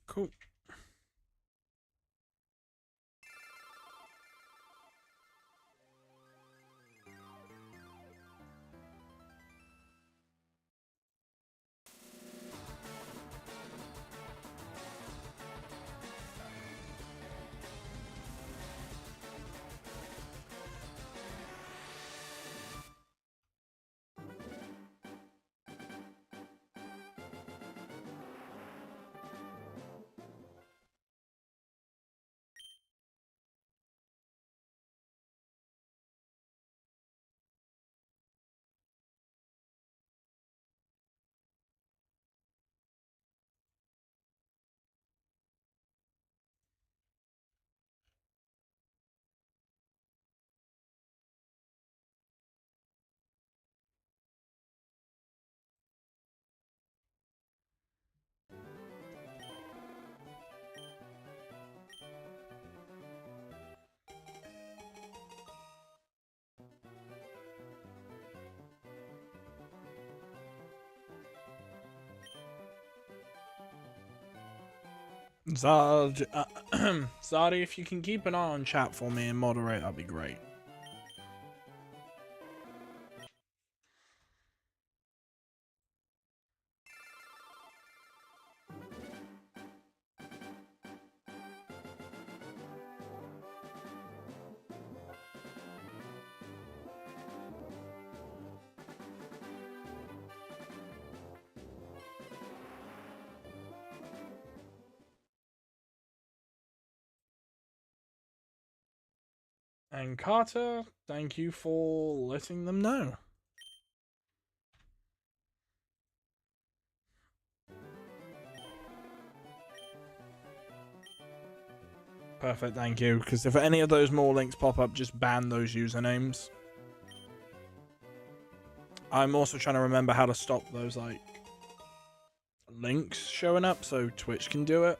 Cool. Zard, Zardy, if you can keep an eye on chat for me and moderate, that'd be great. And Carter, thank you for letting them know. Perfect, thank you. Because if any of those more links pop up, just ban those usernames. I'm also trying to remember how to stop those, like, links showing up so Twitch can do it.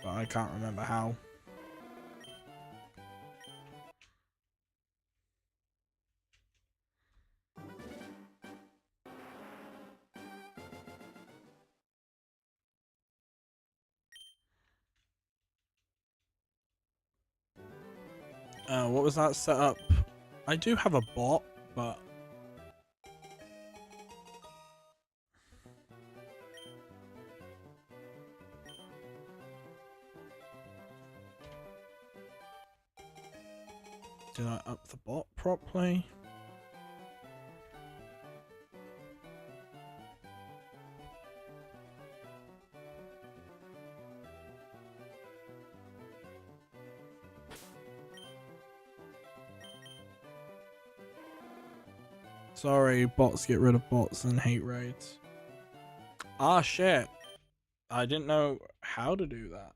But I can't remember how. What was that setup? I do have a bot, but did I up the bot properly? Sorry, bots get rid of bots and hate raids. Ah, shit. I didn't know how to do that.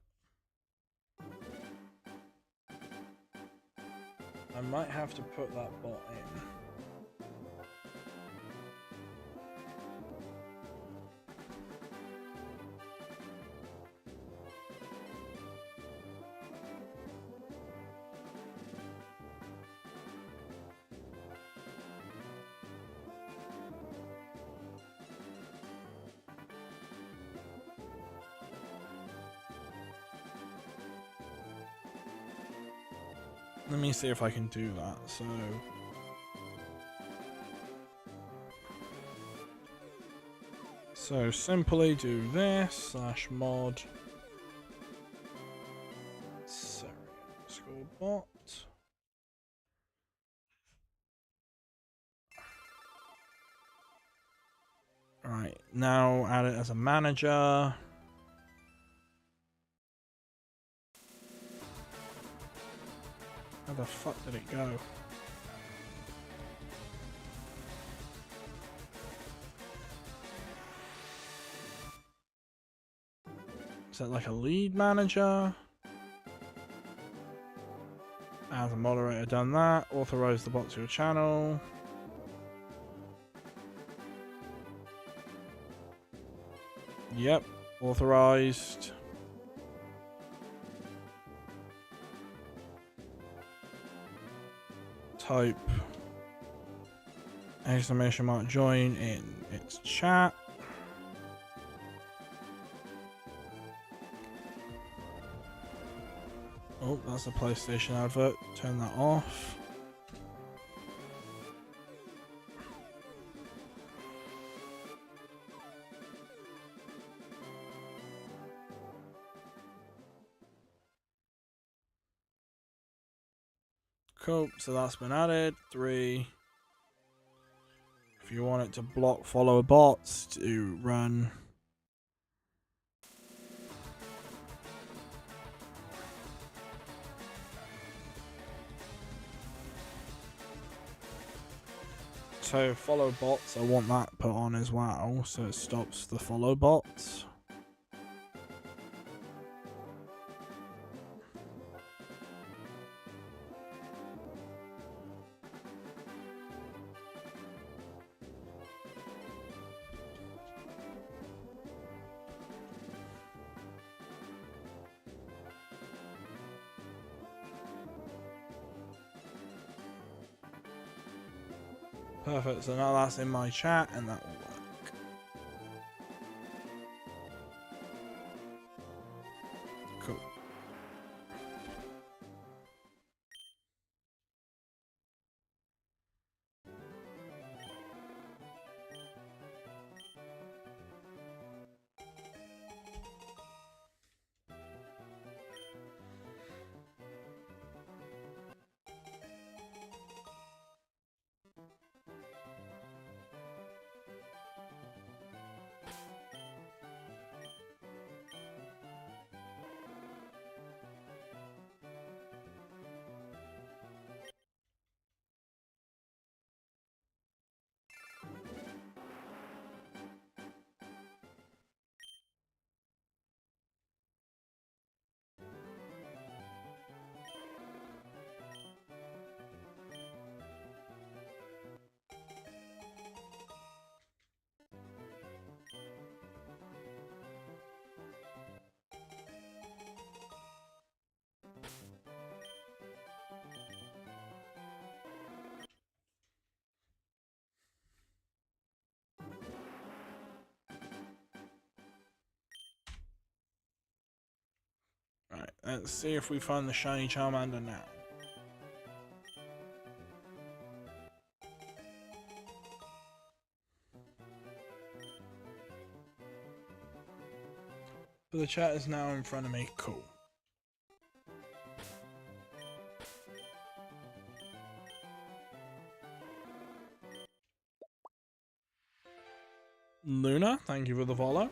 I might have to put that bot in. Let me see if I can do that. So simply do this /mod bot. Right, now add it as a manager. How the fuck did it go? Is that like a lead manager? As a moderator, done that. Authorize the bot to your channel. Yep, authorized. Type exclamation mark join in its chat. Oh, that's a PlayStation advert. Turn that off. Cool, so that's been added. 3. If you want it to block follower bots to run. So follow bots, I want that put on as well, so it stops the follow bots. Perfect, so now that's in my chat and that will work. Cool. Right, let's see if we find the shiny Charmander now. But the chat is now in front of me. Cool. Luna, thank you for the follow.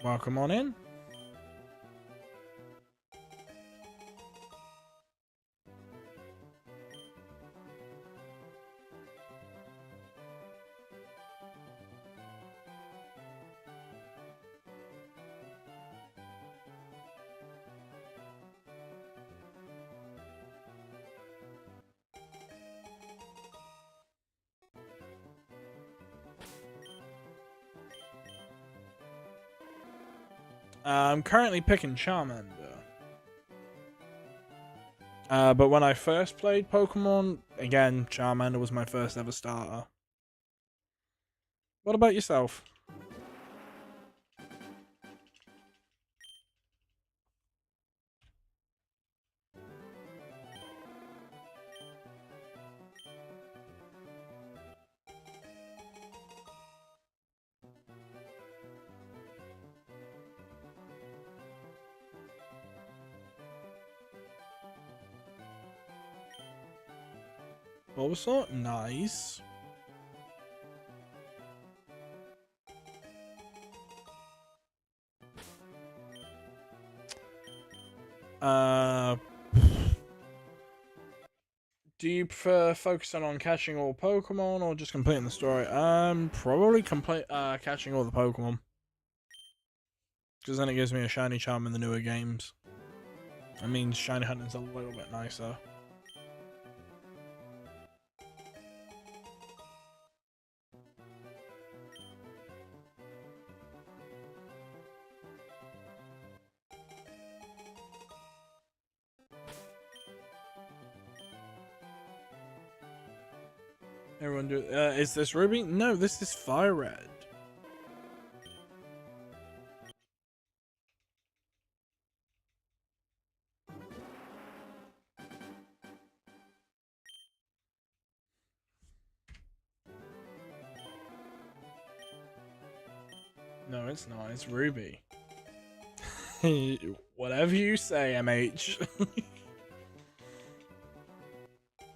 Welcome on in. I'm currently picking Charmander. But when I first played Pokemon, again, Charmander was my first ever starter. What about yourself? Bulbasaur, nice. Do you prefer focusing on catching all Pokemon or just completing the story? Probably catching all the Pokemon. Because then it gives me a shiny charm in the newer games. I mean, shiny hunting's a little bit nicer. Everyone do. Is this Ruby? No, this is Fire Red. No, it's not. It's Ruby. Whatever you say, MH.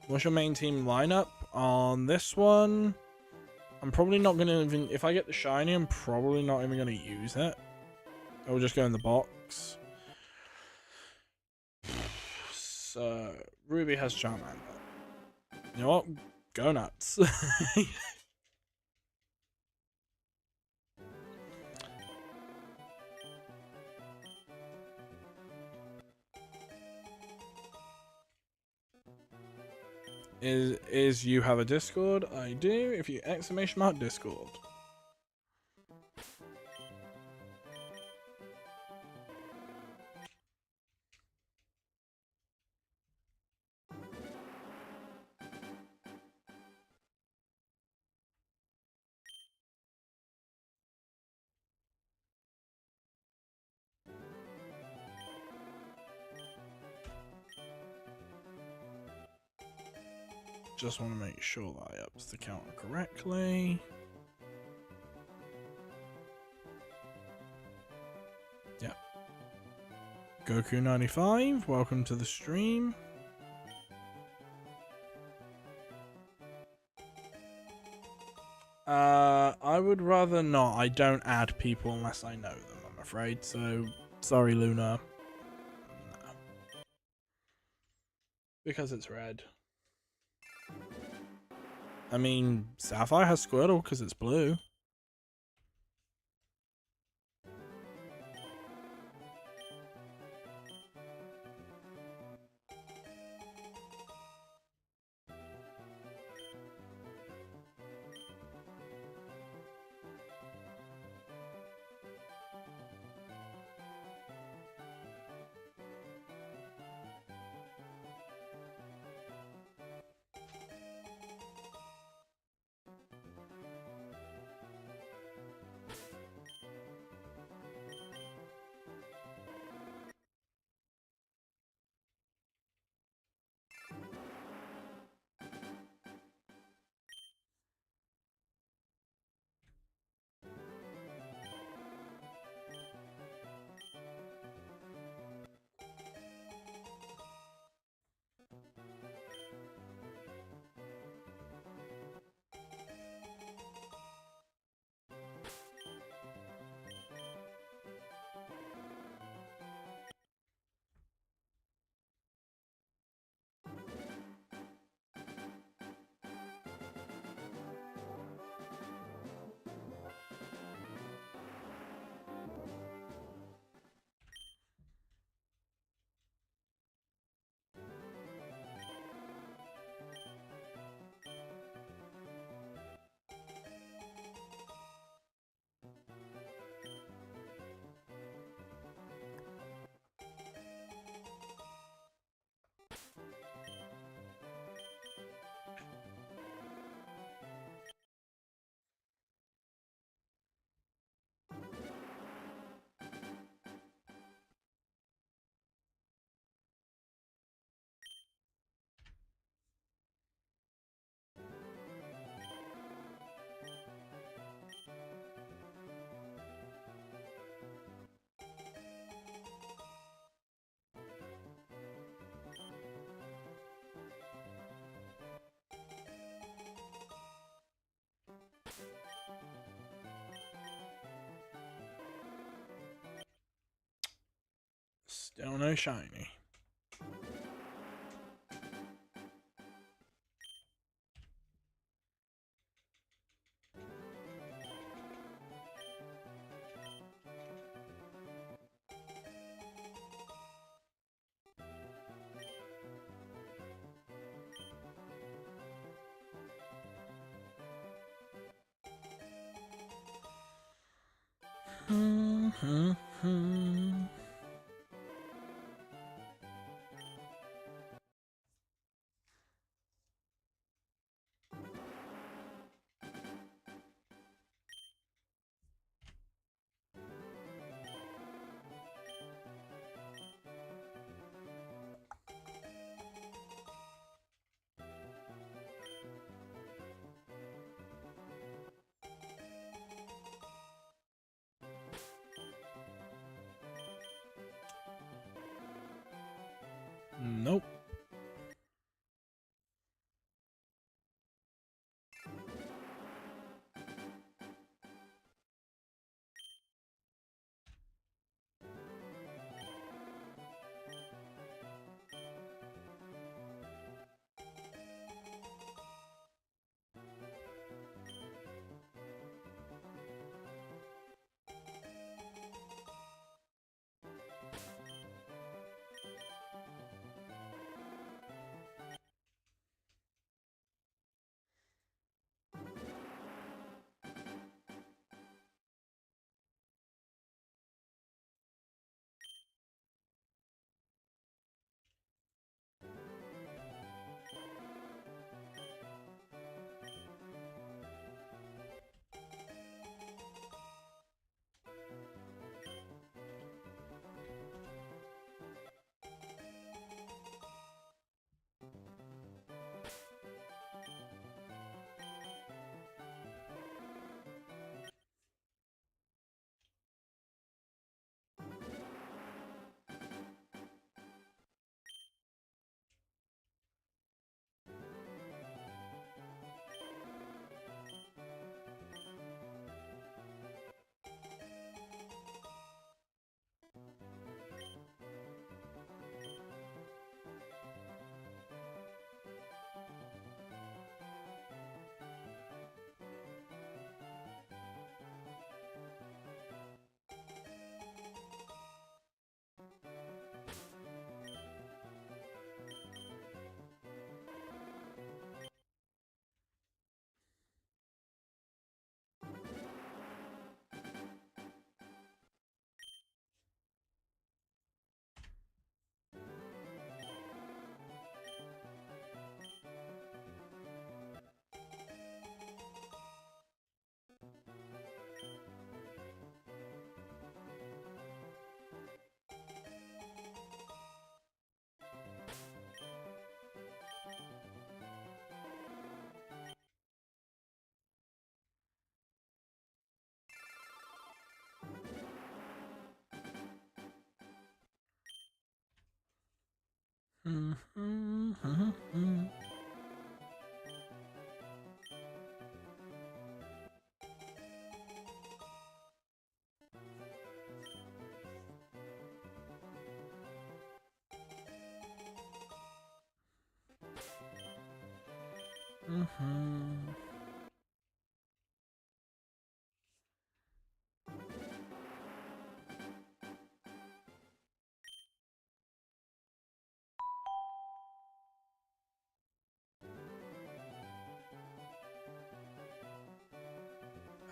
What's your main team lineup? On this one, I'm probably not going to even... If I get the shiny, I'm probably not even going to use it. I'll just go in the box. So, Ruby has Charmander. You know what? Go nuts. Is you have a Discord? I do. If you exclamation mark Discord. Just want to make sure that I ups the counter correctly. Yeah. Goku95, welcome to the stream. I would rather not. I don't add people unless I know them, I'm afraid. So, sorry, Luna. No. Because it's red. I mean, Sapphire has Squirtle because it's blue. Still no shiny. Nope.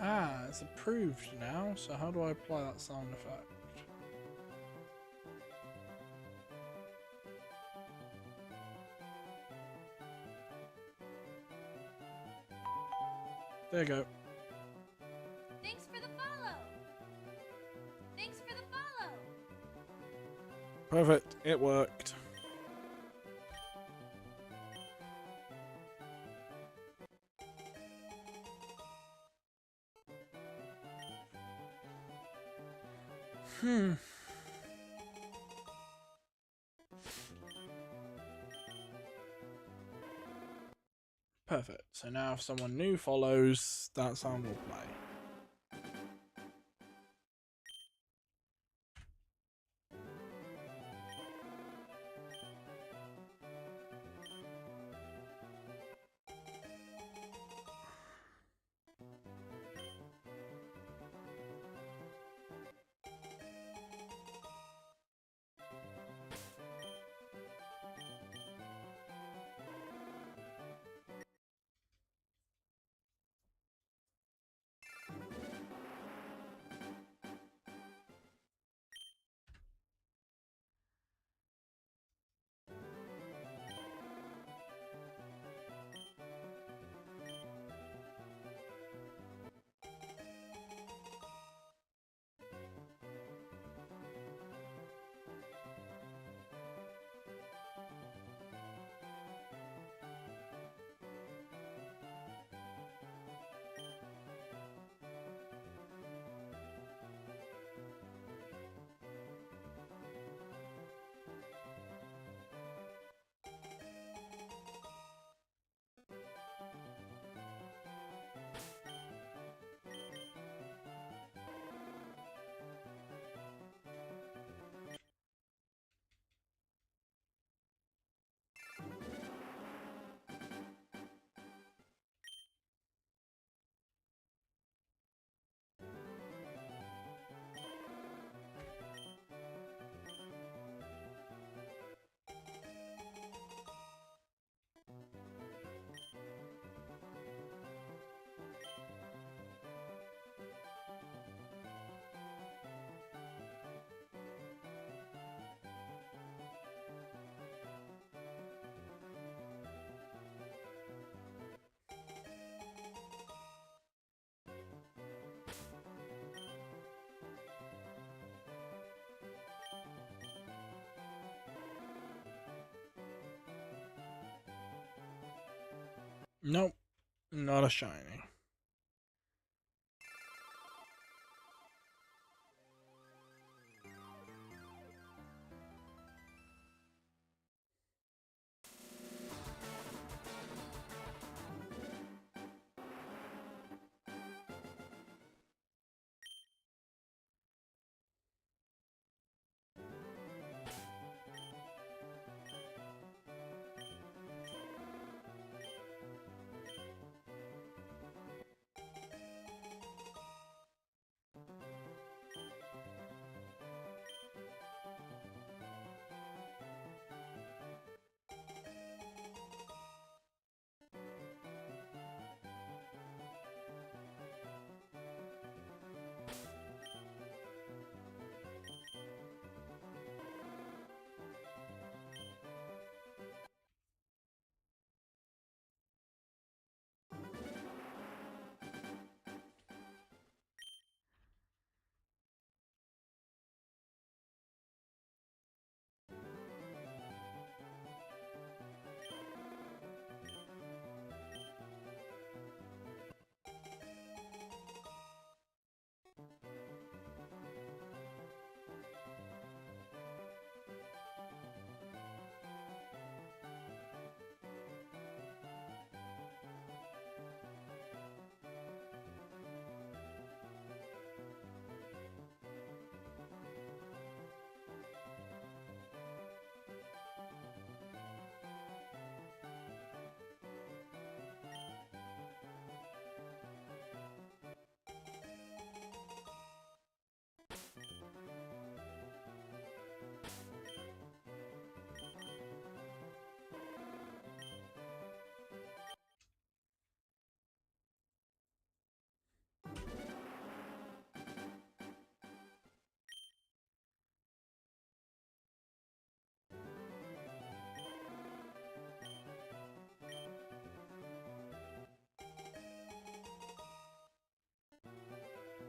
Ah, it's approved now, so how do I apply that sound effect? There you go. Thanks for the follow. Thanks for the follow. Perfect, it worked. Perfect. So now if someone new follows, that sound will play. Nope, not a shiny.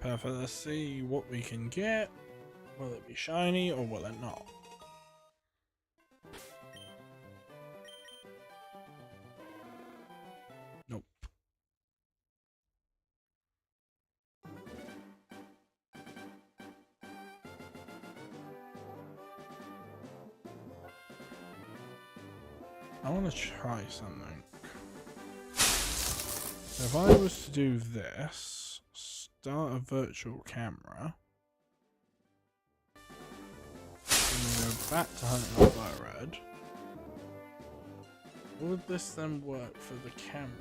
Perfect, let's see what we can get. Will it be shiny or will it not? Nope. I want to try something. So if I was to do this, start a virtual camera, and then go back to hunting a fire red, would this then work for the camera?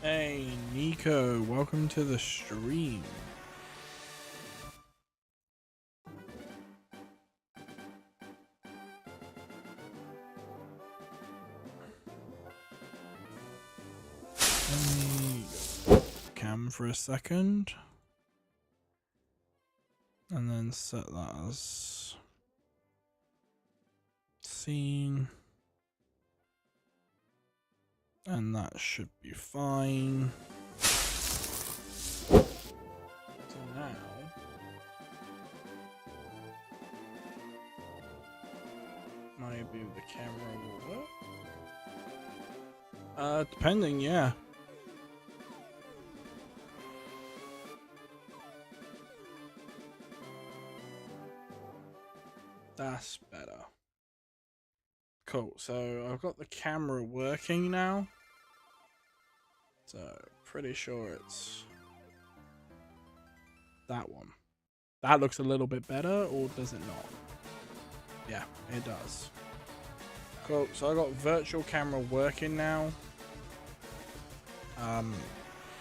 Hey, Nico, welcome to the stream. Let me cam for a second. And then set that as scene. And that should be fine. So now maybe the camera will work. Depending, yeah. That's better. Cool, so I've got the camera working now. So, pretty sure it's that one. That looks a little bit better, or does it not? Yeah, it does. Cool, so I got virtual camera working now.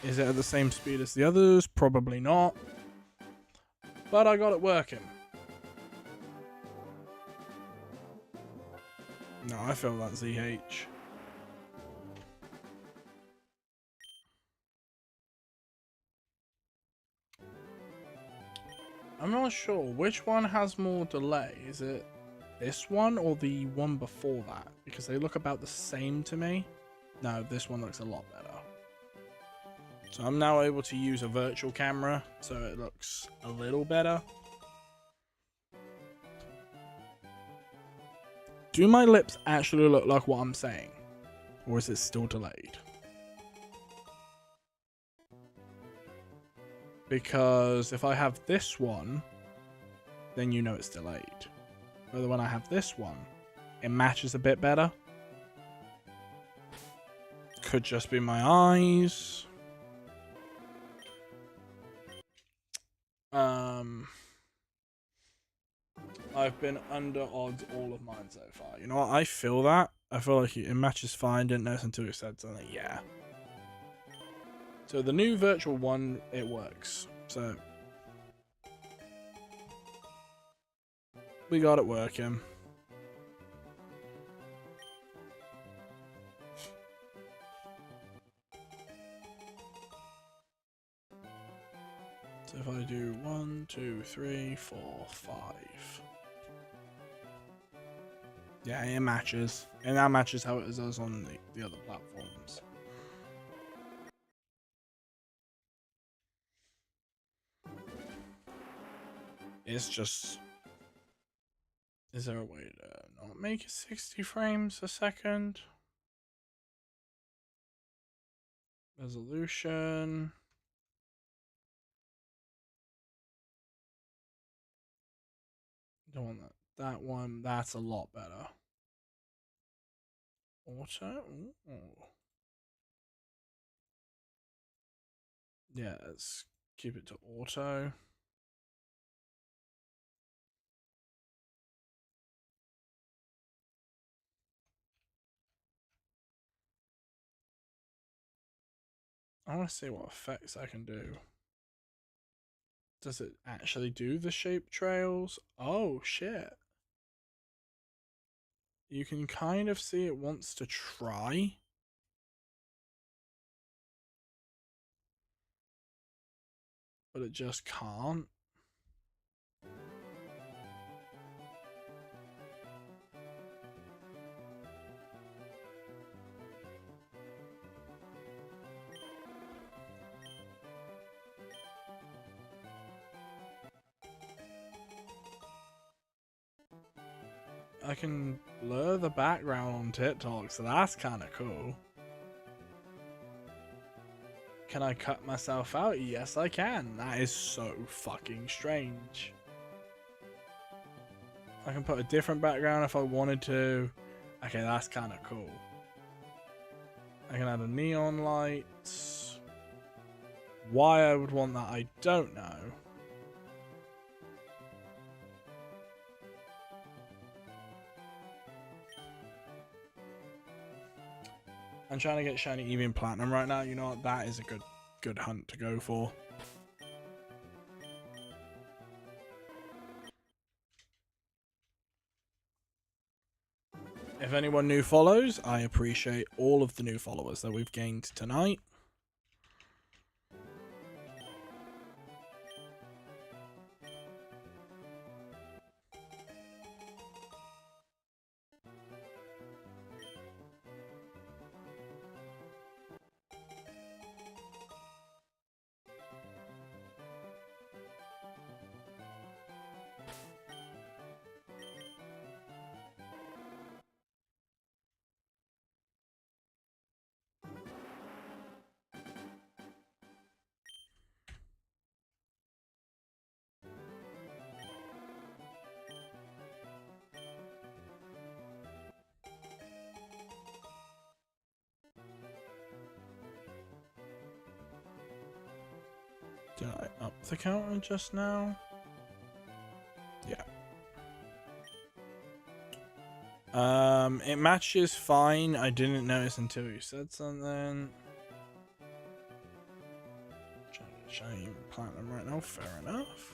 Is it at the same speed as the others? Probably not. But I got it working. No, I feel that ZH. I'm not sure which one has more delay. Is it this one or the one before that? Because they look about the same to me. No, this one looks a lot better. So I'm now able to use a virtual camera, so it looks a little better. Do my lips actually look like what I'm saying? Or is it still delayed? Because if I have this one, then you know it's delayed. But when I have this one, it matches a bit better. Could just be my eyes. I've been under odds all of mine so far. You know what? I feel that. I feel like it matches fine. Didn't notice until you said something. Yeah. So the new virtual one, it works. So we got it working. So if I do 1, 2, 3, 4, 5. Yeah, it matches. And that matches how it does on the other platforms. It's just... Is there a way to not make it 60 frames a second? Resolution. Don't want that. That one, that's a lot better. Auto? Ooh. Yeah, let's keep it to auto. I want to see what effects I can do. Does it actually do the shape trails? Oh, shit. You can kind of see it wants to try. But it just can't. I can blur the background on TikTok, so that's kind of cool. Can I cut myself out? Yes, I can. That is so fucking strange. I can put a different background if I wanted to. Okay, that's kind of cool. I can add a neon light. Why I would want that, I don't know. I'm trying to get shiny Eevee and Platinum right now. You know what? That is a good hunt to go for. If anyone new follows, I appreciate all of the new followers that we've gained tonight. Did I up the counter just now? Yeah. It matches fine. I didn't notice until you said something. Shiny platinum right now, fair enough.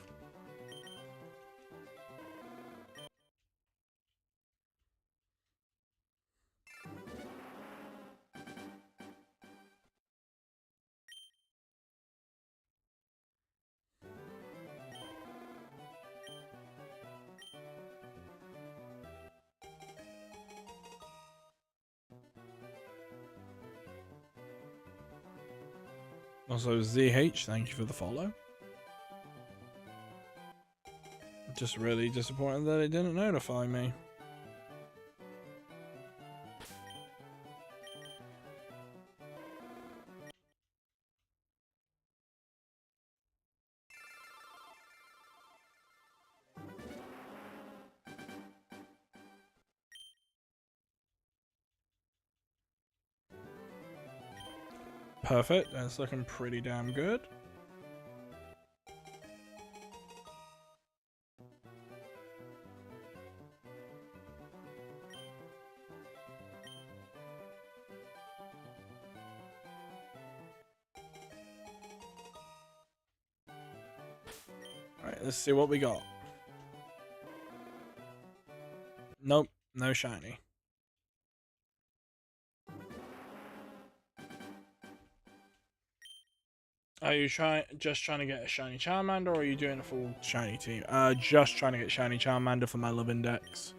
Also, ZH, thank you for the follow. Just really disappointed that it didn't notify me. Perfect, that's looking pretty damn good. Alright, let's see what we got. Nope, no shiny. Are you just trying to get a shiny Charmander, or are you doing a full shiny team? Just trying to get shiny Charmander for my love index.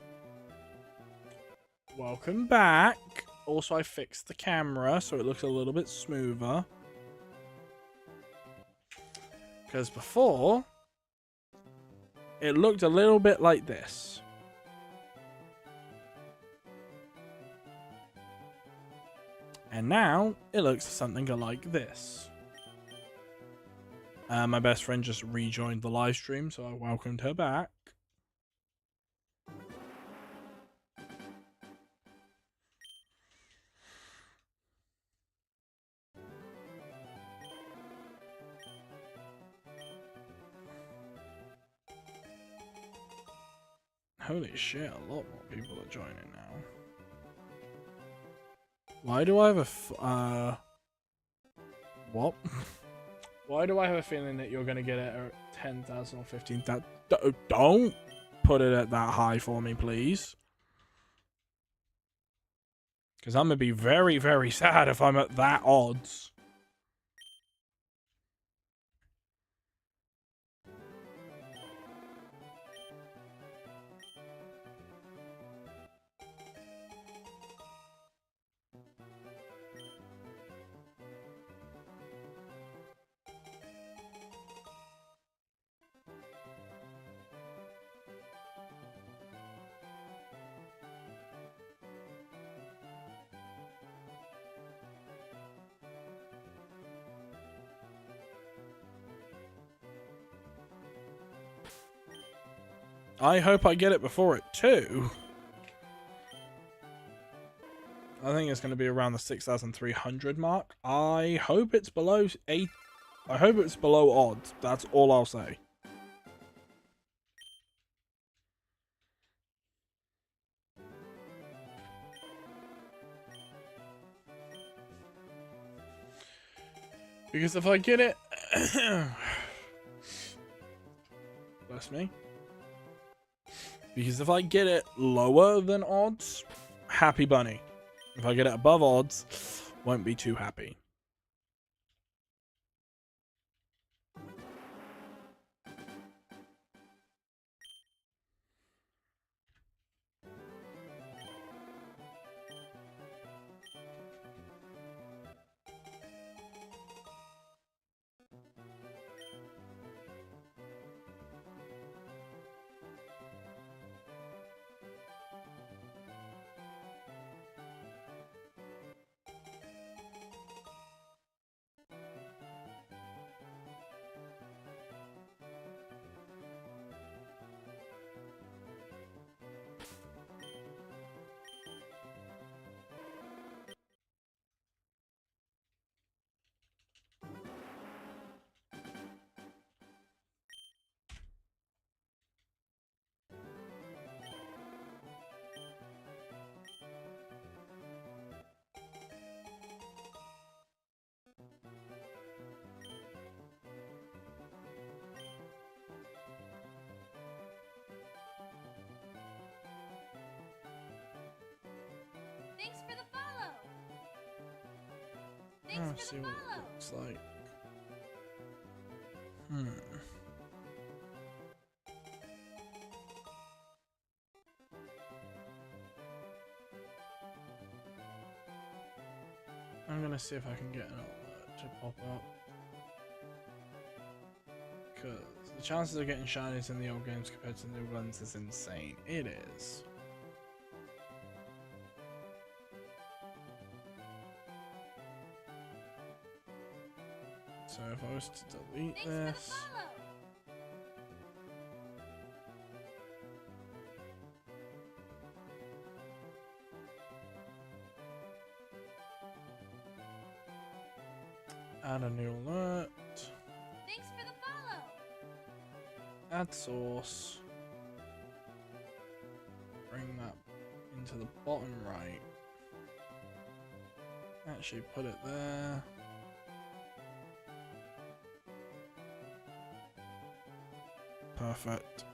Welcome back. Also, I fixed the camera so it looks a little bit smoother. Because before, it looked a little bit like this. And now, it looks something like this. My best friend just rejoined the live stream, so I welcomed her back. Holy shit, a lot more people are joining now. Why do I have a what? Why do I have a feeling that you're going to get it at 10,000 or 15,000? Don't put it at that high for me, please. Because I'm going to be very, very sad if I'm at that odds. I hope I get it before it too. I think it's going to be around the 6,300 mark. I hope it's below 8. I hope it's below odds. That's all I'll say. Because if I get it... Bless me. Because if I get it lower than odds, happy bunny. If I get it above odds, won't be too happy. Thanks see for the what it follow. looks like. I'm gonna see if I can get an alert to pop up. Because the chances of getting shinies in the old games compared to the new ones is insane. It is. So if I was to delete Thanks this, for the follow. add a new alert, Thanks for the follow. add source, bring that into the bottom right, actually put it there. Perfect.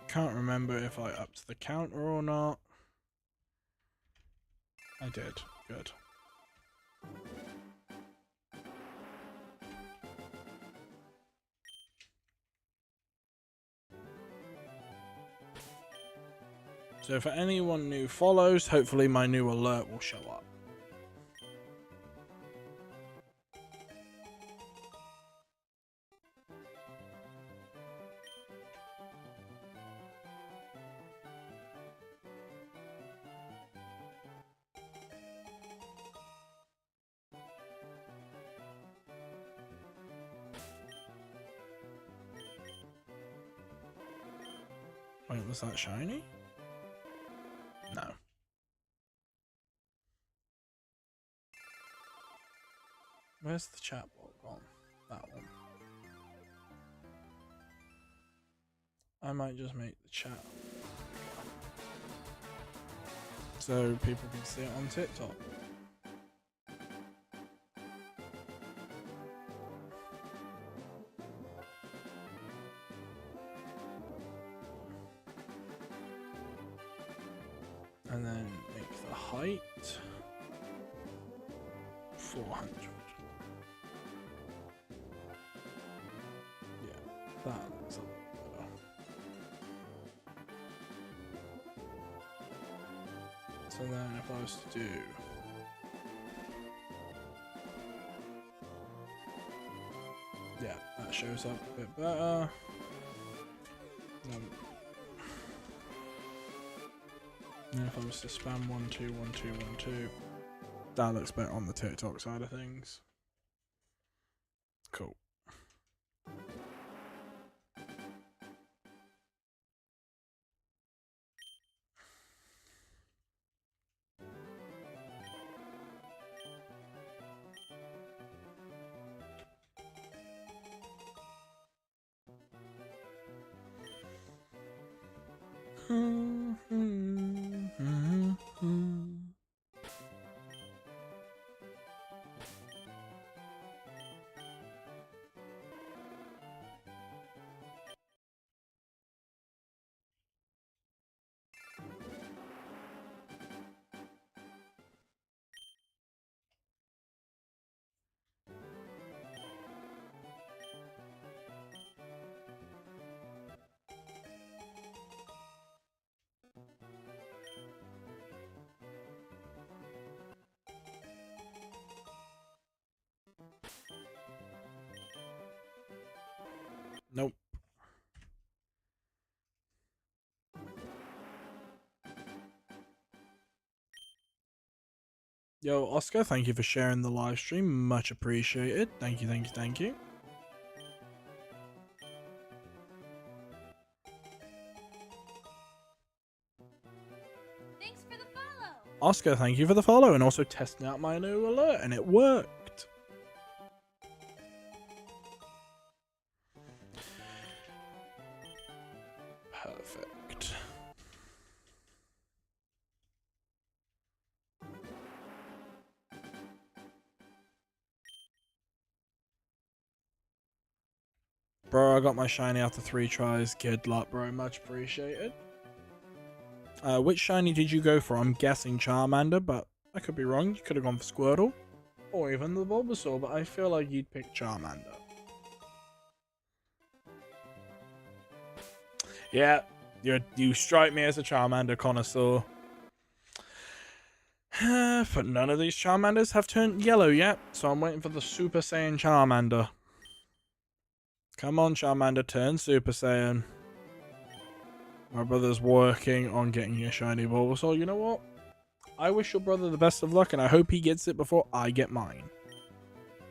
Can't remember if I upped the counter or not. I did. Good. So for anyone new follows, hopefully my new alert will show up. Wait, was that shiny? No. Where's the chat bot gone? That one. I might just make the chat so people can see it on TikTok. And then make the height 400. Yeah, that looks a little better. So then if I was to do yeah, that shows up a bit better. And if I was to spam 1 2 1 2 1 2, that looks better on the TikTok side of things. Cool. Nope. Yo, Oscar, thank you for sharing the live stream. Much appreciated. Thank you, thank you, thank you. Thanks for the follow. Oscar, thank you for the follow and also testing out my new alert, and it worked. Perfect. Bro, I got my shiny after 3 tries. Good luck, bro. Much appreciated. Which shiny did you go for? I'm guessing Charmander, but I could be wrong. You could have gone for Squirtle. Or even the Bulbasaur, but I feel like you'd pick Charmander. Yeah, you strike me as a Charmander connoisseur. But none of these Charmanders have turned yellow yet, so I'm waiting for the Super Saiyan Charmander. Come on, Charmander, turn Super Saiyan. My brother's working on getting a shiny Bulbasaur. You know what? I wish your brother the best of luck, and I hope he gets it before I get mine.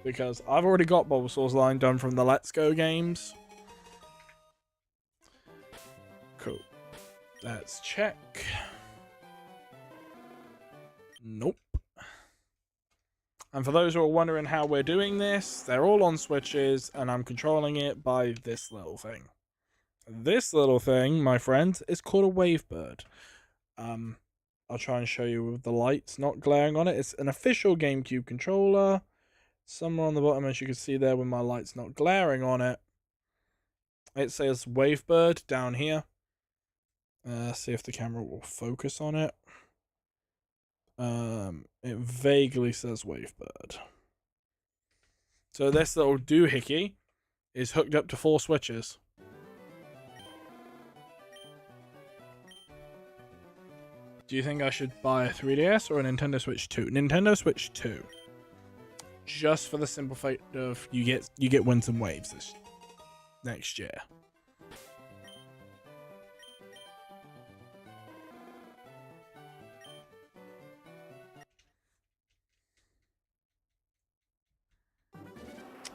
Because I've already got Bulbasaur's line done from the Let's Go games. Cool. Let's check. Nope. And for those who are wondering how we're doing this, they're all on Switches, and I'm controlling it by this little thing. This little thing, my friend, is called a Wavebird. I'll try and show you with the lights not glaring on it. It's an official GameCube controller. Somewhere on the bottom, as you can see there, with my lights not glaring on it, it says Wavebird down here. See if the camera will focus on it. It vaguely says Wavebird. So this little doohickey is hooked up to 4 switches. Do you think I should buy a 3DS or a Nintendo Switch 2? Nintendo Switch 2. Just for the simple fact of you get Winds and Waves this next year.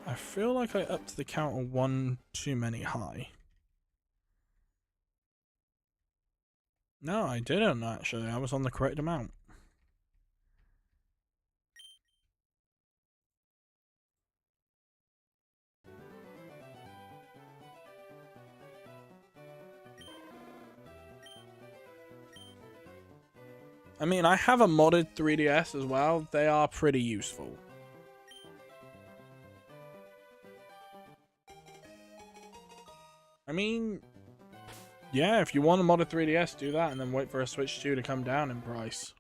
I feel like I upped the count of 1 too many high. No, I didn't actually. I was on the correct amount. I mean, I have a modded 3DS as well. They are pretty useful. I mean, yeah, if you want a modded 3DS, do that and then wait for a Switch 2 to come down in price.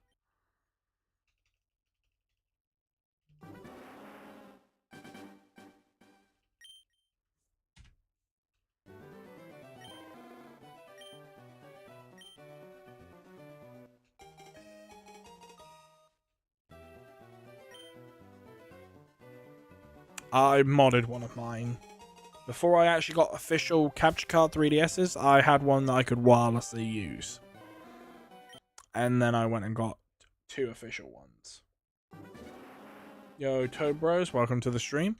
I modded one of mine. Before I actually got official capture card 3DSs, I had one that I could wirelessly use. And then I went and got 2 official ones. Yo, Toad Bros, welcome to the stream.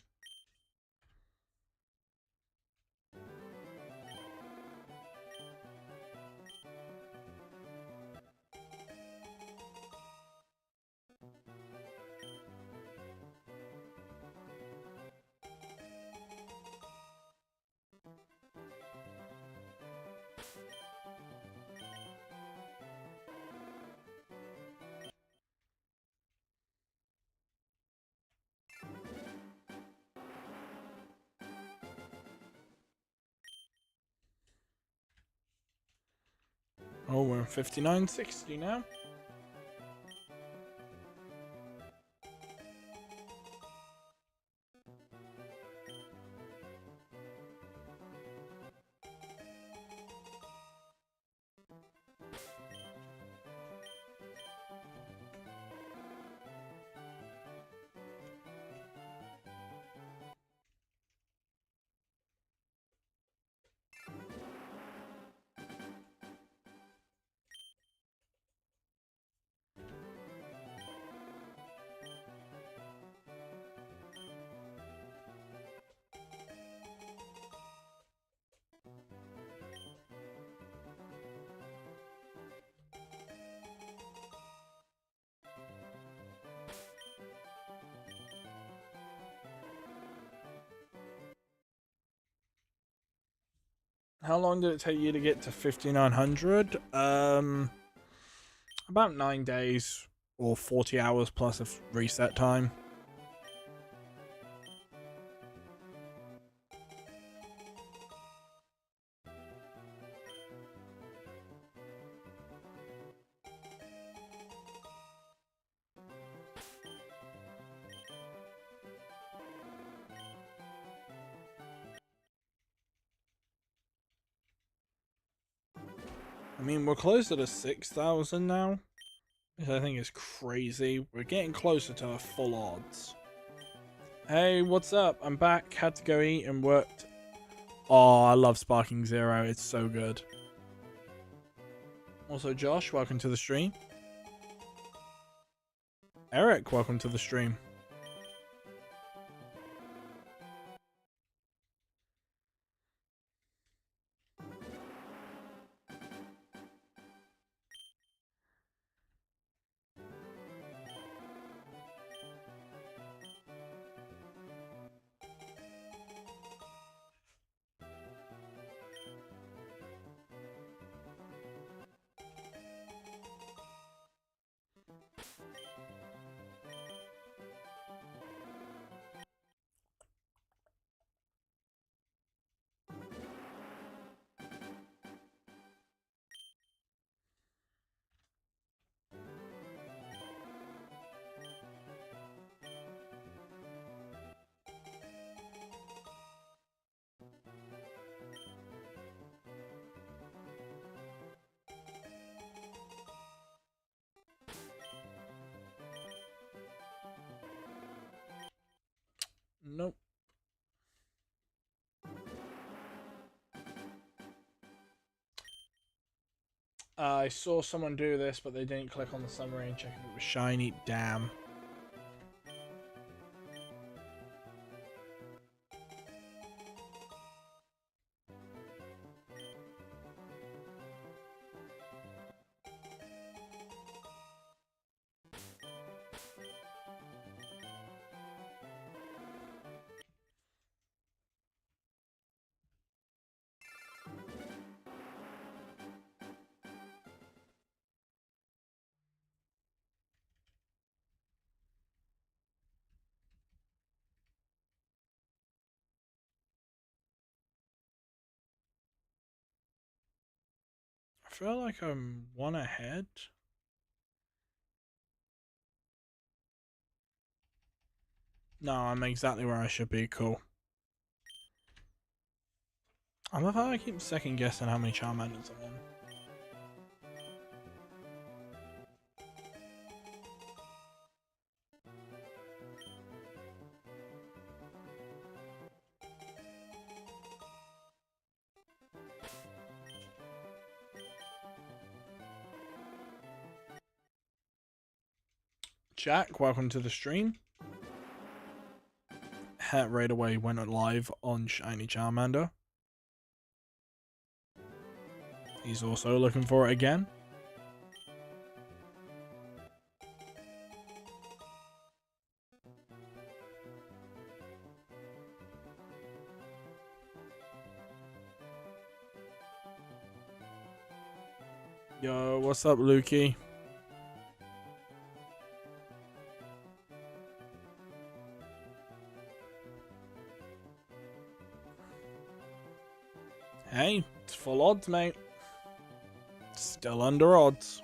Oh, we're 59.60 now. How long did it take you to get to 5900? About 9 days or 40 hours plus a reset time. I mean, we're closer to 6,000 now, which I think is crazy. We're getting closer to full odds. Hey, what's up? I'm back. Had to go eat and worked. Oh, I love Sparking Zero. It's so good. Also, Josh, welcome to the stream. Eric, welcome to the stream. Nope. I saw someone do this, but they didn't click on the summary and check if it was shiny. Damn. I feel like I'm one ahead. No, I'm exactly where I should be. Cool. I love how I keep second guessing how many Charmanders I'm on. Jack, welcome to the stream. Hat right away went live on Shiny Charmander. He's also looking for it again. Yo, what's up, Lukey? Hey, it's full odds, mate. Still under odds.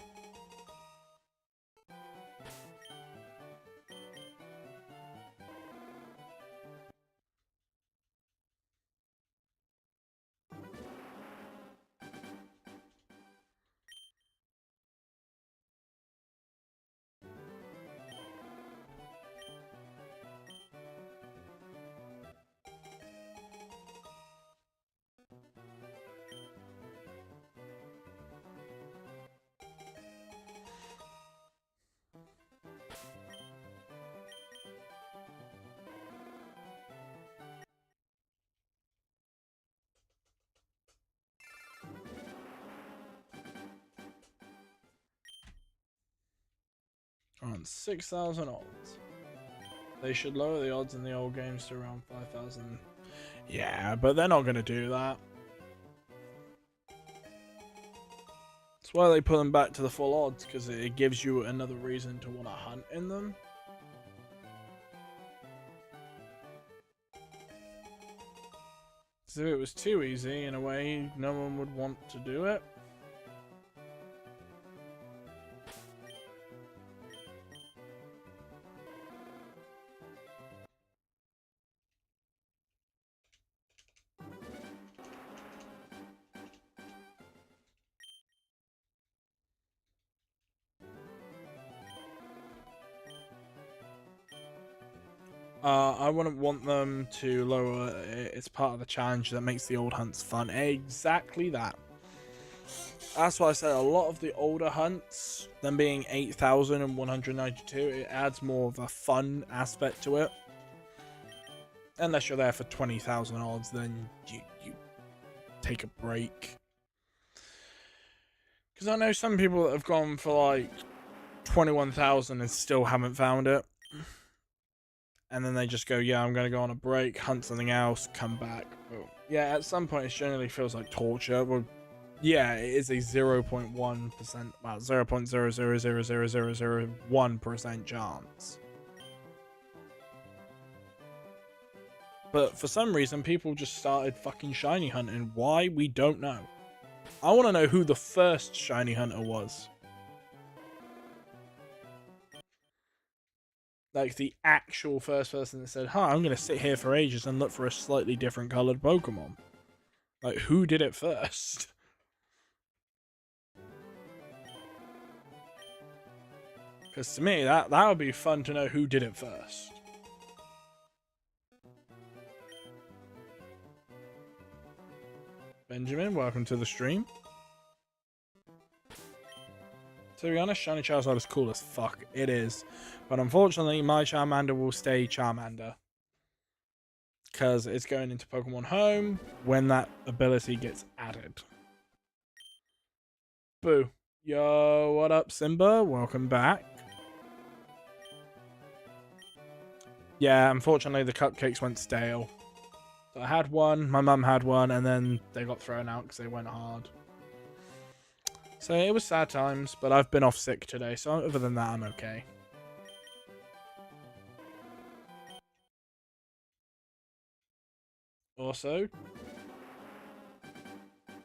On 6,000 odds. They should lower the odds in the old games to around 5,000. Yeah, but they're not going to do that. That's why they put them back to the full odds, because it gives you another reason to want to hunt in them. So if it was too easy, in a way, no one would want to do it. I wouldn't want them to lower it. It's part of the challenge that makes the old hunts fun. Exactly that. That's why I said a lot of the older hunts, them being 8,192, it adds more of a fun aspect to it. Unless you're there for 20,000 odds, then you take a break. Because I know some people that have gone for like 21,000 and still haven't found it. And then they just go, yeah, I'm going to go on a break, hunt something else, come back. But yeah, at some point it generally feels like torture. Well, yeah, it is a 0.1%, well, 0.0000001% chance. But for some reason, people just started fucking shiny hunting. Why? We don't know. I want to know who the first shiny hunter was. Like the actual first person that said, I'm going to sit here for ages and look for a slightly different colored Pokemon. Like, who did it first? Because to me, that would be fun to know who did it first. Benjamin, welcome to the stream. To be honest, Shiny Charizard is cool as fuck. It is. But unfortunately, my Charmander will stay Charmander. Because it's going into Pokemon Home when that ability gets added. Boo. Yo, what up, Simba? Welcome back. Yeah, unfortunately, the cupcakes went stale. So I had one, my mum had one, and then they got thrown out because they went hard. So it was sad times, but I've been off sick today, so other than that, I'm okay. Also,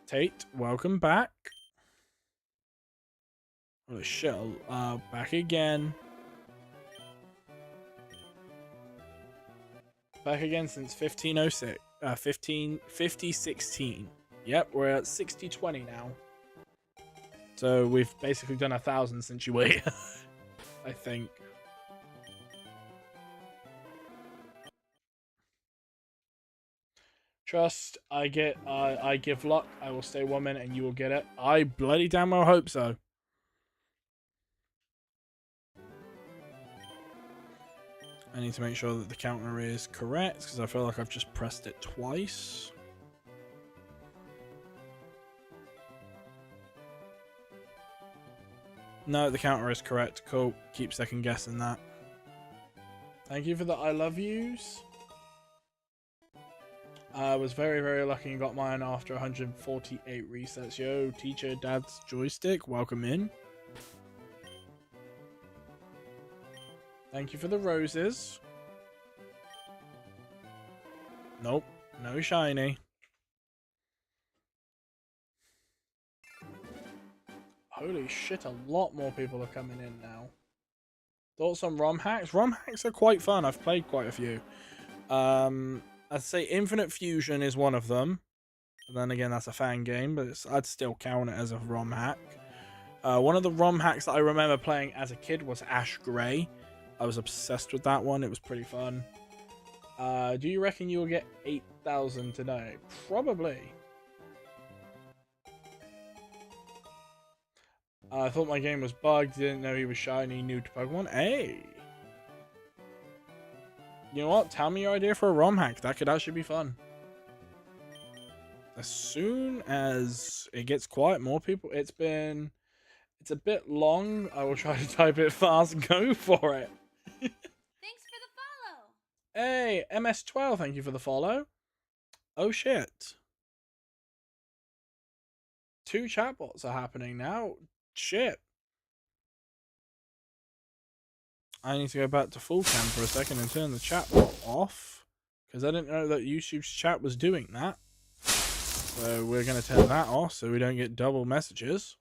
Tate, welcome back. Oh shit, back again. Back again since 1506. 5016. Yep, we're at 6020 now. So we've basically done 1,000 since you were here. I think. Trust, I give luck. I will stay 1 minute and you will get it. I bloody damn well hope so. I need to make sure that the counter is correct because I feel like I've just pressed it twice. No, the counter is correct. Cool. Keep second guessing that. Thank you for the I love yous. I was very, very lucky and got mine after 148 resets. Yo, teacher, dad's joystick, welcome in. Thank you for the roses. Nope, no shiny. Holy shit, a lot more people are coming in now. Thoughts on ROM hacks? ROM hacks are quite fun. I've played quite a few. I'd say Infinite Fusion is one of them. But then again, that's a fan game, but I'd still count it as a ROM hack. One of the ROM hacks that I remember playing as a kid was Ash Grey. I was obsessed with that one. It was pretty fun. Do you reckon you'll get 8,000 today? Probably. I thought my game was bugged. Didn't know he was shiny. New to Pokemon. Hey! You know what? Tell me your idea for a ROM hack. That could actually be fun. As soon as it gets quiet, more people. It's a bit long. I will try to type it fast. Go for it. Thanks for the follow. Hey, MS12, thank you for the follow. Oh shit. 2 chatbots are happening now. Shit. I need to go back to full cam for a second and turn the chatbot off. Because I didn't know that YouTube's chat was doing that. So we're going to turn that off so we don't get double messages.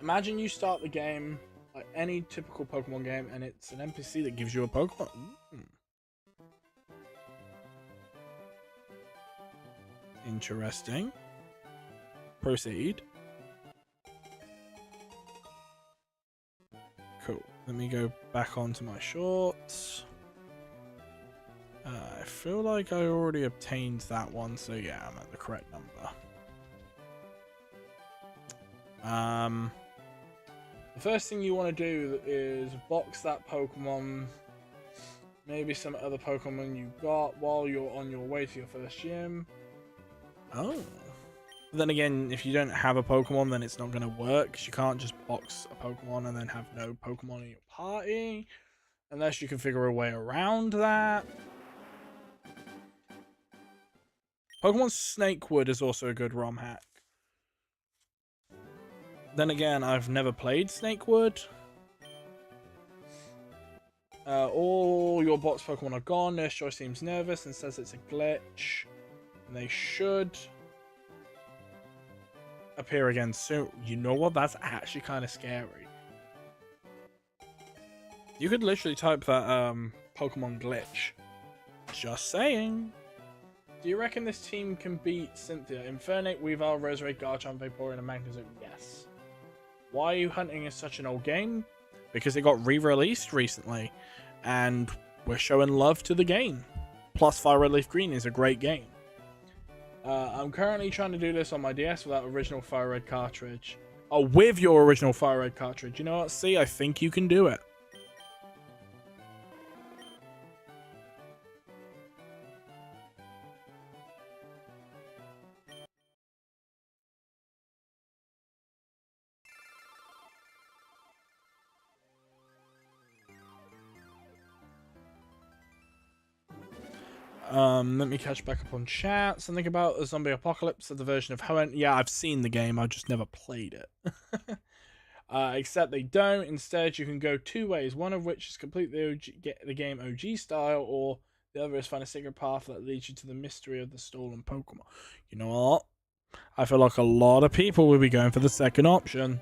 Imagine you start the game like any typical Pokemon game and it's an NPC that gives you a Pokemon. Ooh. Interesting. Proceed. cool. Let me go back onto my shorts. I feel like I already obtained that one, so yeah, I'm at the correct number. The first thing you want to do is box that Pokemon, maybe some other Pokemon you got while you're on your way to your first gym. Oh. Then again, if you don't have a Pokemon, then it's not going to work, because you can't just box a Pokemon and then have no Pokemon in your party, unless you can figure a way around that. Pokemon Snakewood is also a good ROM hack. Then again, I've never played Snakewood. All your box Pokemon are gone. Nurse Joy seems nervous and says it's a glitch. And they should appear again soon. You know what? That's actually kind of scary. You could literally type that Pokemon glitch. Just saying. Do you reckon this team can beat Cynthia? Infernape, Weavile, Roserade, Garchomp, Vaporeon, and Magnezone? Yes. Why are you hunting is such an old game? Because it got re-released recently, and we're showing love to the game. Plus, Fire Red Leaf Green is a great game. I'm currently trying to do this on my DS without original Fire Red cartridge. Oh, with your original Fire Red cartridge. You know what? See, I think you can do it. Let me catch back up on chat. Something about a zombie apocalypse of the version of Hoenn. Yeah, I've seen the game. I just never played it. Except they don't. Instead, you can go two ways. One of which is complete get the game OG style, or the other is find a secret path that leads you to the mystery of the stolen Pokemon. You know what? I feel like a lot of people will be going for the second option.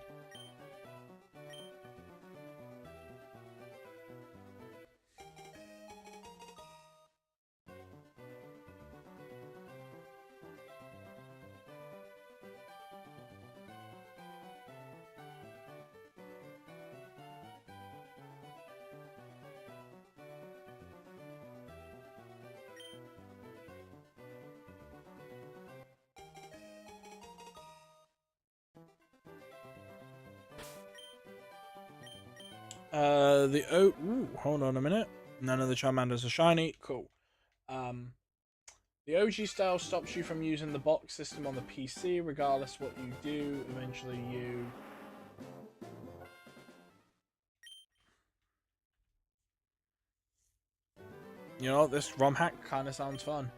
Hold on a minute. None of the Charmanders are shiny. Cool. The OG style stops you from using the box system on the PC. Regardless what you do, eventually you know, this ROM hack kind of sounds fun.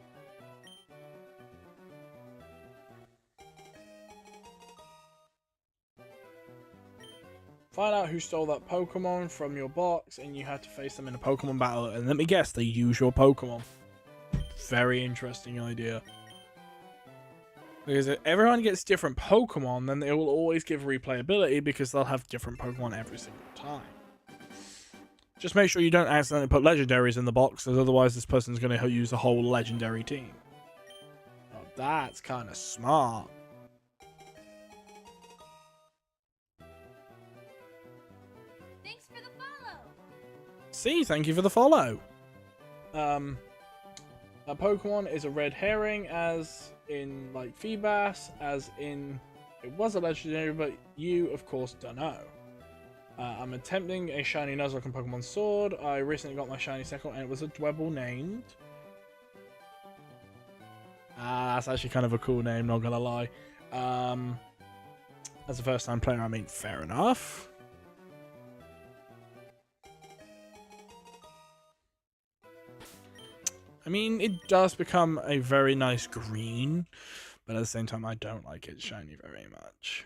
Find out who stole that Pokemon from your box, and you had to face them in a Pokemon battle. And let me guess, they use your Pokemon. Very interesting idea. Because if everyone gets different Pokemon, then it will always give replayability because they'll have different Pokemon every single time. Just make sure you don't accidentally put legendaries in the box, because otherwise this person's going to use a whole legendary team. Oh, that's kind of smart. Thanks for the follow. See, thank you for the follow. A Pokemon is a red herring, as in like Feebas, as in it was a legendary, but you of course don't know. I'm attempting a shiny Nuzlocke in Pokemon Sword. I recently got my shiny second, and it was a Dwebble named. That's actually kind of a cool name, not gonna lie. As a first time player, I mean, fair enough. I mean, it does become a very nice green, but at the same time, I don't like it shiny very much.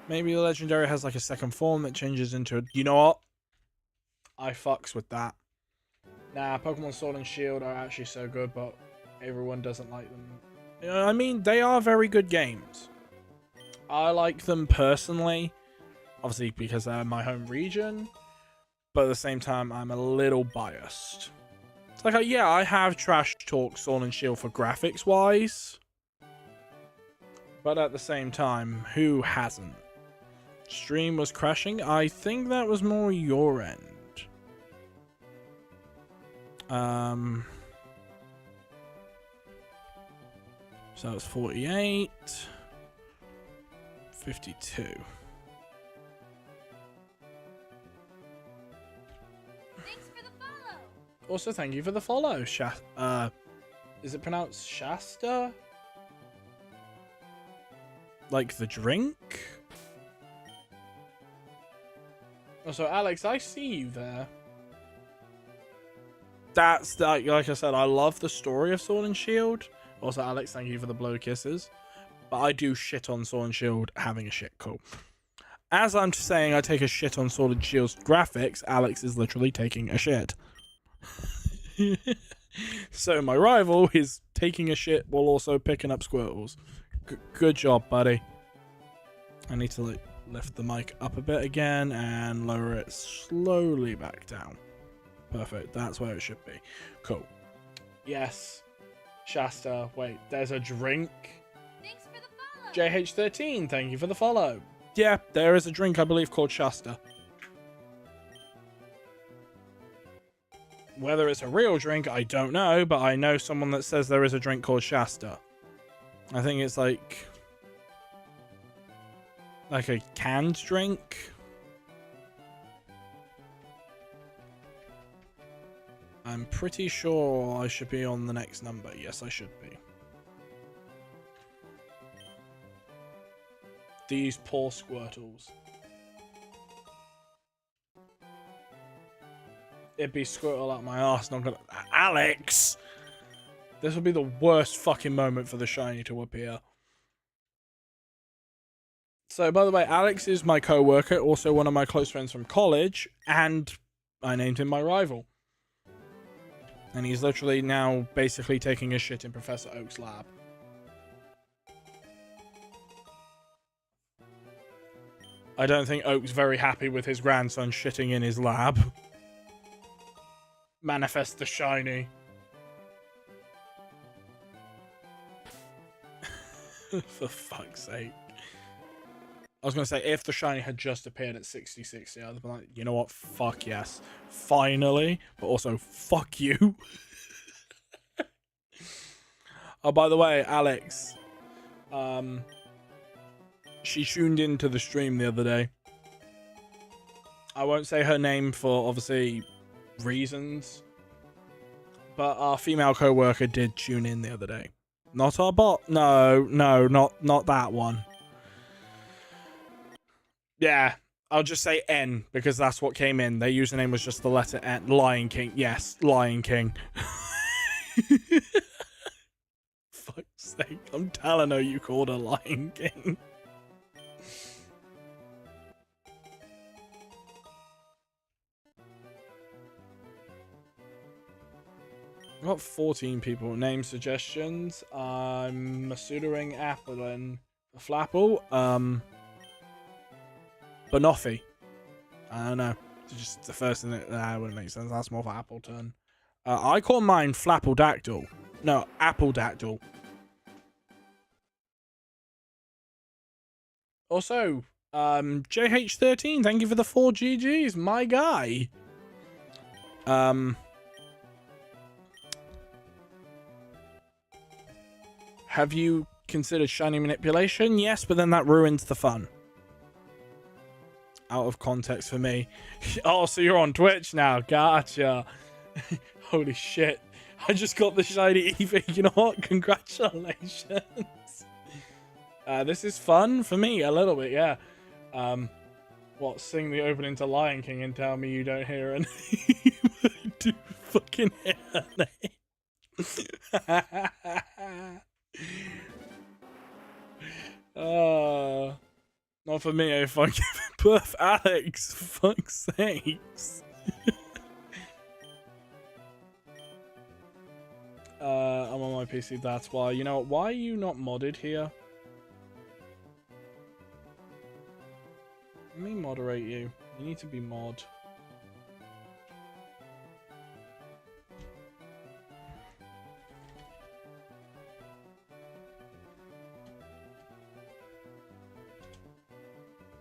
Maybe the legendary has like a second form that changes into a... You know what? I fucks with that. Nah, Pokemon Sword and Shield are actually so good, but everyone doesn't like them. I mean, they are very good games. I like them personally, obviously because they're my home region, but at the same time, I'm a little biased. It's like, yeah, I have trash talk Sword and Shield for graphics wise, but at the same time, who hasn't? Stream was crashing. I think that was more your end. So it's 48, 52. Thanks for the follow. Also, thank you for the follow, is it pronounced Shasta? Like the drink? Also, Alex, I see you there. That's like I said, I love the story of Sword and Shield. Also, Alex, thank you for the blow kisses. But I do shit on Sword and Shield having a shit call. As I'm saying I take a shit on Sword and Shield's graphics, Alex is literally taking a shit. So my rival is taking a shit while also picking up squirtles. Good job, buddy. I need to lift the mic up a bit again and lower it slowly back down. Perfect. That's where it should be. Cool. Yes. Shasta. Wait, there's a drink. Thanks for the follow. JH13, thank you for the follow. Yeah, there is a drink, I believe, called Shasta. Whether it's a real drink, I don't know, but I know someone that says there is a drink called Shasta. I think it's like a canned drink. I'm pretty sure I should be on the next number. Yes, I should be. These poor Squirtles. It'd be Squirtle out my arse, not gonna... Alex! This would be the worst fucking moment for the shiny to appear. So, by the way, Alex is my co-worker, also one of my close friends from college, and I named him my rival. And he's literally now basically taking a shit in Professor Oak's lab. I don't think Oak's very happy with his grandson shitting in his lab. Manifest the shiny. For fuck's sake. I was going to say, if the shiny had just appeared at 60-60, I'd be like, you know what? Fuck yes. Finally. But also, fuck you. Oh, by the way, Alex. She tuned into the stream the other day. I won't say her name for, obviously, reasons. But our female co-worker did tune in the other day. Not our bot. No, not that one. Yeah, I'll just say N, because that's what came in. Their username was just the letter N. Lion King. Yes, Lion King. Fuck's sake, I'm telling her you called her Lion King. I've got 14 people. Name suggestions. I'm Masudering Apple and Flapple. Banoffee. I don't know. It's just the first thing that wouldn't make sense. That's more for Appleton. I call mine Flappledactyl. No, Appledactyl. Also, JH13, thank you for the 4 GGs, my guy. Have you considered shiny manipulation? Yes, but then that ruins the fun. Out of context for me. Oh, so you're on Twitch now. Gotcha. Holy shit. I just got the shiny Eevee. You know what? Congratulations. This is fun for me, a little bit, yeah. What, sing the opening to Lion King and tell me you don't hear a name? I do fucking hear a name. Not for me, if I give birth, Alex. Fuck's sakes. I'm on my PC, that's why. You know what? Why are you not modded here? Let me moderate you. You need to be mod.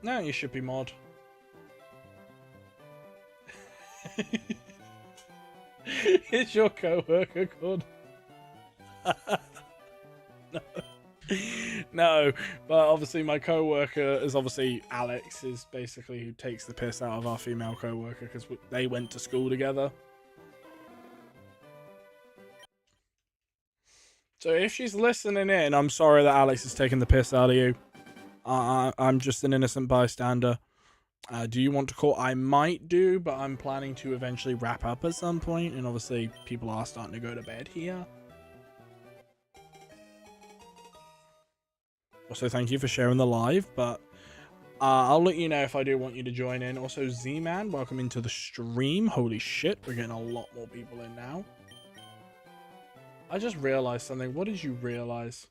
No, you should be mod. Is your co-worker called? No. No, but obviously my co-worker is obviously Alex, is basically who takes the piss out of our female co-worker because they went to school together. So if she's listening in, I'm sorry that Alex is taking the piss out of you. I'm just an innocent bystander. Do you want to call? I might do, but I'm planning to eventually wrap up at some point, and obviously people are starting to go to bed here. Also, thank you for sharing the live, but I'll let you know if I do want you to join in. Also, Z-Man, welcome into the stream. Holy shit, we're getting a lot more people in now. I just realized something. What did you realize?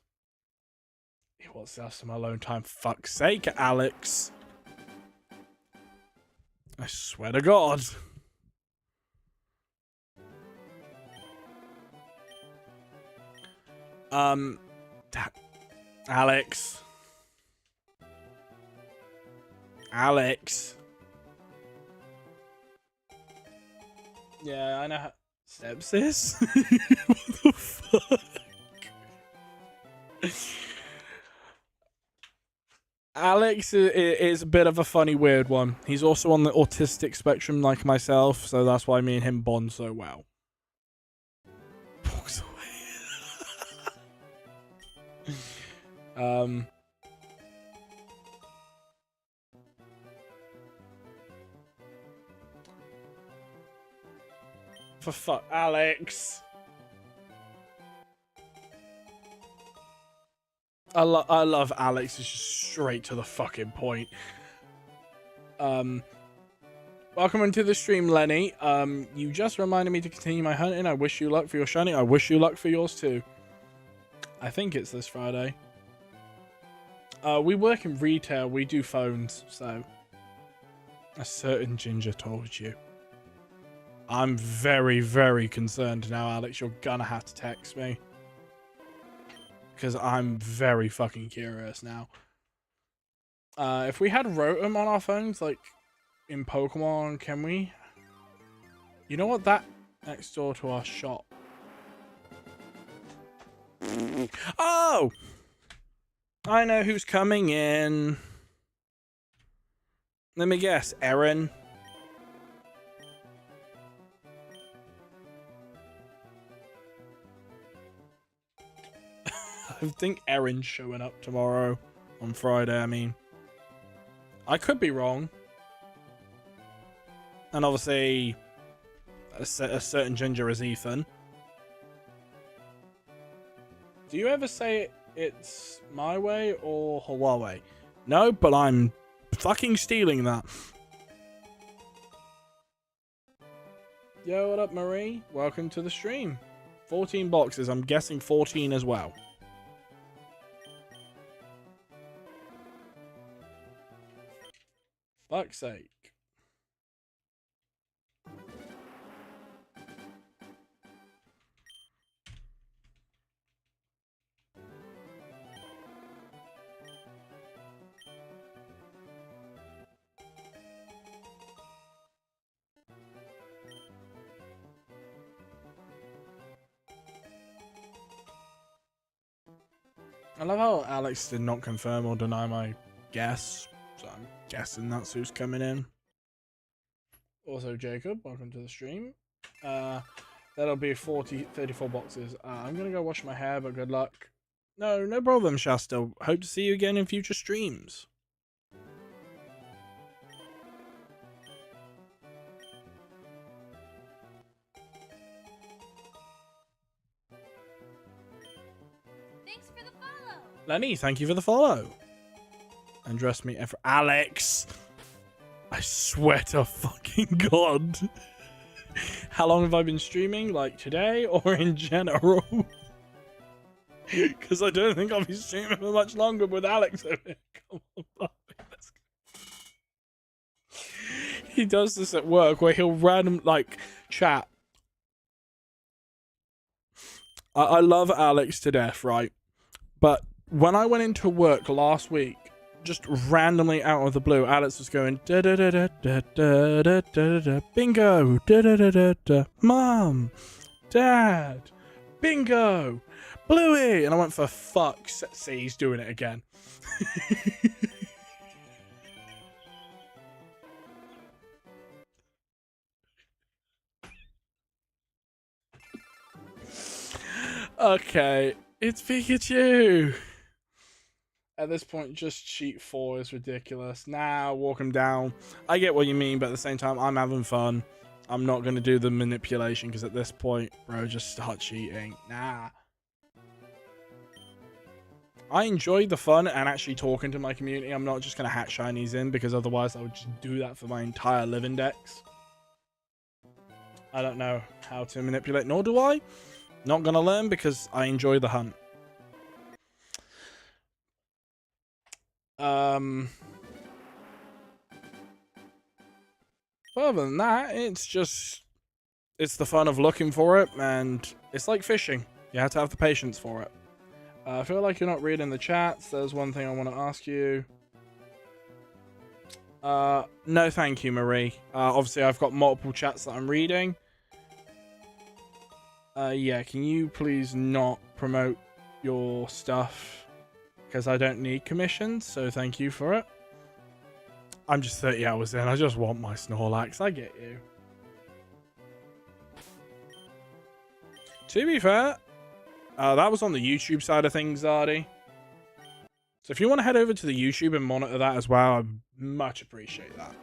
It was some alone time. Fuck's sake, Alex. I swear to God. Alex. Alex. Yeah, I know how. Sepsis? What the fuck? Alex is a bit of a funny, weird one. He's also on the autistic spectrum like myself, so that's why me and him bond so well. Walks away. For fuck, Alex. I love Alex. It's just straight to the fucking point. Welcome into the stream, Lenny. You just reminded me to continue my hunting. I wish you luck for your shiny. I wish you luck for yours too. I think it's this Friday. We work in retail. We do phones, so a certain ginger told you. I'm very, very concerned now, Alex. You're gonna have to text me. Because I'm very fucking curious now. If we had Rotom on our phones, like in Pokemon, can we? You know what? That next door to our shop. Oh! I know who's coming in. Let me guess. Erin. I think Erin's showing up tomorrow on Friday. I mean, I could be wrong. And obviously, a certain ginger is Ethan. Do you ever say it's my way or Huawei? No, but I'm fucking stealing that. Yo, what up, Marie? Welcome to the stream. 14 boxes. I'm guessing 14 as well. Fuck's sake. I love how Alex did not confirm or deny my guess. So I'm guessing that's who's coming in. Also, Jacob, welcome to the stream. That'll be 34 boxes. I'm gonna go wash my hair, but good luck. No problem, Shasta. Hope to see you again in future streams. Thanks for the follow. Lenny, thank you for the follow. And dress me for Alex. I swear to fucking God. How long have I been streaming? Like today or in general? Because I don't think I'll be streaming for much longer with Alex over here. Come on, Bobby, let's go. He does this at work where he'll random like chat. I love Alex to death, right? But when I went into work last week, just randomly out of the blue, Alex was going da da da da da da da da da bingo da da da da da Mom, Dad, bingo, Bluey, and I went for fuck's sake, he's doing it again. Okay, it's Pikachu. At this point, just cheat 4 is ridiculous. Nah, walk him down. I get what you mean, but at the same time, I'm having fun. I'm not going to do the manipulation, because at this point, bro, just start cheating. Nah. I enjoy the fun and actually talking to my community. I'm not just going to hatch shinies in, because otherwise I would just do that for my entire live index. I don't know how to manipulate, nor do I. Not going to learn, because I enjoy the hunt. Other than that, it's the fun of looking for it, and it's like fishing. You have to have the patience for it. I feel like you're not reading the chats. There's one thing I want to ask you. No, thank you, Marie. Obviously, I've got multiple chats that I'm reading. Yeah, can you please not promote your stuff? Because I don't need commissions, so thank you for it. I'm just 30 hours in. I just want my Snorlax. I get you. To be fair, that was on the YouTube side of things, Zardy. So if you want to head over to the YouTube and monitor that as well, I'd much appreciate that.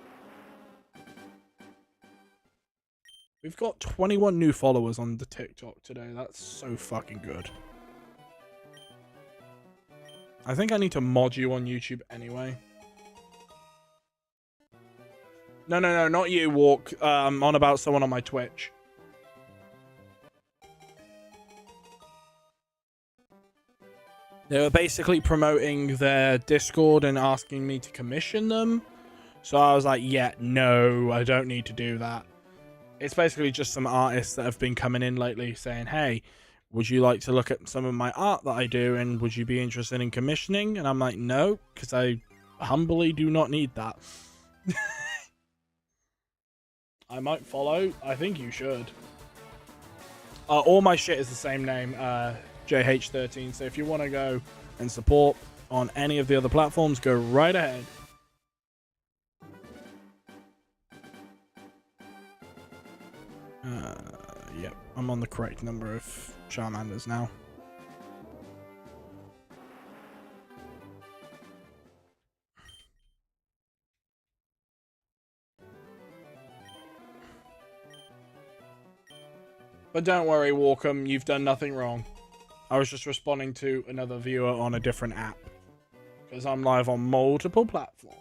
We've got 21 new followers on the TikTok today. That's so fucking good. I think I need to mod you on YouTube anyway. No, not you, Walk. I'm on about someone on my Twitch. They were basically promoting their Discord and asking me to commission them. So I was like, yeah, no, I don't need to do that. It's basically just some artists that have been coming in lately saying, hey, would you like to look at some of my art that I do, and would you be interested in commissioning? And I'm like, no, because I humbly do not need that. I might follow. I think you should. All my shit is the same name, JH13. So if you want to go and support on any of the other platforms, go right ahead. Yep, I'm on the correct number of Charmanders now. But don't worry, Walkham, you've done nothing wrong. I was just responding to another viewer on a different app. Because I'm live on multiple platforms.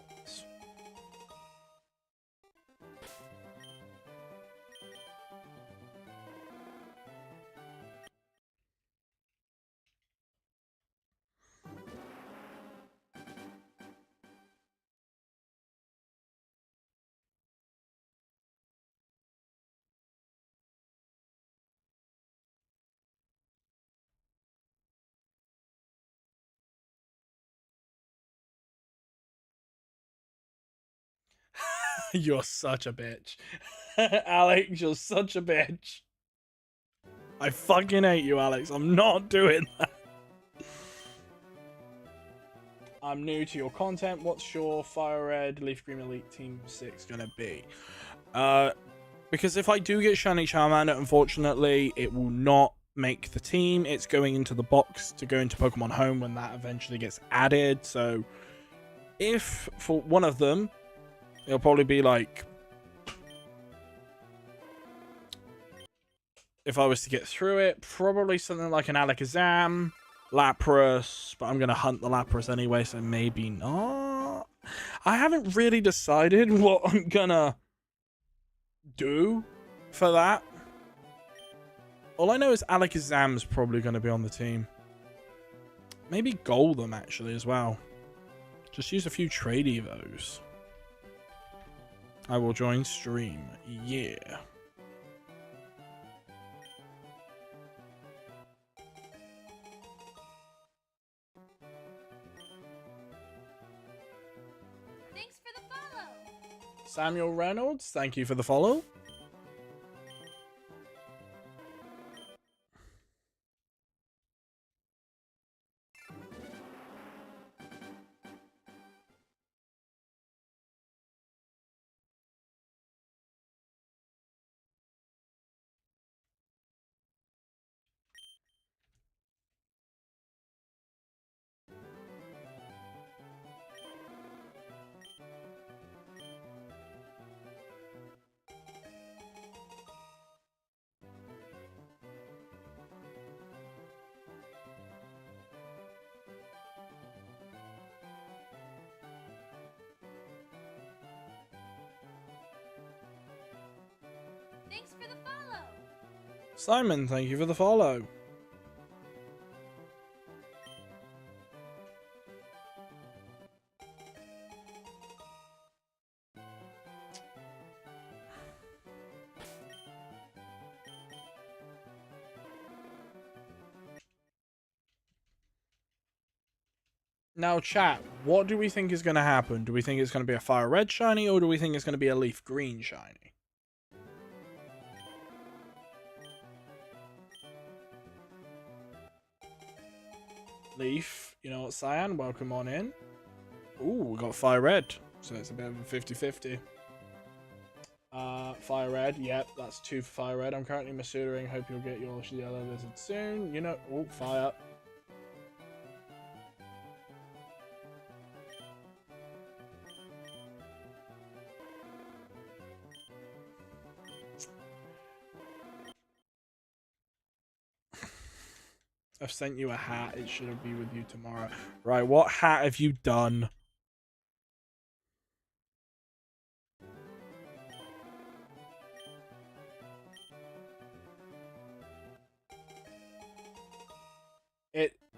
You're such a bitch. Alex, you're such a bitch. I fucking hate you, Alex. I'm not doing that. I'm new to your content. What's your Fire Red Leaf Green Elite Team 6 gonna be? Because if I do get Shiny Charmander, unfortunately, it will not make the team. It's going into the box to go into Pokemon Home when that eventually gets added. So if for one of them, it'll probably be like, if I was to get through it, probably something like an Alakazam, Lapras, but I'm going to hunt the Lapras anyway, so maybe not. I haven't really decided what I'm going to do. for that. All I know is Alakazam's probably going to be on the team. Maybe Golem, actually, as well. Just use a few trade evos. I will join stream. Yeah. Thanks for the follow. Samuel Reynolds, thank you for the follow. Thanks for the follow. Simon, thank you for the follow. Now, chat, what do we think is going to happen? Do we think it's going to be a fire red shiny, or do we think it's going to be a leaf green shiny? Leaf, you know what, Cyan, welcome on in. Ooh, we got fire red, so it's a bit of a 50-50. Fire red, yep, that's 2 for fire red. I'm currently Masudering, hope you'll get your yellow lizard soon. You know, oh, fire. I've sent you a hat. It should be with you tomorrow. Right, what hat have you done?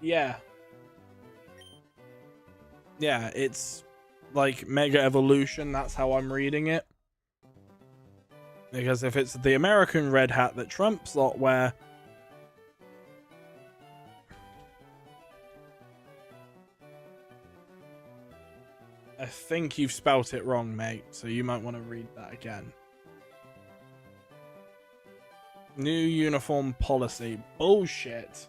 Yeah. Yeah, it's like Mega Evolution. That's how I'm reading it. Because if it's the American red hat that Trump's lot wear, I think you've spelt it wrong, mate, so you might want to read that again. New uniform policy. Bullshit.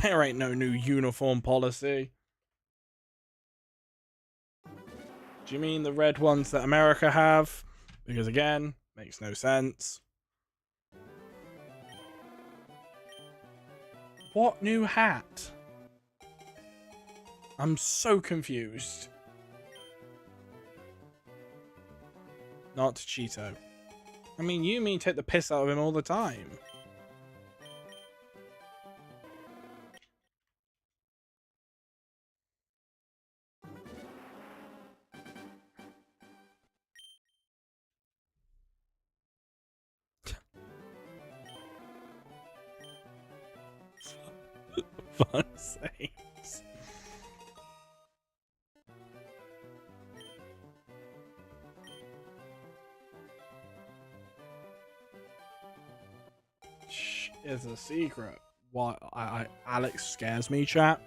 There ain't no new uniform policy. Do you mean the red ones that America have? Because again, makes no sense. What new hat? I'm so confused. Not Cheeto. I mean, you mean take the piss out of him all the time. Fuck's sakes. Shh, it's a secret. What? Alex scares me, chat.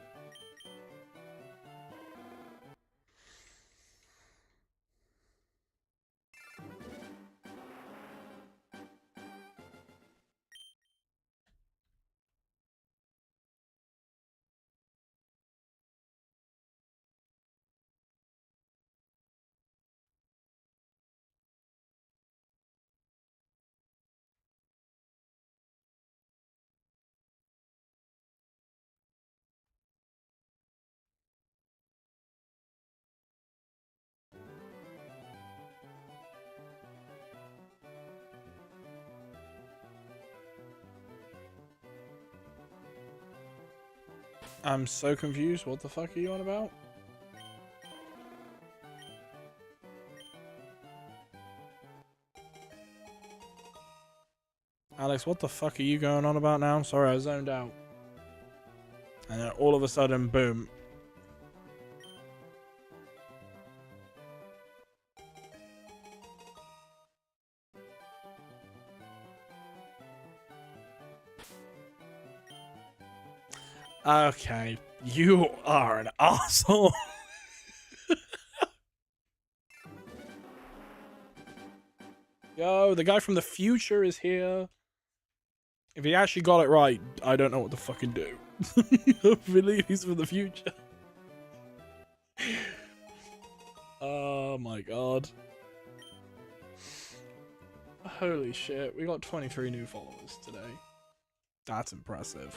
I'm so confused. What the fuck are you on about? Alex, what the fuck are you going on about now? Sorry, I zoned out. And then all of a sudden, boom. Okay, you are an asshole. Yo, the guy from the future is here. If he actually got it right, I don't know what to fucking do. I believe he's from the future. Oh my god. Holy shit, we got 23 new followers today. That's impressive.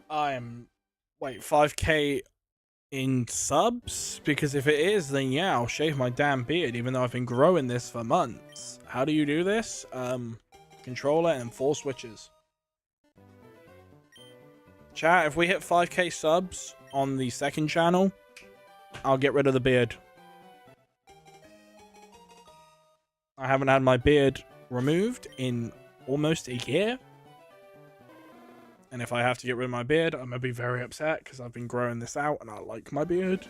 I am... Wait, 5k in subs? Because if it is, then yeah, I'll shave my damn beard, even though I've been growing this for months. How do you do this? Controller and 4 switches. Chat, if we hit 5k subs on the second channel, I'll get rid of the beard. I haven't had my beard removed in almost a year. And if I have to get rid of my beard, I'm going to be very upset because I've been growing this out and I like my beard.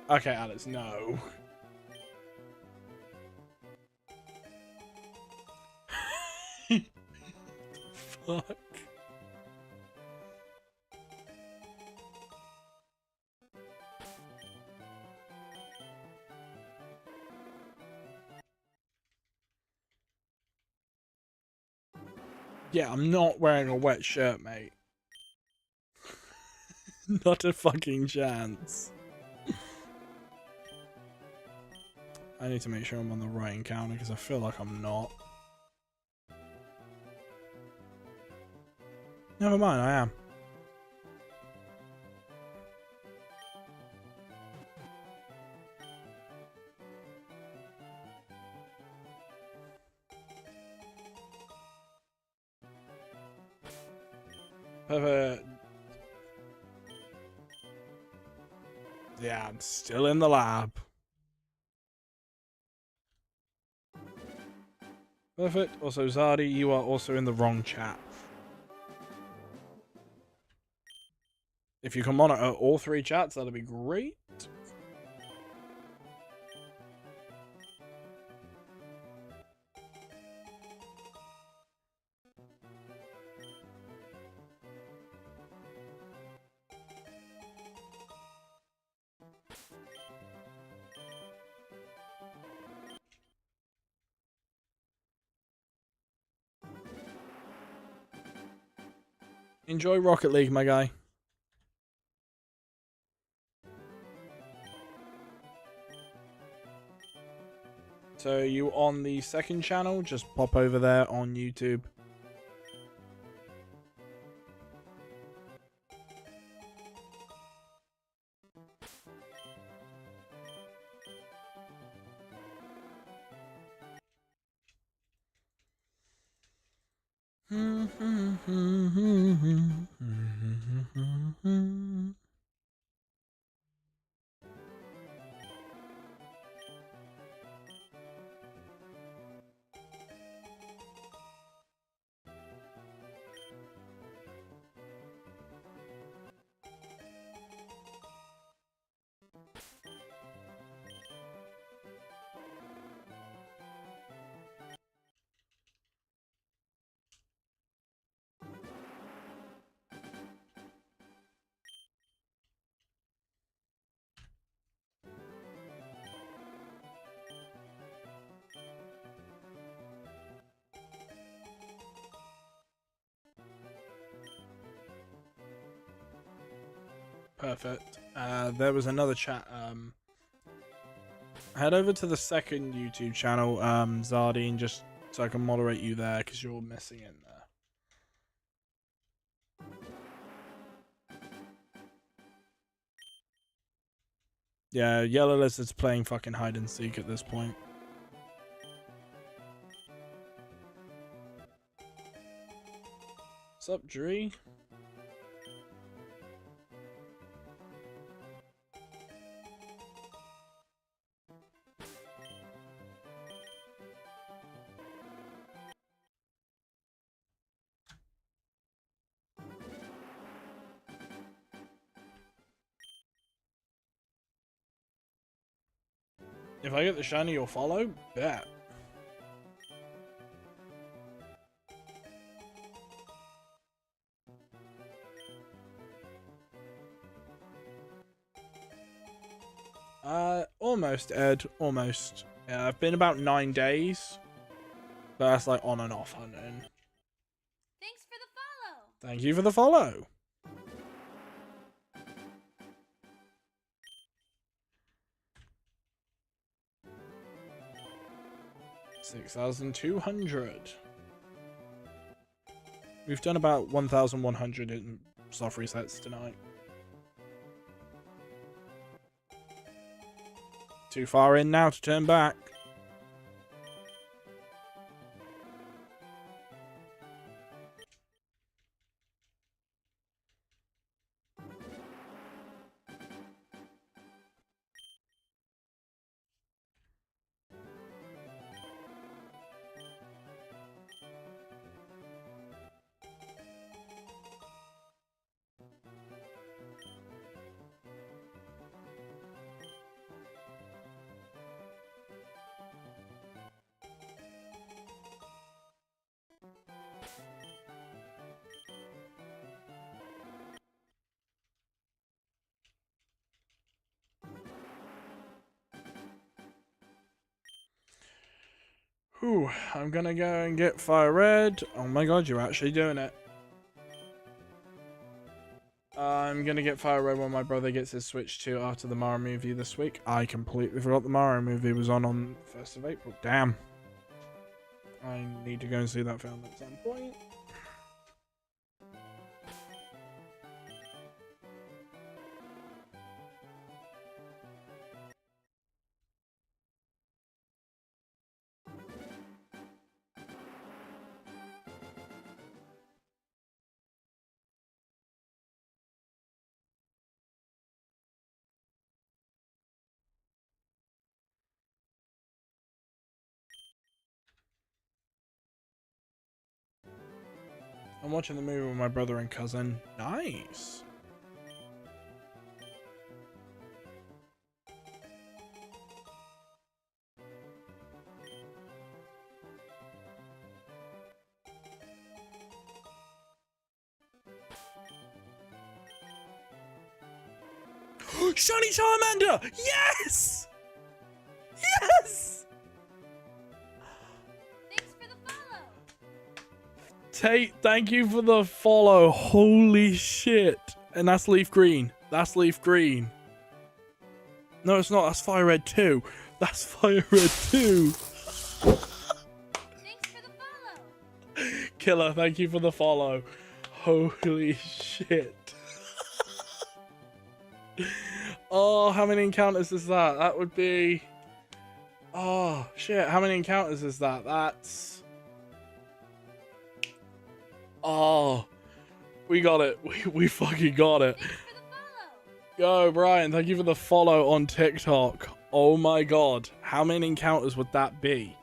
Okay, Alex, no. Fuck. Yeah, I'm not wearing a wet shirt, mate. Not a fucking chance. I need to make sure I'm on the right encounter because I feel like I'm not. Never mind, I am. Perfect. Yeah, I'm still in the lab. Perfect. Also, Zardi, you are also in the wrong chat. If you can monitor all 3 chats, that'd be great. Enjoy Rocket League, my guy. So you on the second channel? Just pop over there on YouTube. Perfect. There was another chat. Head over to the second YouTube channel, Zardine, just so I can moderate you there because you're missing in there. Yeah, Yellow Lizard's playing fucking hide and seek at this point. What's up, Dree? If I get the shiny, you'll follow? Bet. Almost, Ed. Almost. Yeah, I've been about 9 days. But that's like on and off hunting. Thanks for the follow. Thank you for the follow. $6,200. We've done about 1,100 in soft resets tonight. Too far in now to turn back. Whew, I'm gonna go and get Fire Red. Oh my god, you're actually doing it. I'm gonna get Fire Red when my brother gets his Switch 2 after the Mario movie this week. I completely forgot the Mario movie was on 1st of April. Damn. I need to go and see that film at some point. I'm watching the movie with my brother and cousin. Nice. Shiny Charmander! Yes! Yes! Thanks for the follow. Tate, thank you for the follow. Holy shit. And that's Leaf Green. That's Leaf Green. No, it's not. That's Fire Red 2. That's Fire Red 2. Thanks for the follow. Killer, thank you for the follow. Holy shit. Oh, how many encounters is that? That would be... Oh, shit. How many encounters is that? That's... Oh. We got it. We fucking got it. Thanks for the follow. Yo, Brian, thank you for the follow on TikTok. Oh my god. How many encounters would that be?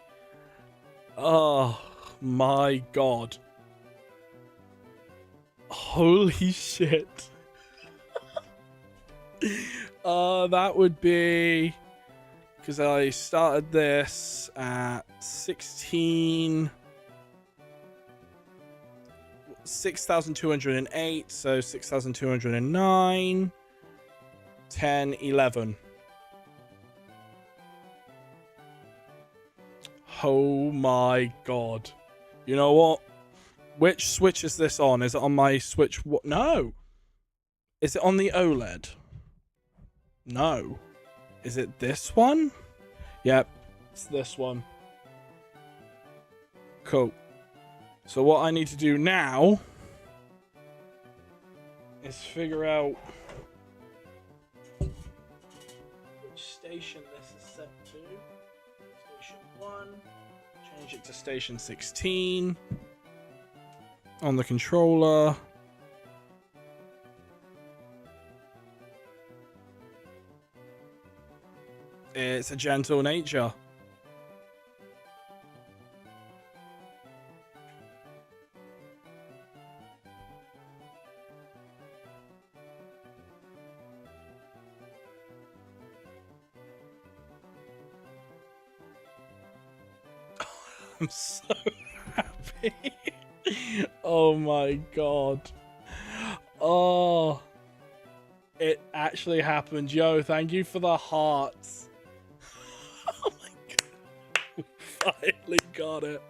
Oh my god. Holy shit. That would be... Because I started this at 6,208, so 6,209, 10, 11. Oh my god. You know what? Which Switch is this on? Is it on my Switch? What? No. Is it on the OLED? No. Is it this one? Yep, it's this one. Cool. So what I need to do now is figure out which station this is set to. Station 1. Change it to station 16 on the controller. It's a gentle nature. I'm so happy. Oh my god. Oh. It actually happened. Yo, thank you for the hearts. Oh my god. Finally got it.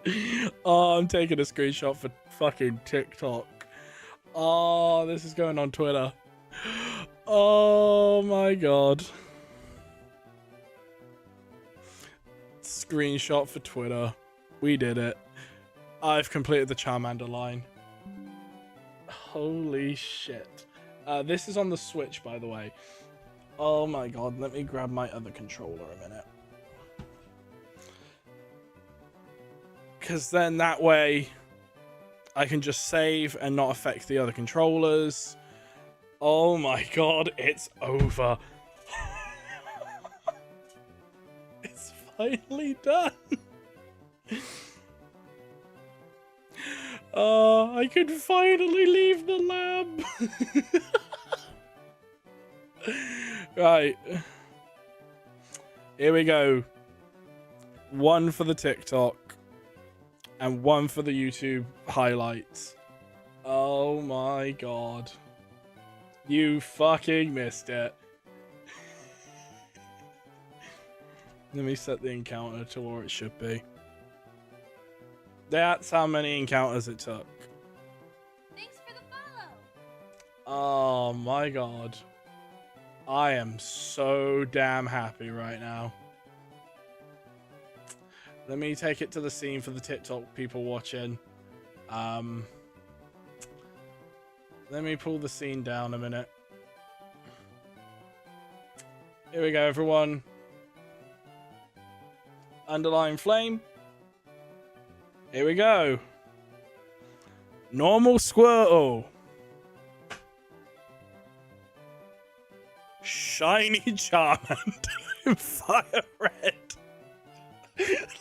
Oh, I'm taking a screenshot for fucking TikTok. Oh, this is going on Twitter. Oh my god. Screenshot for Twitter. We did it. I've completed the Charmander line. Holy shit. This is on the Switch, by the way. Oh my god, let me grab my other controller a minute. Because then that way I can just save and not affect the other controllers. Oh my god, it's over. It's finally done. Oh, I can finally leave the lab. Right. Here we go. One for the TikTok and one for the YouTube highlights. Oh my god. You fucking missed it. Let me set the encounter to where it should be. That's how many encounters it took. Thanks for the follow. Oh my god. I am so damn happy right now. Let me take it to the scene for the TikTok people watching. Let me pull the scene down a minute. Here we go, everyone. Underlying flame. Here we go. Normal Squirtle. Shiny Charmander in fire red.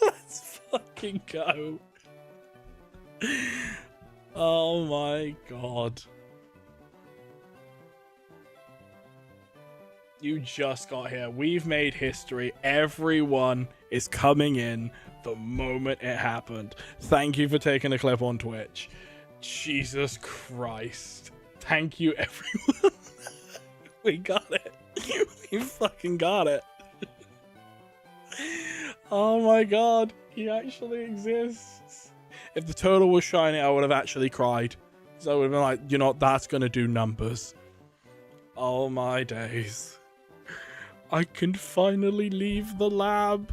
Let's fucking go. Oh my god. You just got here. We've made history. Everyone is coming in the moment it happened. Thank you for taking a clip on Twitch. Jesus Christ. Thank you, everyone. We got it. We fucking got it. Oh my god. He actually exists. If the turtle was shiny, I would have actually cried. So I would have been like, you know, that's going to do numbers. Oh my days. I can finally leave the lab.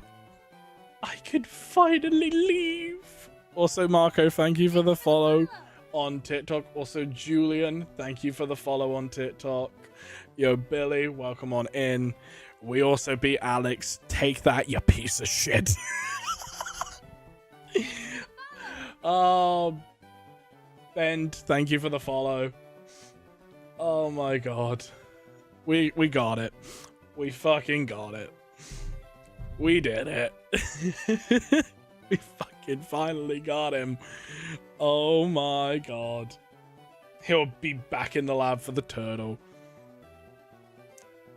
I can finally leave. Also, Marco, thank you for the follow on TikTok. Also, Julian, thank you for the follow on TikTok. Yo, Billy, welcome on in. We also beat Alex. Take that, you piece of shit. Ben, thank you for the follow. Oh my god. We got it. We fucking got it. We did it. We fucking finally got him. Oh my god. He'll be back in the lab for the turtle.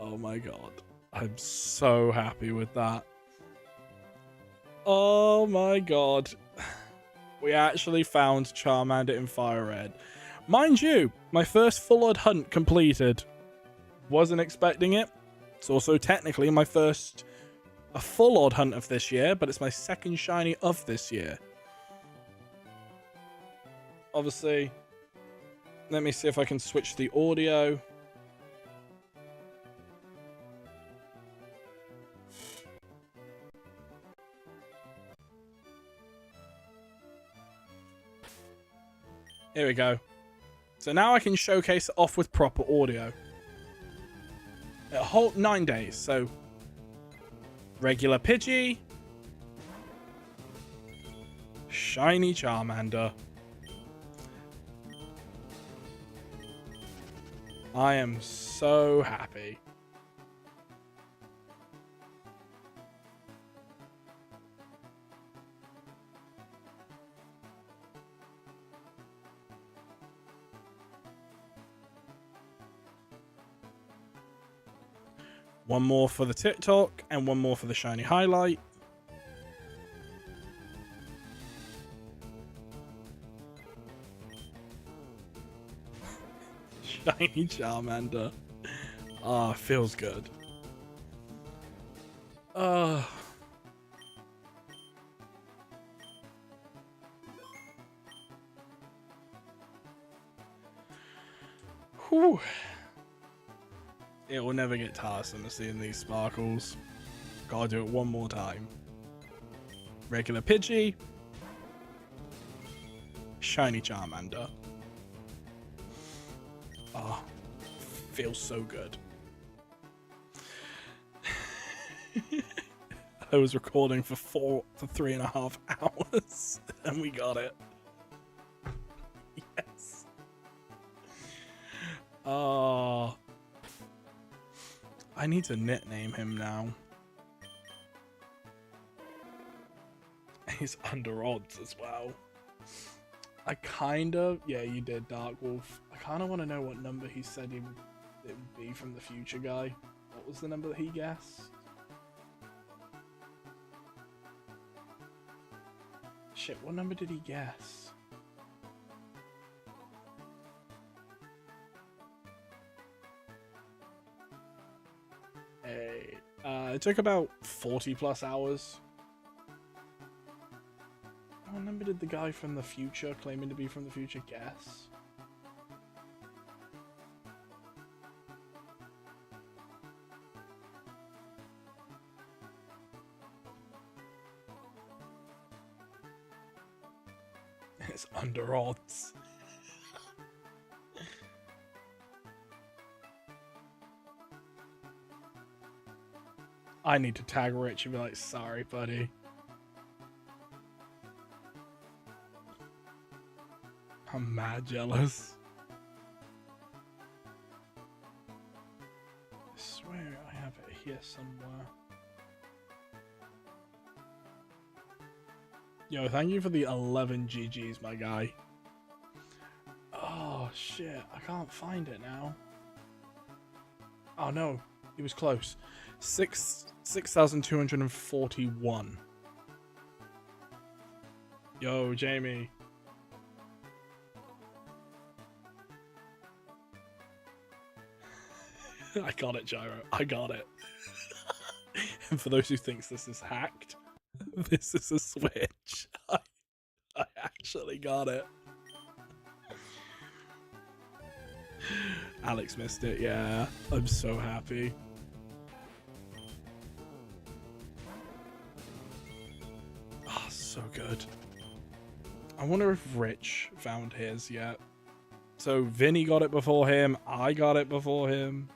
Oh my god. I'm so happy with that. Oh my god. We actually found Charmander in Fire Red. Mind you, my first full-on hunt completed. Wasn't expecting it. It's also technically my first a full-on hunt of this year, but it's my second shiny of this year. Obviously, let me see if I can switch the audio. Here we go. So now I can showcase it off with proper audio. A whole 9 days, so regular Pidgey, shiny Charmander. I am so happy. One more for the TikTok and one more for the shiny highlight. Shiny Charmander. Ah, feels good. Whew. It will never get tiresome of seeing these sparkles. Gotta do it one more time. Regular Pidgey. Shiny Charmander. Oh, feels so good. I was recording for 3.5 hours and we got it. Yes. Oh. I need to nickname him now. He's under odds as well. I kind of... Yeah, you did, Dark Wolf. I kind of want to know what number he said it would be from the future guy. What was the number that he guessed? Shit, what number did he guess? It took about 40 plus hours. What number did the guy from the future, claiming to be from the future, guess? It's under odds. I need to tag Rich and be like, sorry, buddy. I'm mad jealous. I swear I have it here somewhere. Yo, thank you for the 11 GGs, my guy. Oh, shit. I can't find it now. Oh, no. It was close. 6,241. Yo, Jamie. I got it, Gyro. I got it. And for those who thinks this is hacked, this is a Switch. I actually got it. Alex missed it, yeah. I'm so happy. Ah, oh, so good. I wonder if Rich found his yet. So Vinny got it before him, I got it before him.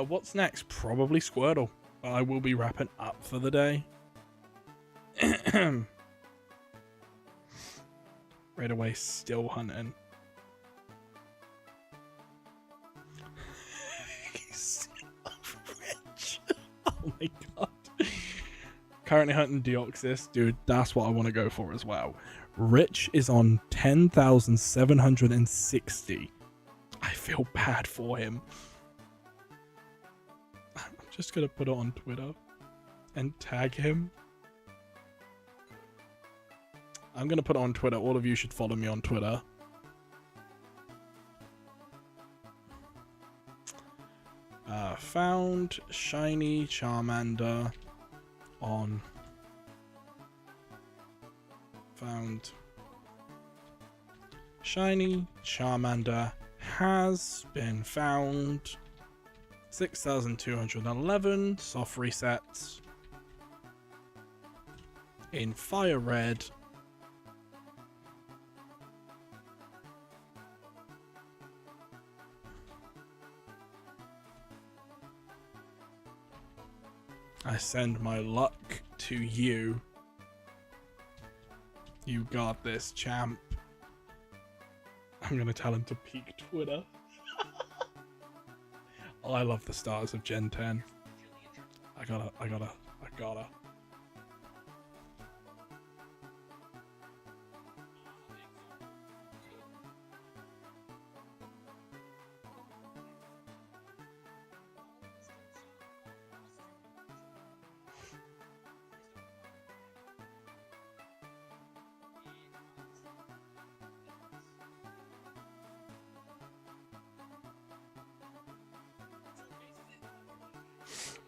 What's next? Probably Squirtle. I will be wrapping up for the day. Right away, still hunting. He's rich. Oh my god. Currently hunting Deoxys. Dude, that's what I want to go for as well. Rich is on 10,760. I feel bad for him. I'm just going to put it on Twitter and tag him. I'm going to put it on Twitter. All of you should follow me on Twitter. Found shiny Charmander on... Found shiny Charmander has been found. 6,211 soft resets. in fire red. I send my luck to you. You got this, champ. I'm gonna tell him to peek Twitter. Oh, I love the stars of Gen 10. I gotta.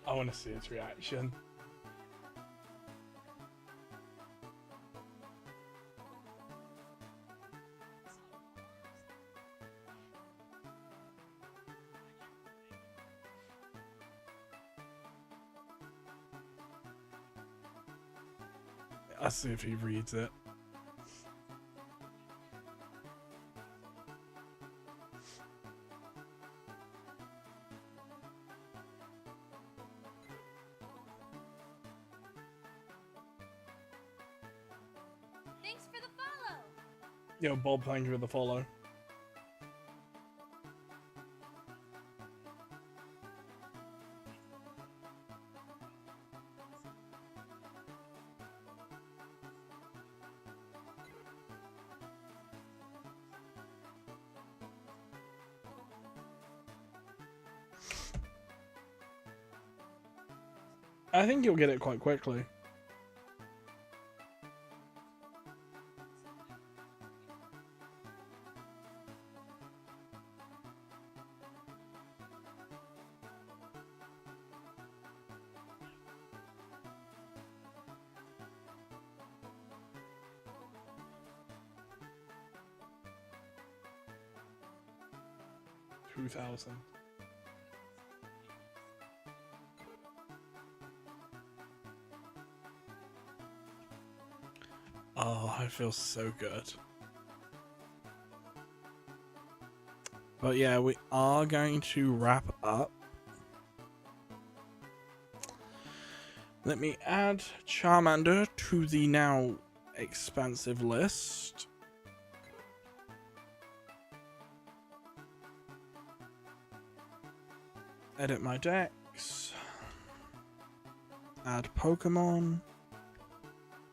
I want to see its reaction. I'll see if he reads it. Thanks for the follow. Yo, Bob, thank you for the follow. I think you'll get it quite quickly. $2,000. Oh, I feel so good. But yeah, we are going to wrap up. Let me add Charmander to the now expansive list. Edit my decks. Add Pokemon.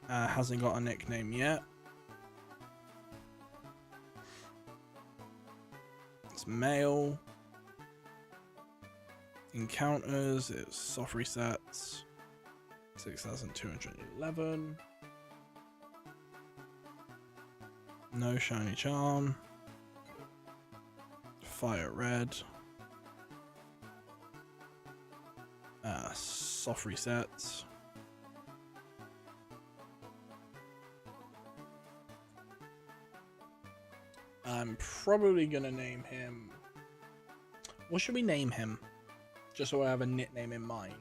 Hasn't got a nickname yet. It's male. Encounters, it's soft resets. 6,211. No shiny charm. Fire red. Soft resets. I'm probably gonna name him. What should we name him? Just so I have a nickname in mind.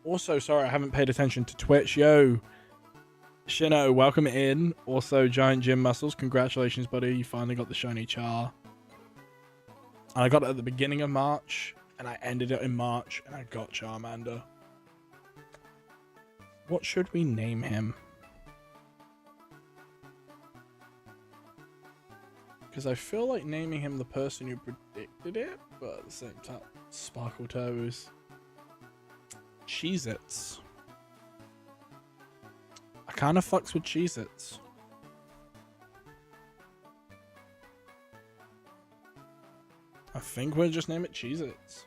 Also, sorry, I haven't paid attention to Twitch. Yo, Shino, welcome in. Also, Giant Gym Muscles, congratulations, buddy. You finally got the shiny Char. And I got it at the beginning of March, and I ended it in March, and I got Charmander. What should we name him? Because I feel like naming him the person who predicted it, but at the same time, Sparkle Toes. Cheez-Its. I kind of fucks with Cheez-Its. I think we'll just name it Cheez-Its.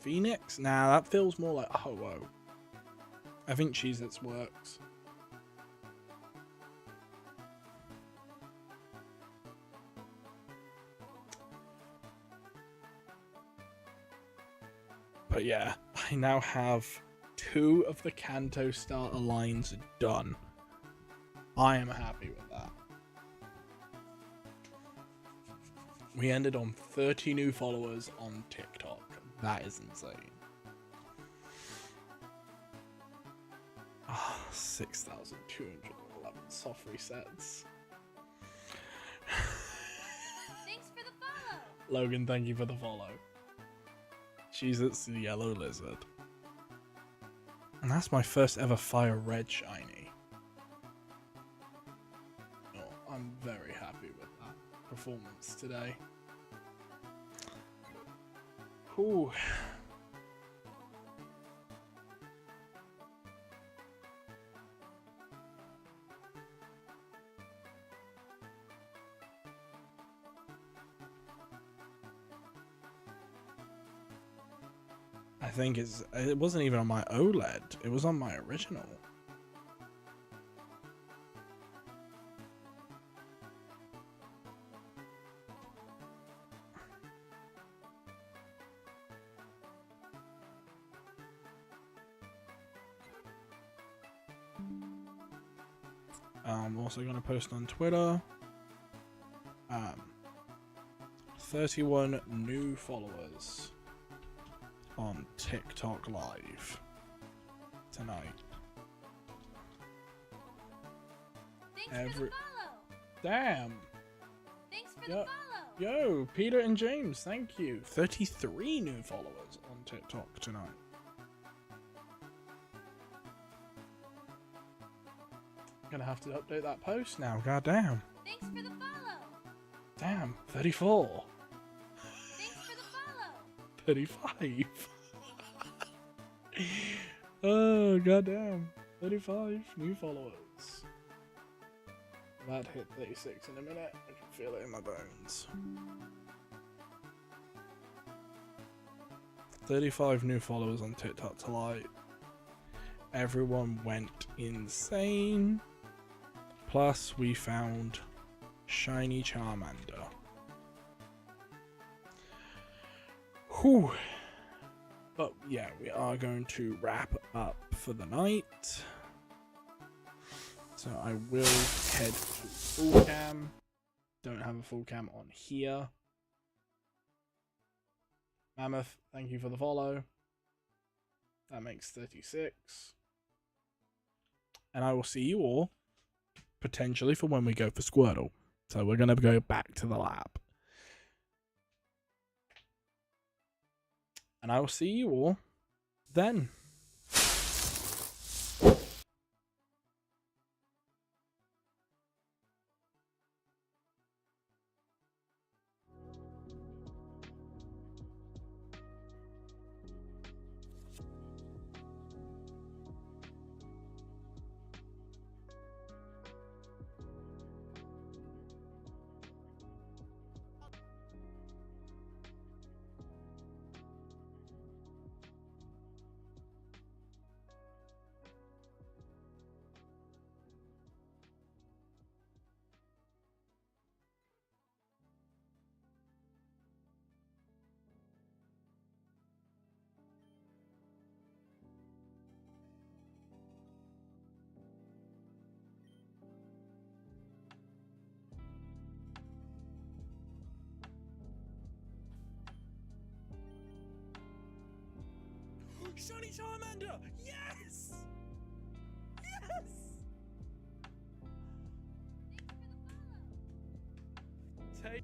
Phoenix? Nah, that feels more like Ho-Oh. I think Cheez-Its works. But yeah, I now have 2 of the Kanto starter lines done. I am happy with that. We ended on 30 new followers on TikTok. That is insane. Ah, 6,211 soft resets. Thanks for the follow. Logan, thank you for the follow. It's the yellow lizard. And that's my first ever fire red shiny. Oh, I'm very happy with that performance today. Whew. I think it wasn't even on my OLED, it was on my original. I'm also going to post on Twitter. 31 new followers on TikTok Live tonight. Thanks for the follow. Damn. Thanks for the follow. Yo, Peter and James, thank you. 33 new followers on TikTok tonight. Gonna have to update that post now, goddamn. Thanks for the follow. Damn, 34. Thanks for the follow. 35. Oh, goddamn. 35 new followers. That hit 36 in a minute. I can feel it in my bones. 35 new followers on TikTok tonight. Everyone went insane. Plus, we found Shiny Charmander. Whew. But yeah, we are going to wrap up for the night. So I will head to full cam. Don't have a full cam on here. Mammoth, thank you for the follow. That makes 36. And I will see you all potentially for when we go for Squirtle. So we're going to go back to the lab. And I will see you all then. Shiny Charmander! Yes! Yes! Thanks for the follow. Take